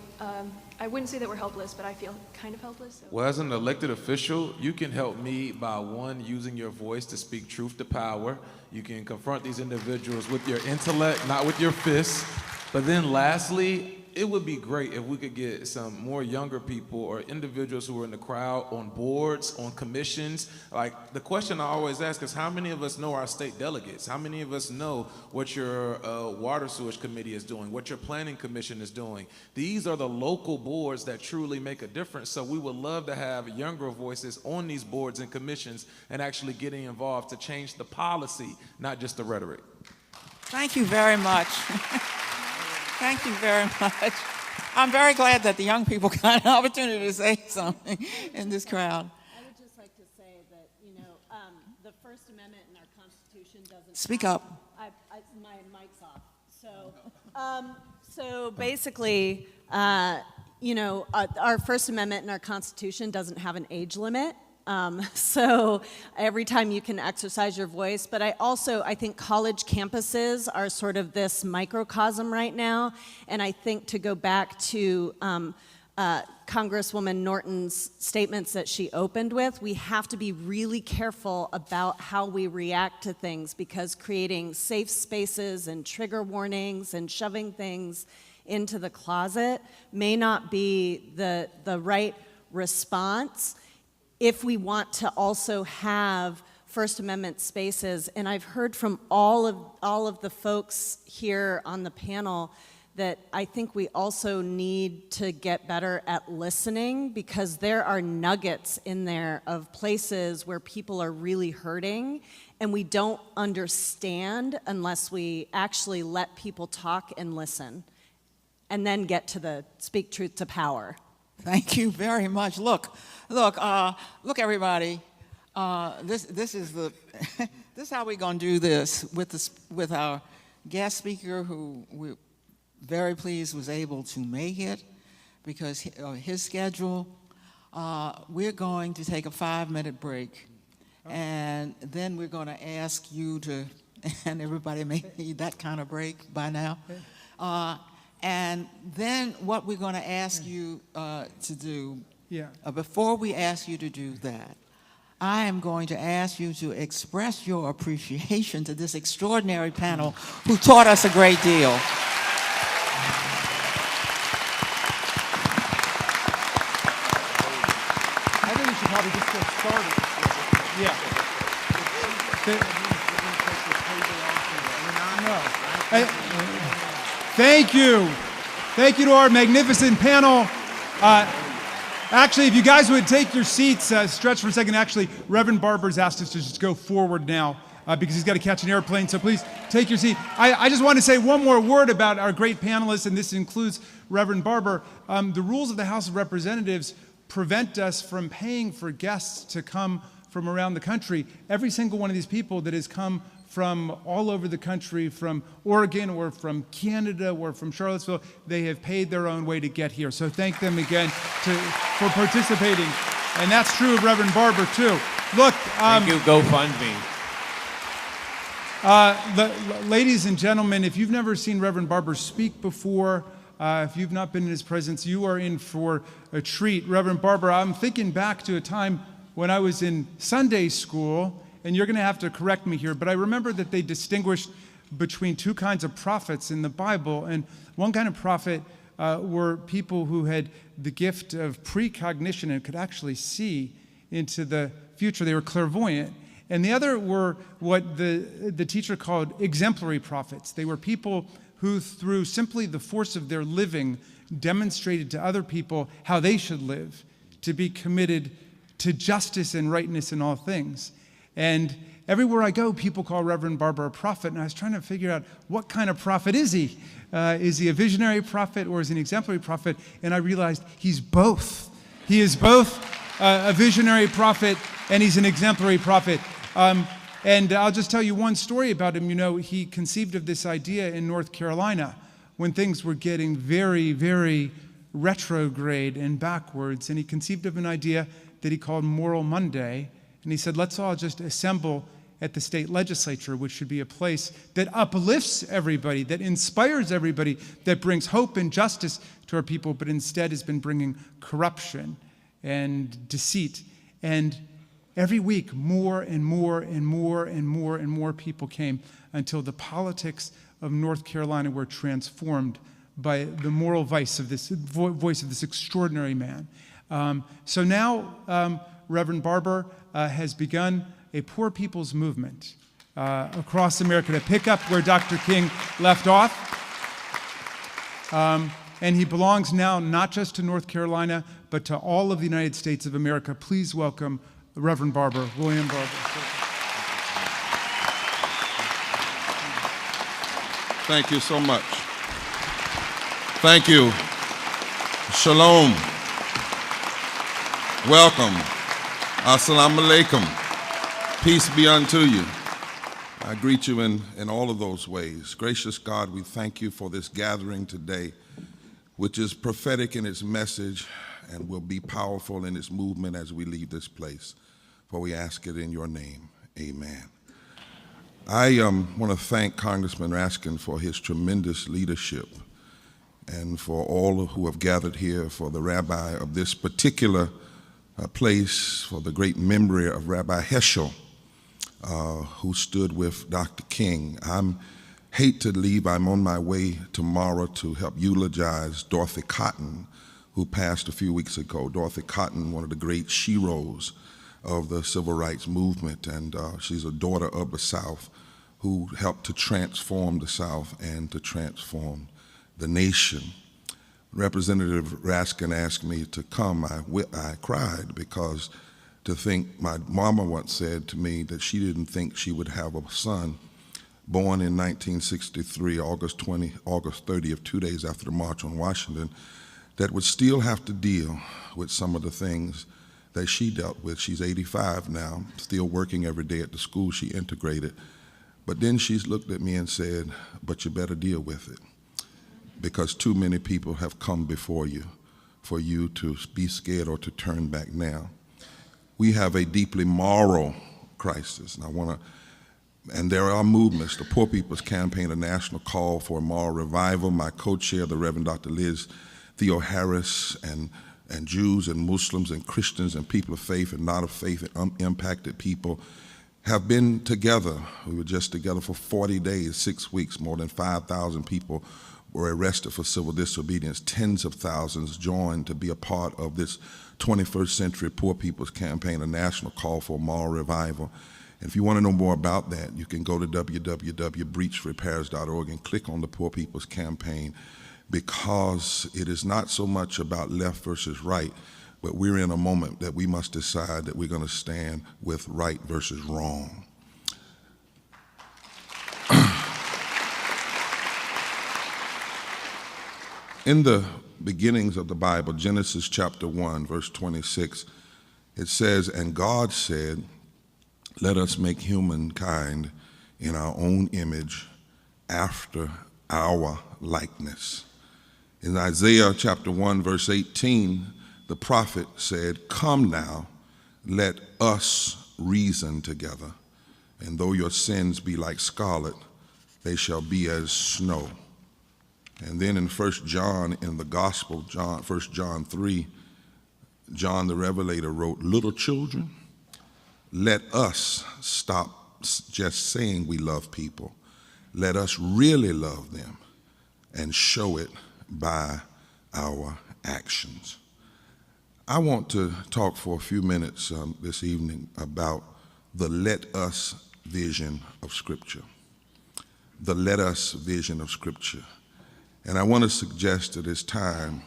I wouldn't say that we're helpless, but I feel kind of helpless. So. Well, as an elected official, you can help me by, one, using your voice to speak truth to power. You can confront these individuals with your intellect, not with your fists. But then lastly, it would be great if we could get some more younger people or individuals who are in the crowd on boards, on commissions. Like, the question I always ask is, how many of us know our state delegates? How many of us know what your water sewage committee is doing, what your planning commission is doing? These are the local boards that truly make a difference. So we would love to have younger voices on these boards and commissions and actually getting involved to change the policy, not just the rhetoric. Thank you very much. Thank you very much. I'm very glad that the young people got an opportunity to say something in this crowd. I would just like to say that, the First Amendment in our Constitution doesn't... Speak up. My mic's off. So basically, our First Amendment in our Constitution doesn't have an age limit. So every time you can exercise your voice, but I think college campuses are sort of this microcosm right now, and I think to go back to Congresswoman Norton's statements that she opened with, we have to be really careful about how we react to things, because creating safe spaces and trigger warnings and shoving things into the closet may not be the right response if we want to also have First Amendment spaces. And I've heard from all of the folks here on the panel that I think we also need to get better at listening, because there are nuggets in there of places where people are really hurting, and we don't understand unless we actually let people talk and listen, and then get to the speak truth to power. Thank you very much. Look, everybody. This is how we're going to do this with our guest speaker, who we're very pleased was able to make it because his schedule. We're going to take a 5-minute break, and then we're going to ask you to, and everybody may need that kind of break by now. And then what we're going to ask you to do, before we ask you to do that, I am going to ask you to express your appreciation to this extraordinary panel who taught us a great deal. I think we should probably just get started. Thank you. Thank you to our magnificent panel. Actually, if you guys would take your seats, stretch for a second. Actually, Reverend Barber's asked us to just go forward now because he's got to catch an airplane, so please take your seat. I just want to say one more word about our great panelists, and this includes Reverend Barber. The rules of the House of Representatives prevent us from paying for guests to come from around the country. Every single one of these people that has come from all over the country, from Oregon or from Canada or from Charlottesville, they have paid their own way to get here. So thank them again for participating. And that's true of Reverend Barber, too. Look. Thank you, GoFundMe. Ladies and gentlemen, if you've never seen Reverend Barber speak before, if you've not been in his presence, you are in for a treat. Reverend Barber, I'm thinking back to a time when I was in Sunday school, and you're going to have to correct me here, but I remember that they distinguished between two kinds of prophets in the Bible. And one kind of prophet were people who had the gift of precognition and could actually see into the future. They were clairvoyant. And the other were what the teacher called exemplary prophets. They were people who, through simply the force of their living, demonstrated to other people how they should live, to be committed to justice and rightness in all things. And everywhere I go, people call Reverend Barber a prophet, and I was trying to figure out what kind of prophet is he? Is he a visionary prophet or is he an exemplary prophet? And I realized he's both. He is both a visionary prophet and he's an exemplary prophet. And I'll just tell you one story about him. You know, he conceived of this idea in North Carolina when things were getting very, very retrograde and backwards. And he conceived of an idea that he called Moral Monday. And he said, let's all just assemble at the state legislature, which should be a place that uplifts everybody, that inspires everybody, that brings hope and justice to our people, but instead has been bringing corruption and deceit. And every week, more and more and more and more and more people came until the politics of North Carolina were transformed by the moral voice of this extraordinary man. So now Reverend Barber has begun a poor people's movement across America to pick up where Dr. King left off. And he belongs now not just to North Carolina, but to all of the United States of America. Please welcome Reverend Barber, William Barber. Thank you so much. Thank you. Shalom. Welcome. Assalamu alaikum. Peace be unto you. I greet you in all of those ways. Gracious God, we thank you for this gathering today, which is prophetic in its message and will be powerful in its movement as we leave this place. For we ask it in your name. Amen. I want to thank Congressman Raskin for his tremendous leadership and for all who have gathered here, for the rabbi of this particular place, for the great memory of Rabbi Heschel, who stood with Dr. King. I hate to leave. I'm on my way tomorrow to help eulogize Dorothy Cotton, who passed a few weeks ago. Dorothy Cotton, one of the great sheroes of the civil rights movement, and she's a daughter of the South who helped to transform the South and to transform the nation. Representative Raskin asked me to come. I cried because to think, my mama once said to me that she didn't think she would have a son born in 1963, August 30th, 2 days after the March on Washington, that would still have to deal with some of the things that she dealt with. She's 85 now, still working every day at the school she integrated. But then she's looked at me and said, but you better deal with it, because too many people have come before you for you to be scared or to turn back now. We have a deeply moral crisis, and there are movements. The Poor People's Campaign, a national call for a moral revival. My co-chair, the Reverend Dr. Liz Theo Harris, and Jews and Muslims and Christians and people of faith and not of faith and impacted people have been together. We were just together for 40 days, 6 weeks. More than 5,000 people were arrested for civil disobedience. Tens of thousands joined to be a part of this 21st Century Poor People's Campaign, a national call for moral revival. And if you want to know more about that, you can go to www.breachrepairs.org and click on the Poor People's Campaign, because it is not so much about left versus right, but we're in a moment that we must decide that we're going to stand with right versus wrong. In the beginnings of the Bible, Genesis chapter 1, verse 26, it says, and God said, let us make humankind in our own image, after our likeness. In Isaiah chapter 1, verse 18, the prophet said, come now, let us reason together. And though your sins be like scarlet, they shall be as snow. And then in 1 John, in the Gospel, 1 John 3, John the Revelator wrote, little children, let us stop just saying we love people. Let us really love them and show it by our actions. I want to talk for a few minutes this evening about the let us vision of Scripture. The let us vision of Scripture. And I want to suggest at this time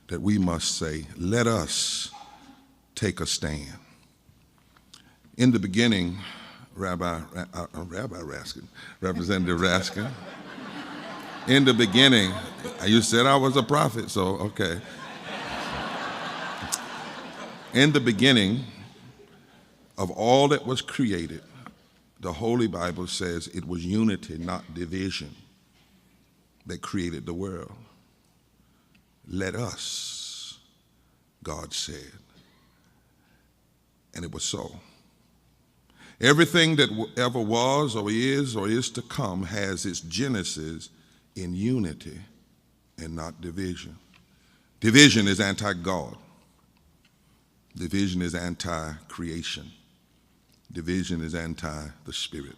that we must say, let us take a stand. In the beginning, Representative Raskin, in the beginning, you said I was a prophet, so okay. In the beginning of all that was created, the Holy Bible says it was unity, not division, that created the world. Let us, God said. And it was so. Everything that ever was or is to come has its genesis in unity and not division. Division is anti-God. Division is anti-creation. Division is anti the Spirit.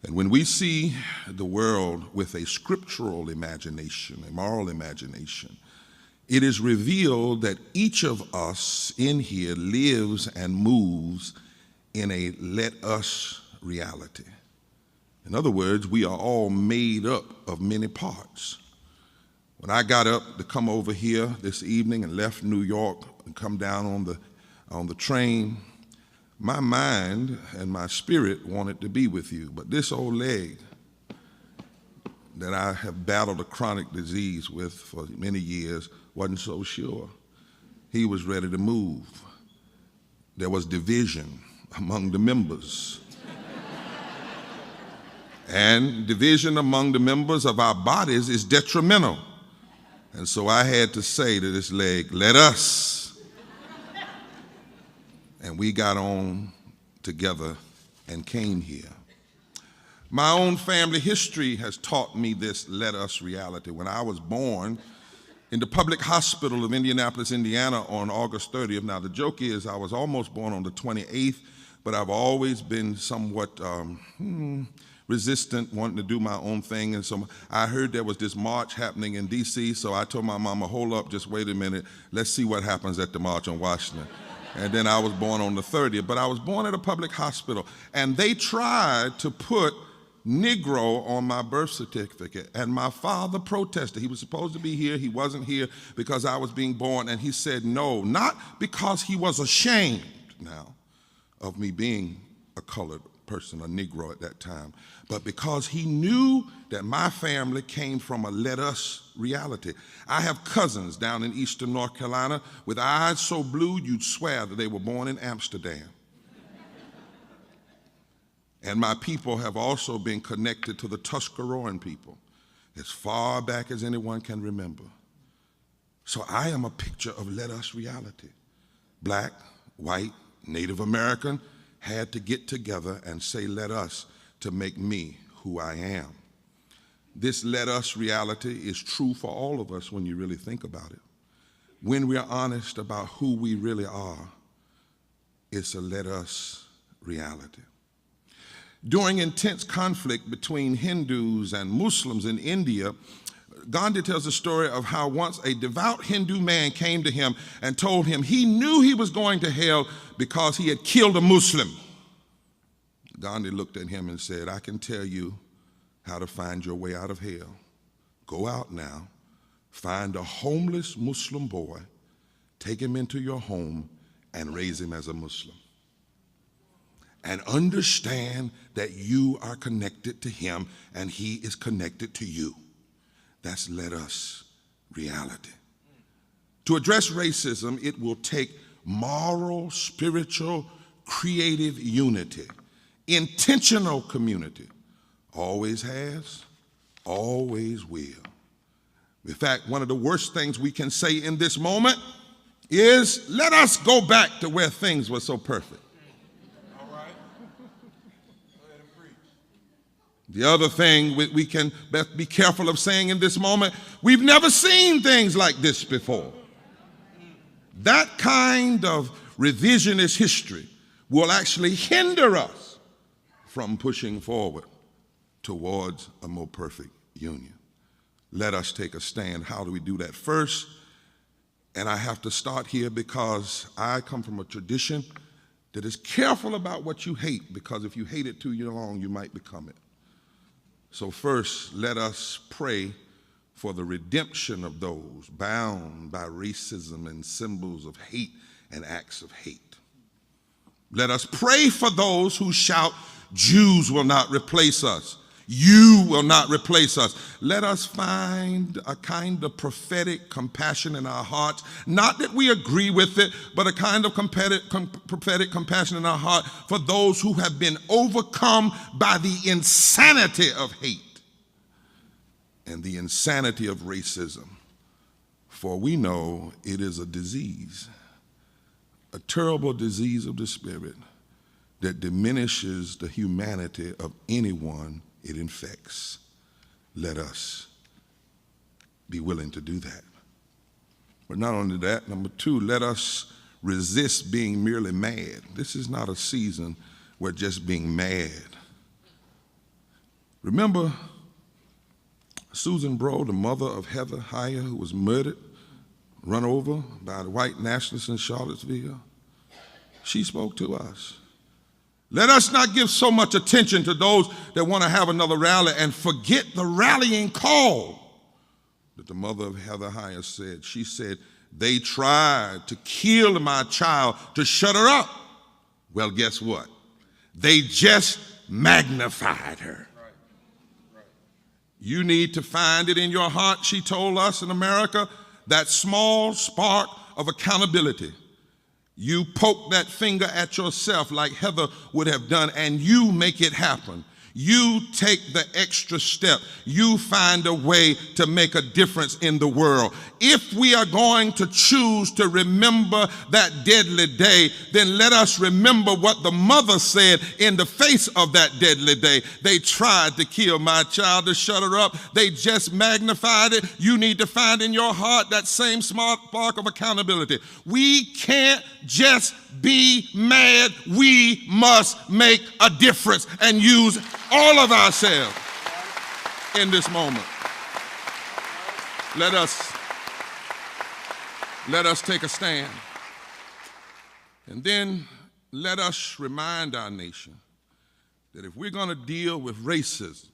And when we see the world with a scriptural imagination, a moral imagination, it is revealed that each of us in here lives and moves in a let us reality. In other words, we are all made up of many parts. When I got up to come over here this evening and left New York and come down on the train, my mind and my spirit wanted to be with you, but this old leg that I have battled a chronic disease with for many years wasn't so sure. He was ready to move. There was division among the members. And division among the members of our bodies is detrimental. And so I had to say to this leg, let us. And we got on together and came here. My own family history has taught me this let us reality. When I was born in the public hospital of Indianapolis, Indiana on August 30th, now the joke is I was almost born on the 28th, but I've always been somewhat resistant, wanting to do my own thing. And so I heard there was this march happening in D.C., so I told my mama, hold up, just wait a minute. Let's see what happens at the March on Washington. And then I was born on the 30th. But I was born at a public hospital, and they tried to put Negro on my birth certificate, and my father protested. He was supposed to be here. He wasn't here because I was being born, and he said no, not because he was ashamed now of me being a colored person, a Negro at that time, but because he knew that my family came from a let us reality. I have cousins down in eastern North Carolina with eyes so blue you'd swear that they were born in Amsterdam. And my people have also been connected to the Tuscaroran people as far back as anyone can remember. So I am a picture of let us reality. Black, white, Native American had to get together and say let us to make me who I am. This let us reality is true for all of us when you really think about it. When we are honest about who we really are, it's a let us reality. During intense conflict between Hindus and Muslims in India, Gandhi tells a story of how once a devout Hindu man came to him and told him he knew he was going to hell because he had killed a Muslim. Gandhi looked at him and said, I can tell you how to find your way out of hell. Go out now, find a homeless Muslim boy, take him into your home, and raise him as a Muslim. And understand that you are connected to him and he is connected to you. That's let us reality. To address racism, it will take moral, spiritual, creative unity, intentional community. Always has, always will. In fact, one of the worst things we can say in this moment is, let us go back to where things were so perfect. The other thing we can be careful of saying in this moment, we've never seen things like this before. That kind of revisionist history will actually hinder us from pushing forward towards a more perfect union. Let us take a stand. How do we do that? First, and I have to start here because I come from a tradition that is careful about what you hate, because if you hate it too long, you might become it. So first, let us pray for the redemption of those bound by racism and symbols of hate and acts of hate. Let us pray for those who shout, Jews will not replace us. You will not replace us. Let us find a kind of prophetic compassion in our hearts. Not that we agree with it, but a kind of prophetic compassion in our heart for those who have been overcome by the insanity of hate and the insanity of racism. For we know it is a disease, a terrible disease of the spirit that diminishes the humanity of anyone it infects. Let us be willing to do that. But not only that, number two, let us resist being merely mad. This is not a season where just being mad. Remember Susan Bro, the mother of Heather Heyer, who was murdered, run over by the white nationalists in Charlottesville? She spoke to us. Let us not give so much attention to those that want to have another rally and forget the rallying call that the mother of Heather Heyer said. She said, they tried to kill my child to shut her up. Well, guess what? They just magnified her. You need to find it in your heart, she told us in America, that small spark of accountability. You poke that finger at yourself like Heather would have done, and you make it happen. You take the extra step. You find a way to make a difference in the world. If we are going to choose to remember that deadly day, then let us remember what the mother said in the face of that deadly day. They tried to kill my child to shut her up. They just magnified it. You need to find in your heart that same smart spark of accountability. We can't just be mad. We must make a difference and use all of ourselves in this moment. Let us take a stand. And then let us remind our nation that if we're going to deal with racism,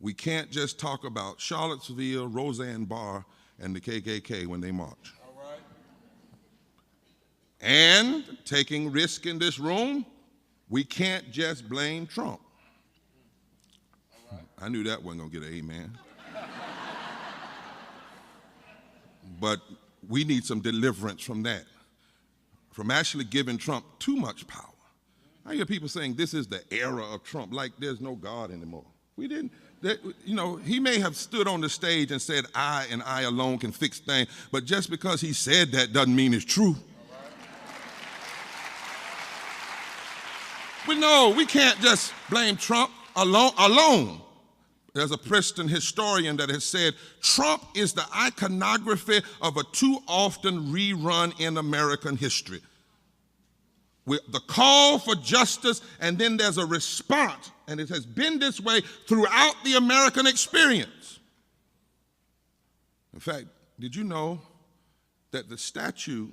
we can't just talk about Charlottesville, Roseanne Barr, and the KKK when they march. And taking risk in this room, we can't just blame Trump. I knew that wasn't going to get an amen. But we need some deliverance from that, from actually giving Trump too much power. I hear people saying this is the era of Trump, like there's no God anymore. We didn't, he may have stood on the stage and said, I and I alone can fix things, but just because he said that doesn't mean it's true. But no, we can't just blame Trump alone. There's a Princeton historian that has said, Trump is the iconography of a too often rerun in American history. With the call for justice, and then there's a response, and it has been this way throughout the American experience. In fact, did you know that the statue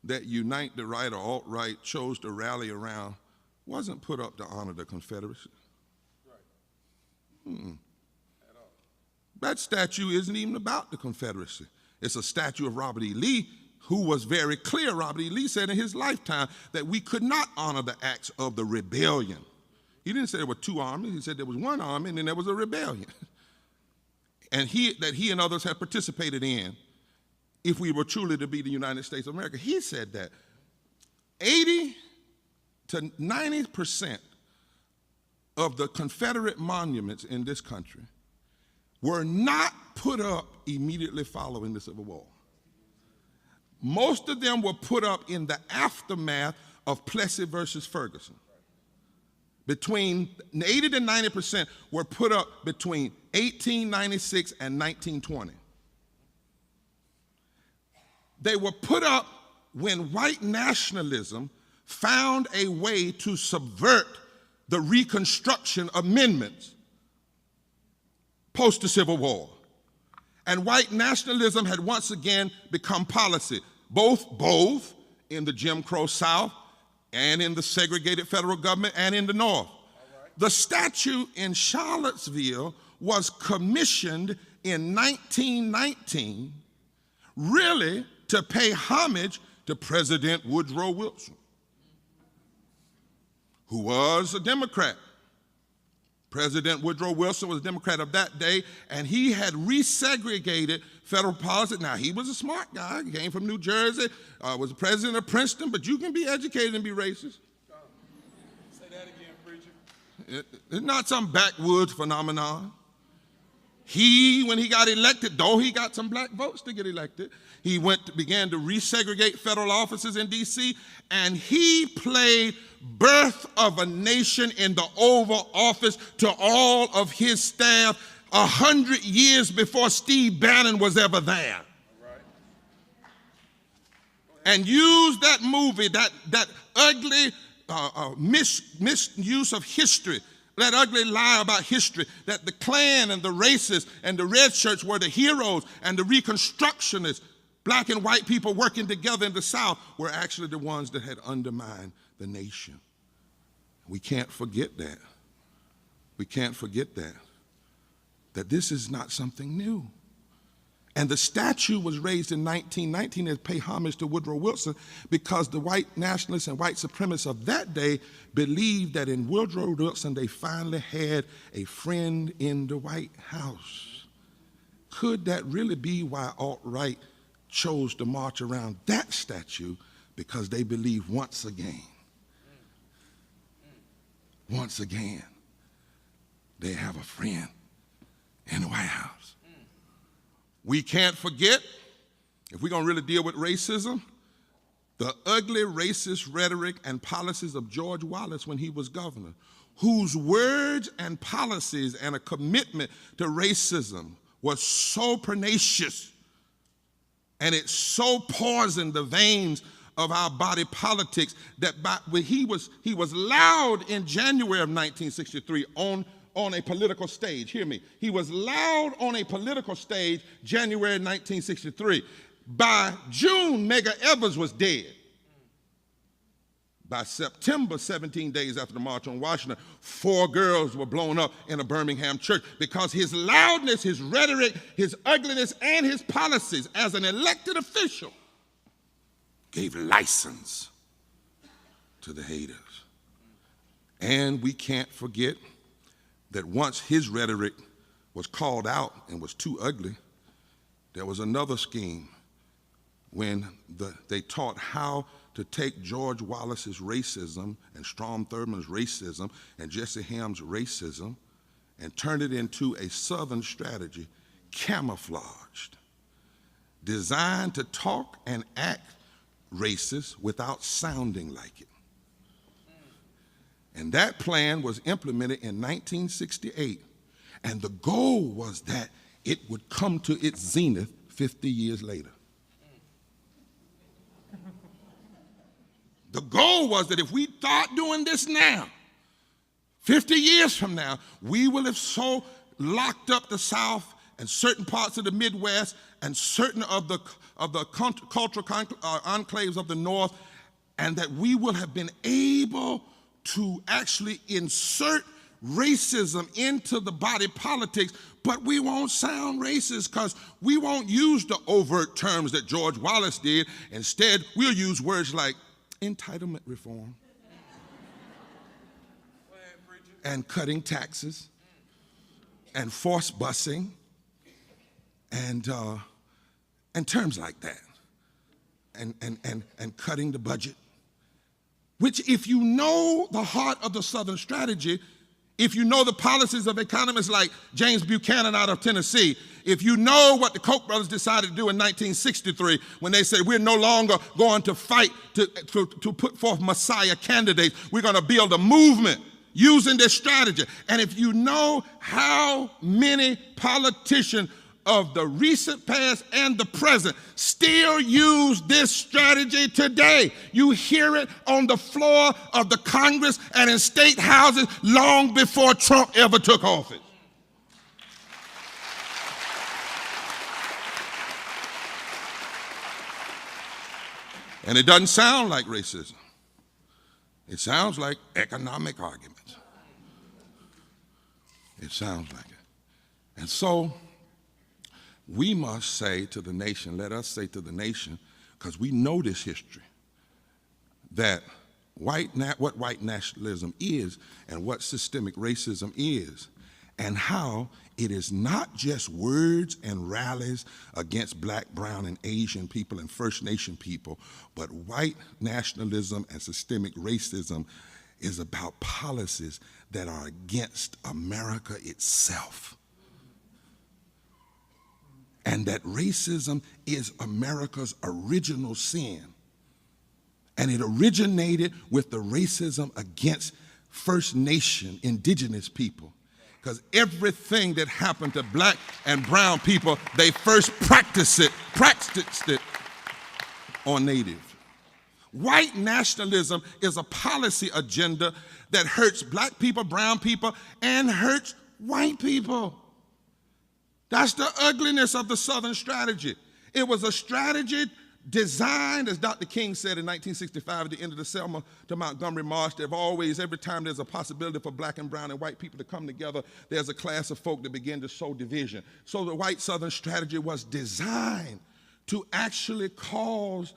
that Unite the Right or Alt-Right chose to rally around wasn't put up to honor the Confederacy? That statue isn't even about the Confederacy. It's a statue of Robert E. Lee, who was very clear. Robert E. Lee said in his lifetime that we could not honor the acts of the rebellion. He didn't say there were two armies. He said there was one army and then there was a rebellion. And that he and others had participated in if we were truly to be the United States of America. He said that 80 to 90% of the Confederate monuments in this country were not put up immediately following the Civil War. Most of them were put up in the aftermath of Plessy versus Ferguson. between 80 to 90% were put up between 1896 and 1920. They were put up when white nationalism found a way to subvert the Reconstruction amendments post the Civil War. And white nationalism had once again become policy, both in the Jim Crow South and in the segregated federal government and in the North. The statue in Charlottesville was commissioned in 1919 really to pay homage to President Woodrow Wilson, who was a Democrat. President Woodrow Wilson was a Democrat of that day, and he had resegregated federal policy. Now, he was a smart guy. He came from New Jersey, was the president of Princeton, but you can be educated and be racist. Say that again, preacher. It's not some backwoods phenomenon. When he got elected, though he got some black votes to get elected, he began to resegregate federal offices in D.C., and he played birth of a nation in the Oval Office to all of his staff 100 years before Steve Bannon was ever there. And used that movie, that ugly misuse of history, that ugly lie about history, that the Klan and the racists and the red shirts were the heroes and the Reconstructionists, black and white people working together in the South, were actually the ones that had undermined the nation. We can't forget that. We can't forget that this is not something new. And the statue was raised in 1919 to pay homage to Woodrow Wilson because the white nationalists and white supremacists of that day believed that in Woodrow Wilson they finally had a friend in the White House. Could that really be why alt-right chose to march around that statue? Because they believe once again, they have a friend in the White House. We can't forget, if we're going to really deal with racism, the ugly racist rhetoric and policies of George Wallace when he was governor, whose words and policies and a commitment to racism was so pernicious, and it so poisoned the veins of our body politics that when he was loud in January of 1963 on a political stage. Hear me. He was loud on a political stage January 1963. By June, Medgar Evers was dead. By September, 17 days after the March on Washington, 4 girls were blown up in a Birmingham church because his loudness, his rhetoric, his ugliness, and his policies as an elected official gave license to the haters. And we can't forget that once his rhetoric was called out and was too ugly, there was another scheme when they taught how to take George Wallace's racism and Strom Thurmond's racism and Jesse Helms' racism and turn it into a Southern strategy, camouflaged, designed to talk and act racist without sounding like it. And that plan was implemented in 1968. And the goal was that it would come to its zenith 50 years later. The goal was that if we start doing this now, 50 years from now, we will have so locked up the South and certain parts of the Midwest and certain of the cultural enclaves of the North, and that we will have been able to actually insert racism into the body politics, but we won't sound racist because we won't use the overt terms that George Wallace did. Instead, we'll use words like entitlement reform and cutting taxes and forced busing and terms like that and cutting the budget. Which, if you know the heart of the Southern strategy, if you know the policies of economists like James Buchanan out of Tennessee, if you know what the Koch brothers decided to do in 1963 when they said we're no longer going to fight to put forth Messiah candidates, we're going to build a movement using this strategy. And if you know how many politicians of the recent past and the present still use this strategy today. You hear it on the floor of the Congress and in state houses long before Trump ever took office. And it doesn't sound like racism. It sounds like economic arguments. It sounds like it. And so we must say to the nation, let us say to the nation, because we know this history, that what white nationalism is and what systemic racism is, and how it is not just words and rallies against black, brown, and Asian people and First Nation people, but white nationalism and systemic racism is about policies that are against America itself. And that racism is America's original sin. And it originated with the racism against First Nation, indigenous people. Because everything that happened to black and brown people, they first practiced it on native. White nationalism is a policy agenda that hurts black people, brown people, and hurts white people. That's the ugliness of the Southern strategy. It was a strategy designed, as Dr. King said in 1965 at the end of the Selma to Montgomery March, every time there's a possibility for black and brown and white people to come together, there's a class of folk that begin to sow division. So the white Southern strategy was designed to actually cause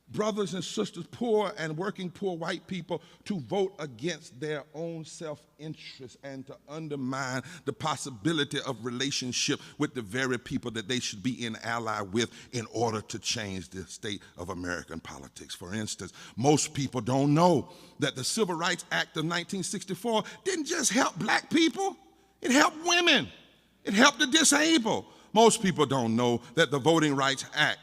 brothers and sisters, poor and working poor white people, to vote against their own self-interest and to undermine the possibility of relationship with the very people that they should be in ally with in order to change the state of American politics. For instance, most people don't know that the Civil Rights Act of 1964 didn't just help black people, it helped women, it helped the disabled. Most people don't know that the Voting Rights Act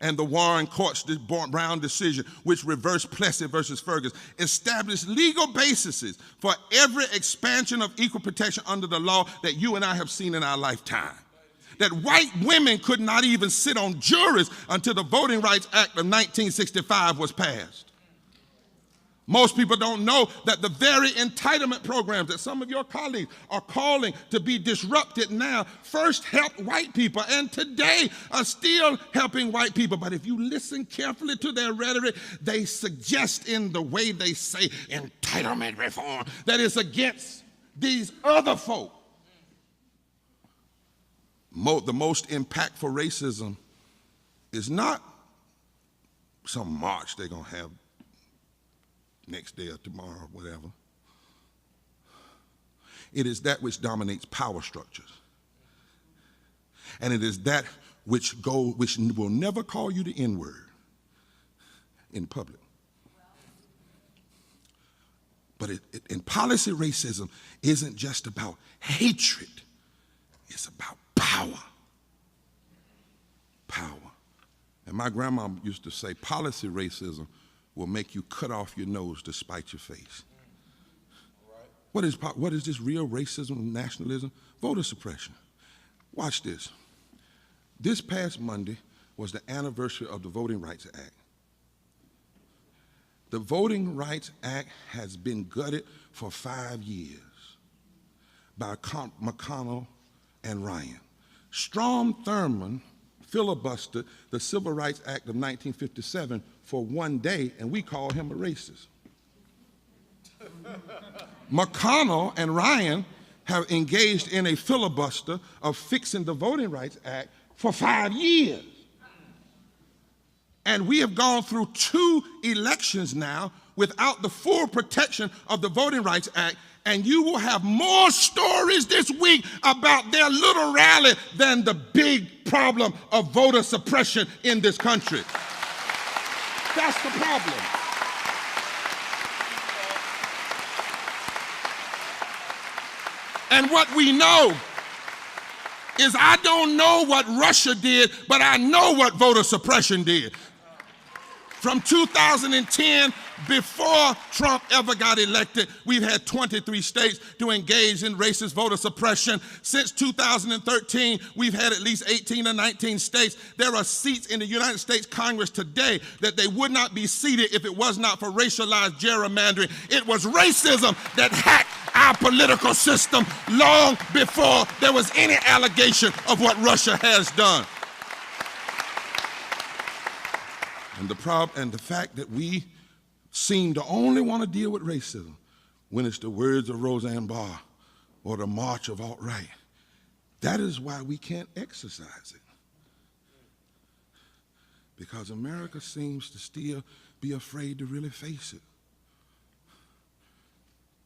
and the Warren Court's Brown decision, which reversed Plessy versus Ferguson, established legal bases for every expansion of equal protection under the law that you and I have seen in our lifetime. That white women could not even sit on juries until the Voting Rights Act of 1965 was passed. Most people don't know that the very entitlement programs that some of your colleagues are calling to be disrupted now first helped white people and today are still helping white people. But if you listen carefully to their rhetoric, they suggest in the way they say entitlement reform that is against these other folk. The most impactful racism is not some march they're going to have next day or tomorrow, whatever. It is that which dominates power structures. And it is that which will never call you the N-word in public. But in policy, racism isn't just about hatred. It's about power. Power. And my grandma used to say, policy racism will make you cut off your nose to spite your face. What is this real racism and nationalism? Voter suppression. Watch this. This past Monday was the anniversary of the Voting Rights Act. The Voting Rights Act has been gutted for 5 years by McConnell and Ryan. Strom Thurmond filibustered the Civil Rights Act of 1957 for 1 day, and we call him a racist. McConnell and Ryan have engaged in a filibuster of fixing the Voting Rights Act for 5 years. And we have gone through 2 elections now without the full protection of the Voting Rights Act, and you will have more stories this week about their little rally than the big problem of voter suppression in this country. That's the problem. And what we know is I don't know what Russia did, but I know what voter suppression did. From 2010, before Trump ever got elected, we've had 23 states to engage in racist voter suppression. Since 2013, we've had at least 18 or 19 states. There are seats in the United States Congress today that they would not be seated if it was not for racialized gerrymandering. It was racism that hacked our political system long before there was any allegation of what Russia has done. And the fact that we seem to only want to deal with racism when it's the words of Roseanne Barr or the march of alt-right. That is why we can't exercise it. Because America seems to still be afraid to really face it.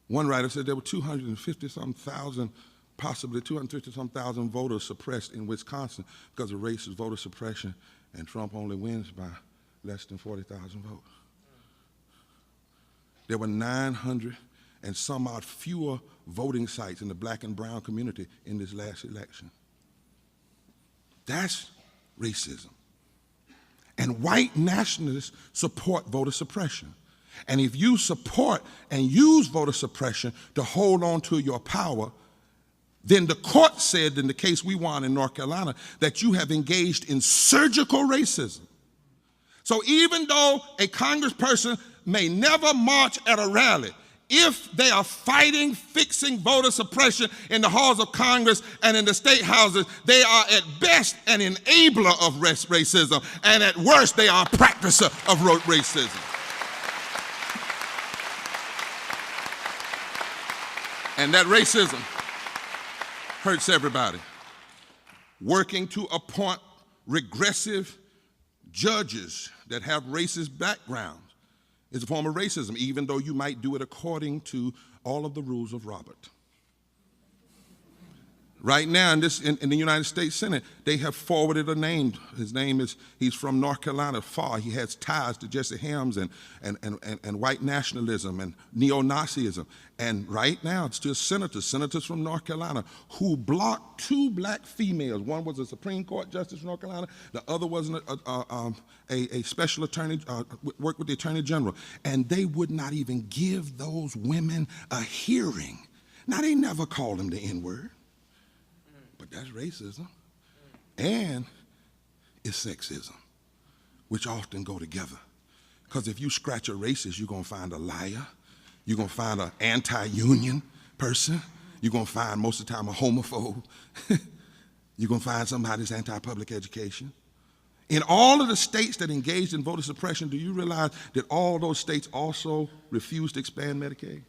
One writer said there were 250-some thousand, possibly 250-some thousand voters suppressed in Wisconsin because of racist voter suppression, and Trump only wins by less than 40,000 votes. There were 900 and some odd fewer voting sites in the black and brown community in this last election. That's racism. And white nationalists support voter suppression. And if you support and use voter suppression to hold on to your power, then the court said in the case we won in North Carolina that you have engaged in surgical racism. So even though a congressperson may never march at a rally, if they are fighting, fixing voter suppression in the halls of Congress and in the state houses, they are at best an enabler of racism, and at worst, they are a practicer of racism. And that racism hurts everybody. Working to appoint regressive judges that have racist backgrounds is a form of racism, even though you might do it according to all of the rules of Robert. Right now in the United States Senate, they have forwarded a name. His name is, he's from North Carolina, far. He has ties to Jesse Helms and white nationalism and neo-Nazism. And right now it's just senators from North Carolina who blocked 2 black females. One was a Supreme Court justice from North Carolina. The other was a special attorney, worked with the Attorney General. And they would not even give those women a hearing. Now, they never called them the N-word. But that's racism, and it's sexism, which often go together. Because if you scratch a racist, you're going to find a liar, you're going to find an anti-union person, you're going to find most of the time a homophobe, you're going to find somebody that's anti-public education. In all of the states that engaged in voter suppression, do you realize that all those states also refused to expand Medicaid?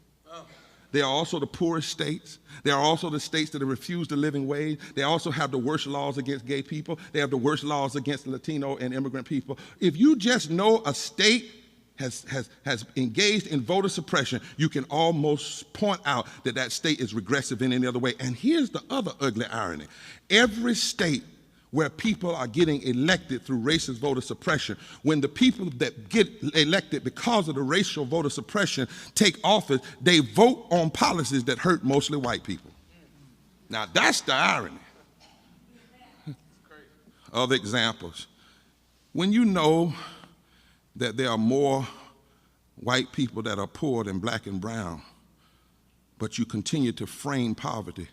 They are also the poorest states. They are also the states that have refused the living wage. They also have the worst laws against gay people. They have the worst laws against Latino and immigrant people. If you just know a state has engaged in voter suppression, you can almost point out that that state is regressive in any other way. And here's the other ugly irony. Every state where people are getting elected through racist voter suppression, when the people that get elected because of the racial voter suppression take office, they vote on policies that hurt mostly white people. Now that's the irony. Other examples. When you know that there are more white people that are poor than black and brown, but you continue to frame poverty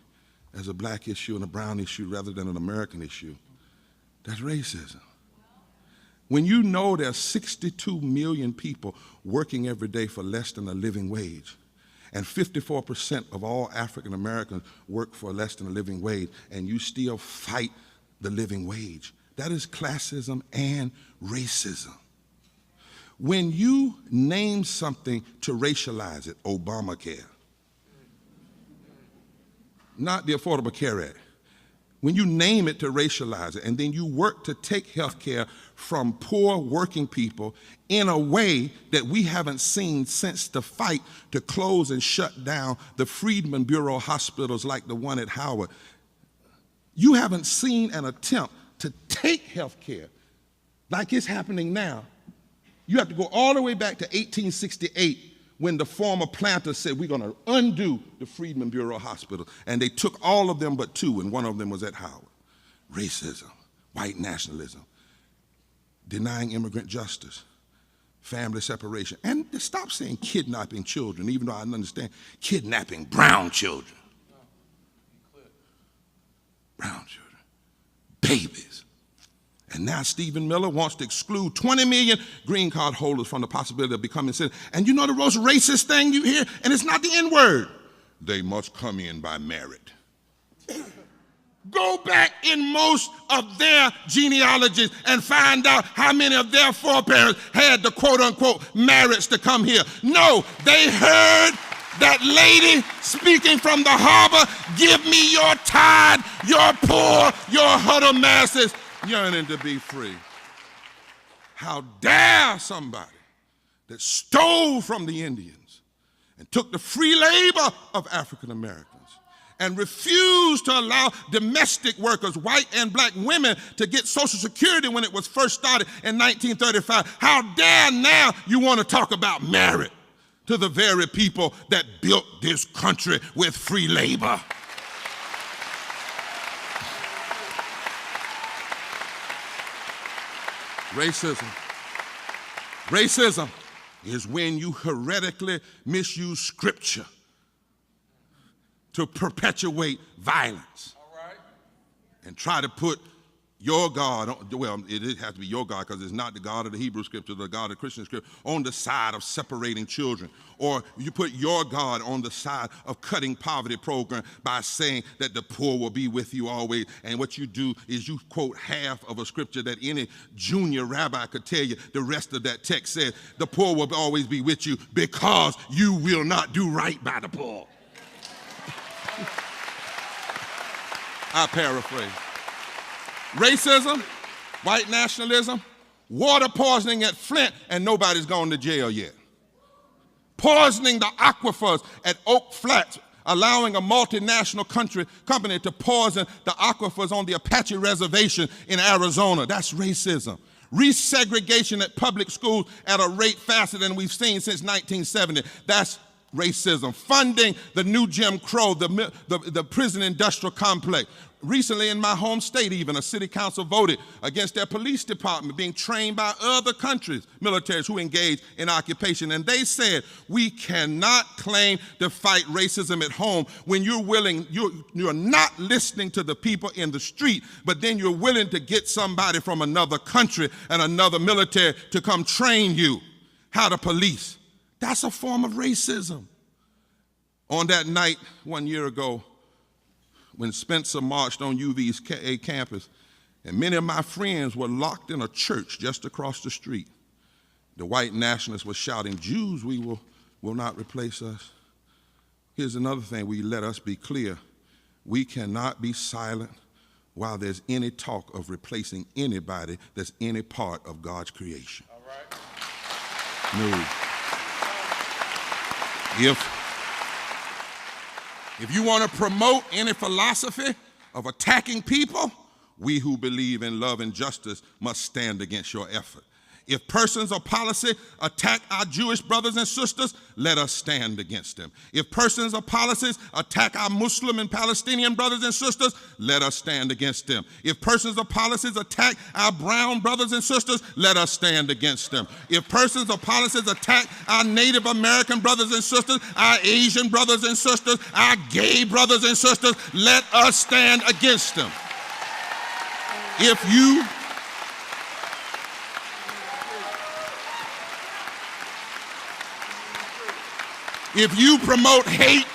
as a black issue and a brown issue rather than an American issue, that's racism. When you know there's 62 million people working every day for less than a living wage, and 54% of all African Americans work for less than a living wage, and you still fight the living wage, that is classism and racism. When you name something to racialize it, Obamacare, not the Affordable Care Act, when you name it to racialize it, and then you work to take health care from poor working people in a way that we haven't seen since the fight to close and shut down the Freedmen Bureau hospitals like the one at Howard, you haven't seen an attempt to take health care like it's happening now. You have to go all the way back to 1868 when the former planters said, we're going to undo the Freedmen Bureau Hospital. And they took all of them but 2, and one of them was at Howard. Racism, white nationalism, denying immigrant justice, family separation. And stop saying kidnapping children, even though I understand kidnapping brown children. Brown children, babies. And now Stephen Miller wants to exclude 20 million green card holders from the possibility of becoming citizens. And you know the most racist thing you hear? And it's not the N-word. They must come in by merit. Go back in most of their genealogies and find out how many of their foreparents had the quote-unquote merits to come here. No, they heard that lady speaking from the harbor, give me your tired, your poor, your huddled masses yearning to be free. How dare somebody that stole from the Indians and took the free labor of African Americans and refused to allow domestic workers, white and black women, to get Social Security when it was first started in 1935. How dare now you want to talk about merit to the very people that built this country with free labor? Racism. Racism is when you heretically misuse scripture to perpetuate violence. All right. And try to put your God, well, it has to be your God because it's not the God of the Hebrew scripture, the God of the Christian scripture, on the side of separating children. Or you put your God on the side of cutting poverty program by saying that the poor will be with you always. And what you do is you quote half of a scripture that any junior rabbi could tell you. The rest of that text says the poor will always be with you because you will not do right by the poor. I paraphrase. Racism, white nationalism, water poisoning at Flint, and nobody's gone to jail yet. Poisoning the aquifers at Oak Flats, allowing a multinational company to poison the aquifers on the Apache Reservation in Arizona. That's racism. Resegregation at public schools at a rate faster than we've seen since 1970. That's racism. Funding the new Jim Crow, the prison industrial complex. Recently in my home state even, a city council voted against their police department being trained by other countries, militaries who engage in occupation. And they said, we cannot claim to fight racism at home when you're not listening to the people in the street, but then you're willing to get somebody from another country and another military to come train you how to police. That's a form of racism. On that night 1 year ago, when Spencer marched on UV's campus, and many of my friends were locked in a church just across the street, the white nationalists were shouting, Jews, will not replace us. Here's another thing, let us be clear. We cannot be silent while there's any talk of replacing anybody that's any part of God's creation. All right. No. If you want to promote any philosophy of attacking people, we who believe in love and justice must stand against your effort. If persons or policy attack our Jewish brothers and sisters, let us stand against them. If persons or policies attack our Muslim and Palestinian brothers and sisters, let us stand against them. If persons or policies attack our brown brothers and sisters, let us stand against them. If persons or policies attack our Native American brothers and sisters, our Asian brothers and sisters, our gay brothers and sisters, let us stand against them. If you promote hate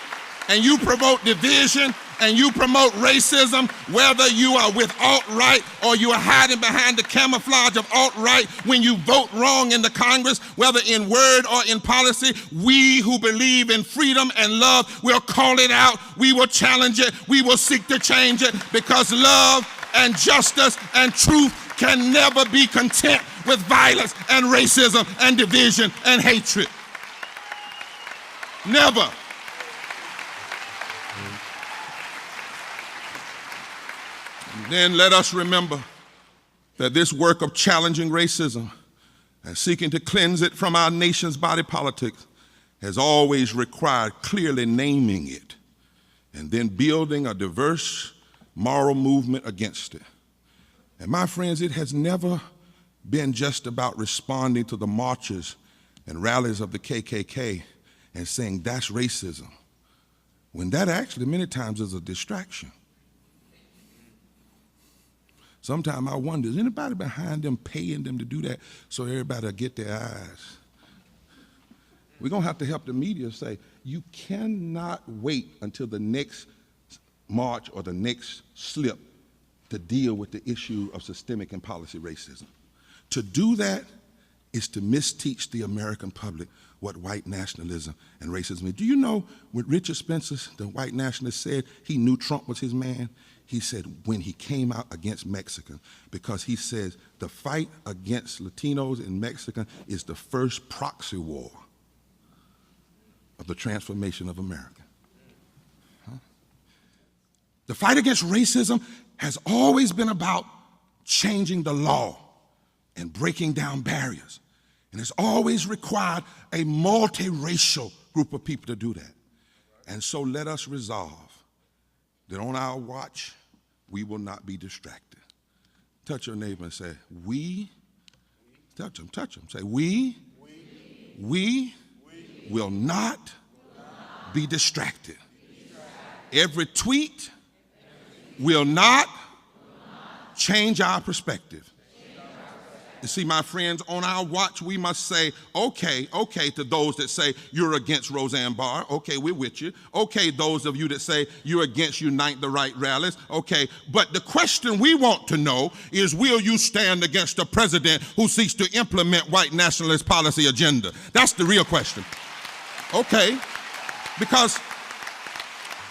and you promote division and you promote racism, whether you are with alt-right or you are hiding behind the camouflage of alt-right when you vote wrong in the Congress, whether in word or in policy, we who believe in freedom and love will call it out, we will challenge it, we will seek to change it, because love and justice and truth can never be content with violence and racism and division and hatred. Never. And then let us remember that this work of challenging racism and seeking to cleanse it from our nation's body politics has always required clearly naming it and then building a diverse moral movement against it. And my friends, it has never been just about responding to the marches and rallies of the KKK and saying that's racism, when that actually many times is a distraction. Sometimes I wonder, is anybody behind them paying them to do that so everybody will get their eyes? We're going to have to help the media say, you cannot wait until the next march or the next slip to deal with the issue of systemic and policy racism. To do that is to misteach the American public what white nationalism and racism is. Do you know when Richard Spencer, the white nationalist, said he knew Trump was his man? He said when he came out against Mexicans, because he says the fight against Latinos and Mexicans is the first proxy war of the transformation of America. Huh? The fight against racism has always been about changing the law and breaking down barriers. And it's always required a multiracial group of people to do that. And so let us resolve that on our watch, we will not be distracted. Touch your neighbor and say, we, touch them, say, we will not be distracted. Every tweet will not change our perspective. You see, my friends, on our watch, we must say, okay to those that say you're against Roseanne Barr. Okay, we're with you. Okay, those of you that say you're against Unite the Right rallies. Okay, but the question we want to know is, will you stand against a president who seeks to implement white nationalist policy agenda? That's the real question. Okay, because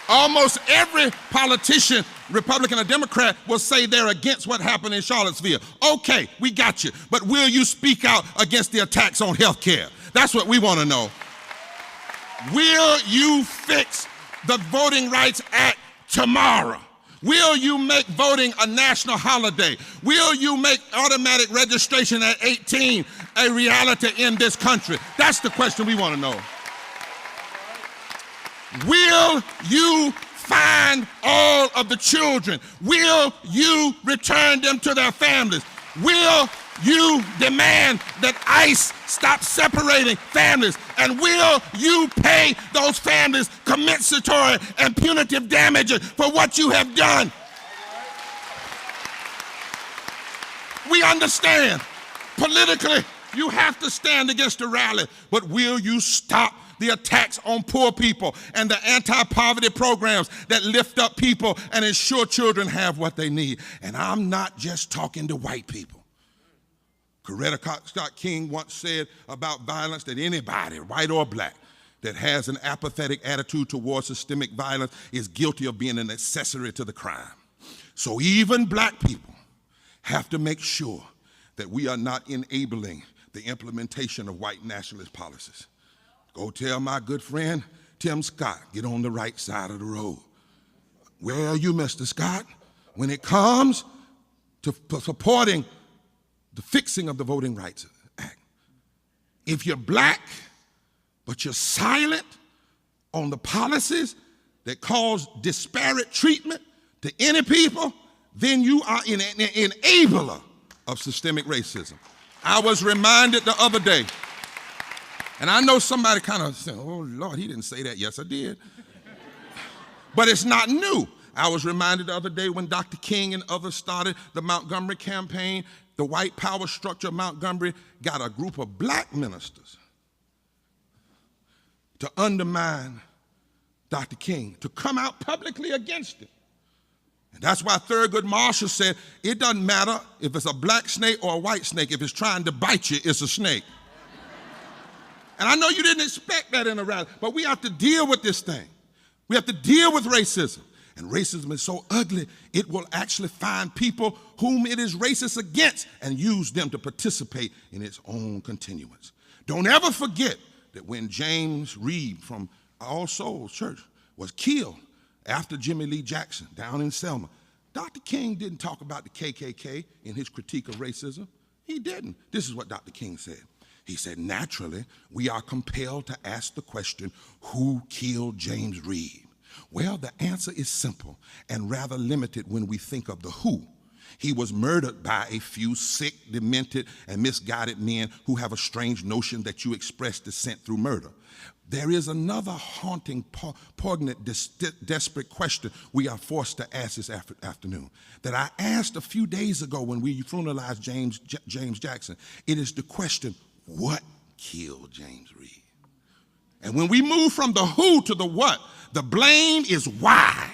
almost every politician, Republican or Democrat, will say they're against what happened in Charlottesville. Okay, we got you. But will you speak out against the attacks on health care? That's what we want to know. Will you fix the Voting Rights Act tomorrow? Will you make voting a national holiday? Will you make automatic registration at 18 a reality in this country? That's the question we want to know. Will you find all of the children? Will you return them to their families? Will you demand that ICE stop separating families? And will you pay those families compensatory and punitive damages for what you have done? We understand politically you have to stand against the rally, but will you stop the attacks on poor people and the anti-poverty programs that lift up people and ensure children have what they need? And I'm not just talking to white people. Coretta Scott King once said about violence that anybody, white or black, that has an apathetic attitude towards systemic violence is guilty of being an accessory to the crime. So even black people have to make sure that we are not enabling the implementation of white nationalist policies. Go tell my good friend Tim Scott, get on the right side of the road. Where are you, Mr. Scott, when it comes to supporting the fixing of the Voting Rights Act? If you're black, but you're silent on the policies that cause disparate treatment to any people, then you are an enabler of systemic racism. I was reminded the other day, and I know somebody kind of said, oh, Lord, he didn't say that. Yes, I did. But it's not new. I was reminded the other day when Dr. King and others started the Montgomery campaign, the white power structure of Montgomery got a group of black ministers to undermine Dr. King, to come out publicly against it. And that's why Thurgood Marshall said, it doesn't matter if it's a black snake or a white snake. If it's trying to bite you, it's a snake. And I know you didn't expect that in a rally, but we have to deal with this thing. We have to deal with racism. And racism is so ugly, it will actually find people whom it is racist against and use them to participate in its own continuance. Don't ever forget that when James Reeb from All Souls Church was killed after Jimmy Lee Jackson down in Selma, Dr. King didn't talk about the KKK in his critique of racism. He didn't. This is what Dr. King said. He said, naturally, we are compelled to ask the question, who killed James Reeb? Well, the answer is simple and rather limited when we think of the who. He was murdered by a few sick, demented, and misguided men who have a strange notion that you express dissent through murder. There is another haunting, poignant, desperate question we are forced to ask this afternoon that I asked a few days ago when we funeralized James Jackson. It is the question, what killed James Reed? And when we move from the who to the what, the blame is wide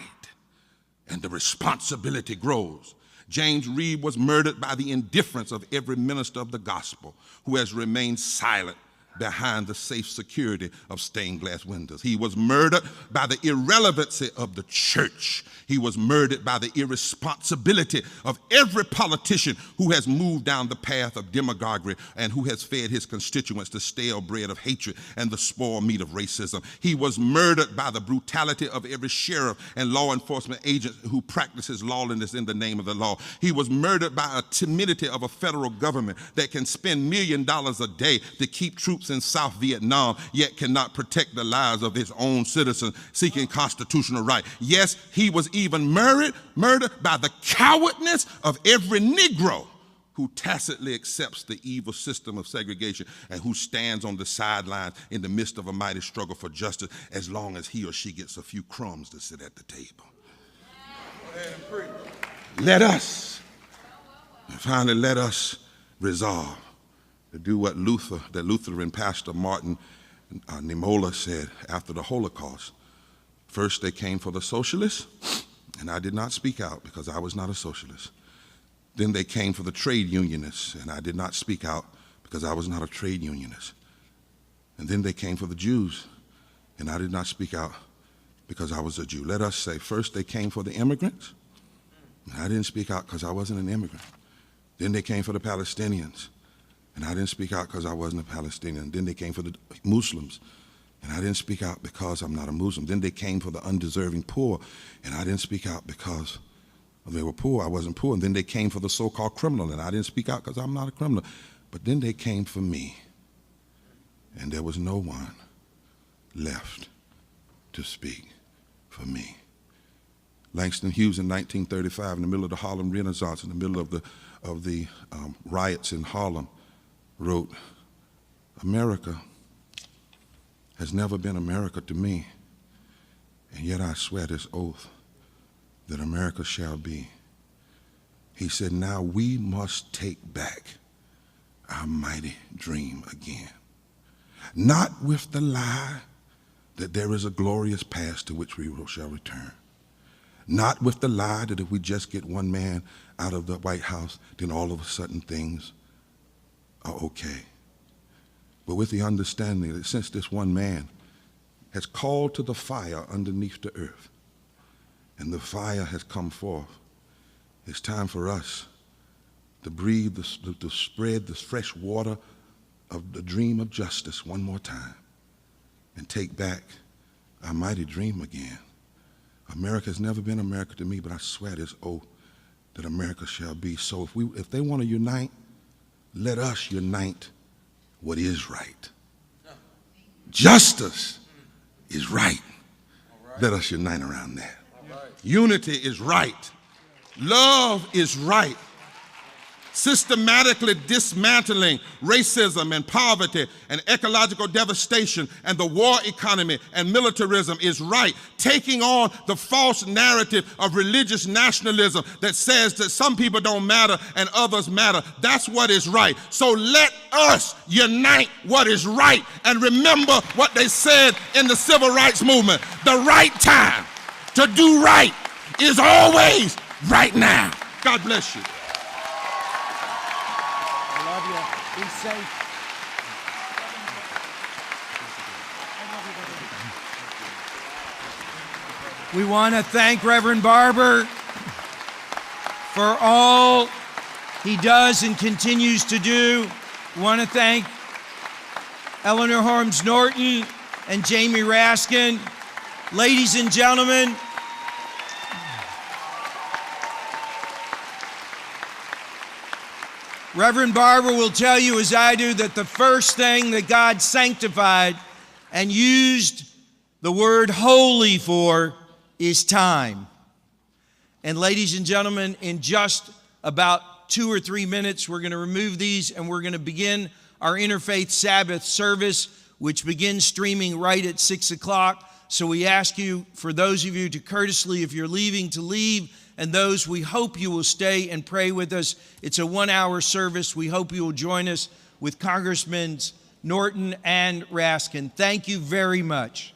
and the responsibility grows. James Reed was murdered by the indifference of every minister of the gospel who has remained silent behind the safe security of stained glass windows. He was murdered by the irrelevancy of the church. He was murdered by the irresponsibility of every politician who has moved down the path of demagoguery and who has fed his constituents the stale bread of hatred and the spoiled meat of racism. He was murdered by the brutality of every sheriff and law enforcement agent who practices lawlessness in the name of the law. He was murdered by a timidity of a federal government that can spend $1 million a day to keep troops in South Vietnam, yet cannot protect the lives of his own citizens seeking constitutional right. Yes, he was even murdered by the cowardness of every Negro who tacitly accepts the evil system of segregation and who stands on the sidelines in the midst of a mighty struggle for justice as long as he or she gets a few crumbs to sit at the table. Let us, and finally let us resolve to do what the Lutheran pastor Martin Niemöller said after the Holocaust. First they came for the socialists, and I did not speak out because I was not a socialist. Then they came for the trade unionists, and I did not speak out because I was not a trade unionist. And then they came for the Jews, and I did not speak out because I was a Jew. Let us say, first they came for the immigrants, and I didn't speak out because I wasn't an immigrant. Then they came for the Palestinians, and I didn't speak out because I wasn't a Palestinian. Then they came for the Muslims, and I didn't speak out because I'm not a Muslim. Then they came for the undeserving poor, and I didn't speak out because they were poor. I wasn't poor. And then they came for the so-called criminal, and I didn't speak out because I'm not a criminal. But then they came for me, and there was no one left to speak for me. Langston Hughes in 1935, in the middle of the Harlem Renaissance, in the middle of the riots in Harlem, wrote, "America has never been America to me, and yet I swear this oath that America shall be." He said, "Now we must take back our mighty dream again, not with the lie that there is a glorious past to which we shall return, not with the lie that if we just get one man out of the White House, then all of a sudden things are okay, but with the understanding that since this one man has called to the fire underneath the earth, and the fire has come forth, it's time for us to breathe, to spread the fresh water of the dream of justice one more time and take back our mighty dream again. America has never been America to me, but I swear this oath that America shall be. So if they want to unite, let us unite what is right. Justice is right. Let us unite around that. Unity is right. Love is right. Systematically dismantling racism and poverty and ecological devastation and the war economy and militarism is right. Taking on the false narrative of religious nationalism that says that some people don't matter and others matter, that's what is right. So let us unite what is right and remember what they said in the civil rights movement. The right time to do right is always right now. God bless you. Be safe. We want to thank Reverend Barber for all he does and continues to do. We want to thank Eleanor Holmes Norton and Jamie Raskin. Ladies and gentlemen, Reverend Barber will tell you, as I do, that the first thing that God sanctified and used the word holy for is time. And ladies and gentlemen, in just about 2 or 3 minutes. We're going to remove these and we're going to begin our Interfaith Sabbath service, which begins streaming right at 6 o'clock. So we ask you, for those of you to courteously, if you're leaving, to leave, and those, we hope you will stay and pray with us. It's a 1-hour service. We hope you will join us with Congressmen Norton and Raskin. Thank you very much.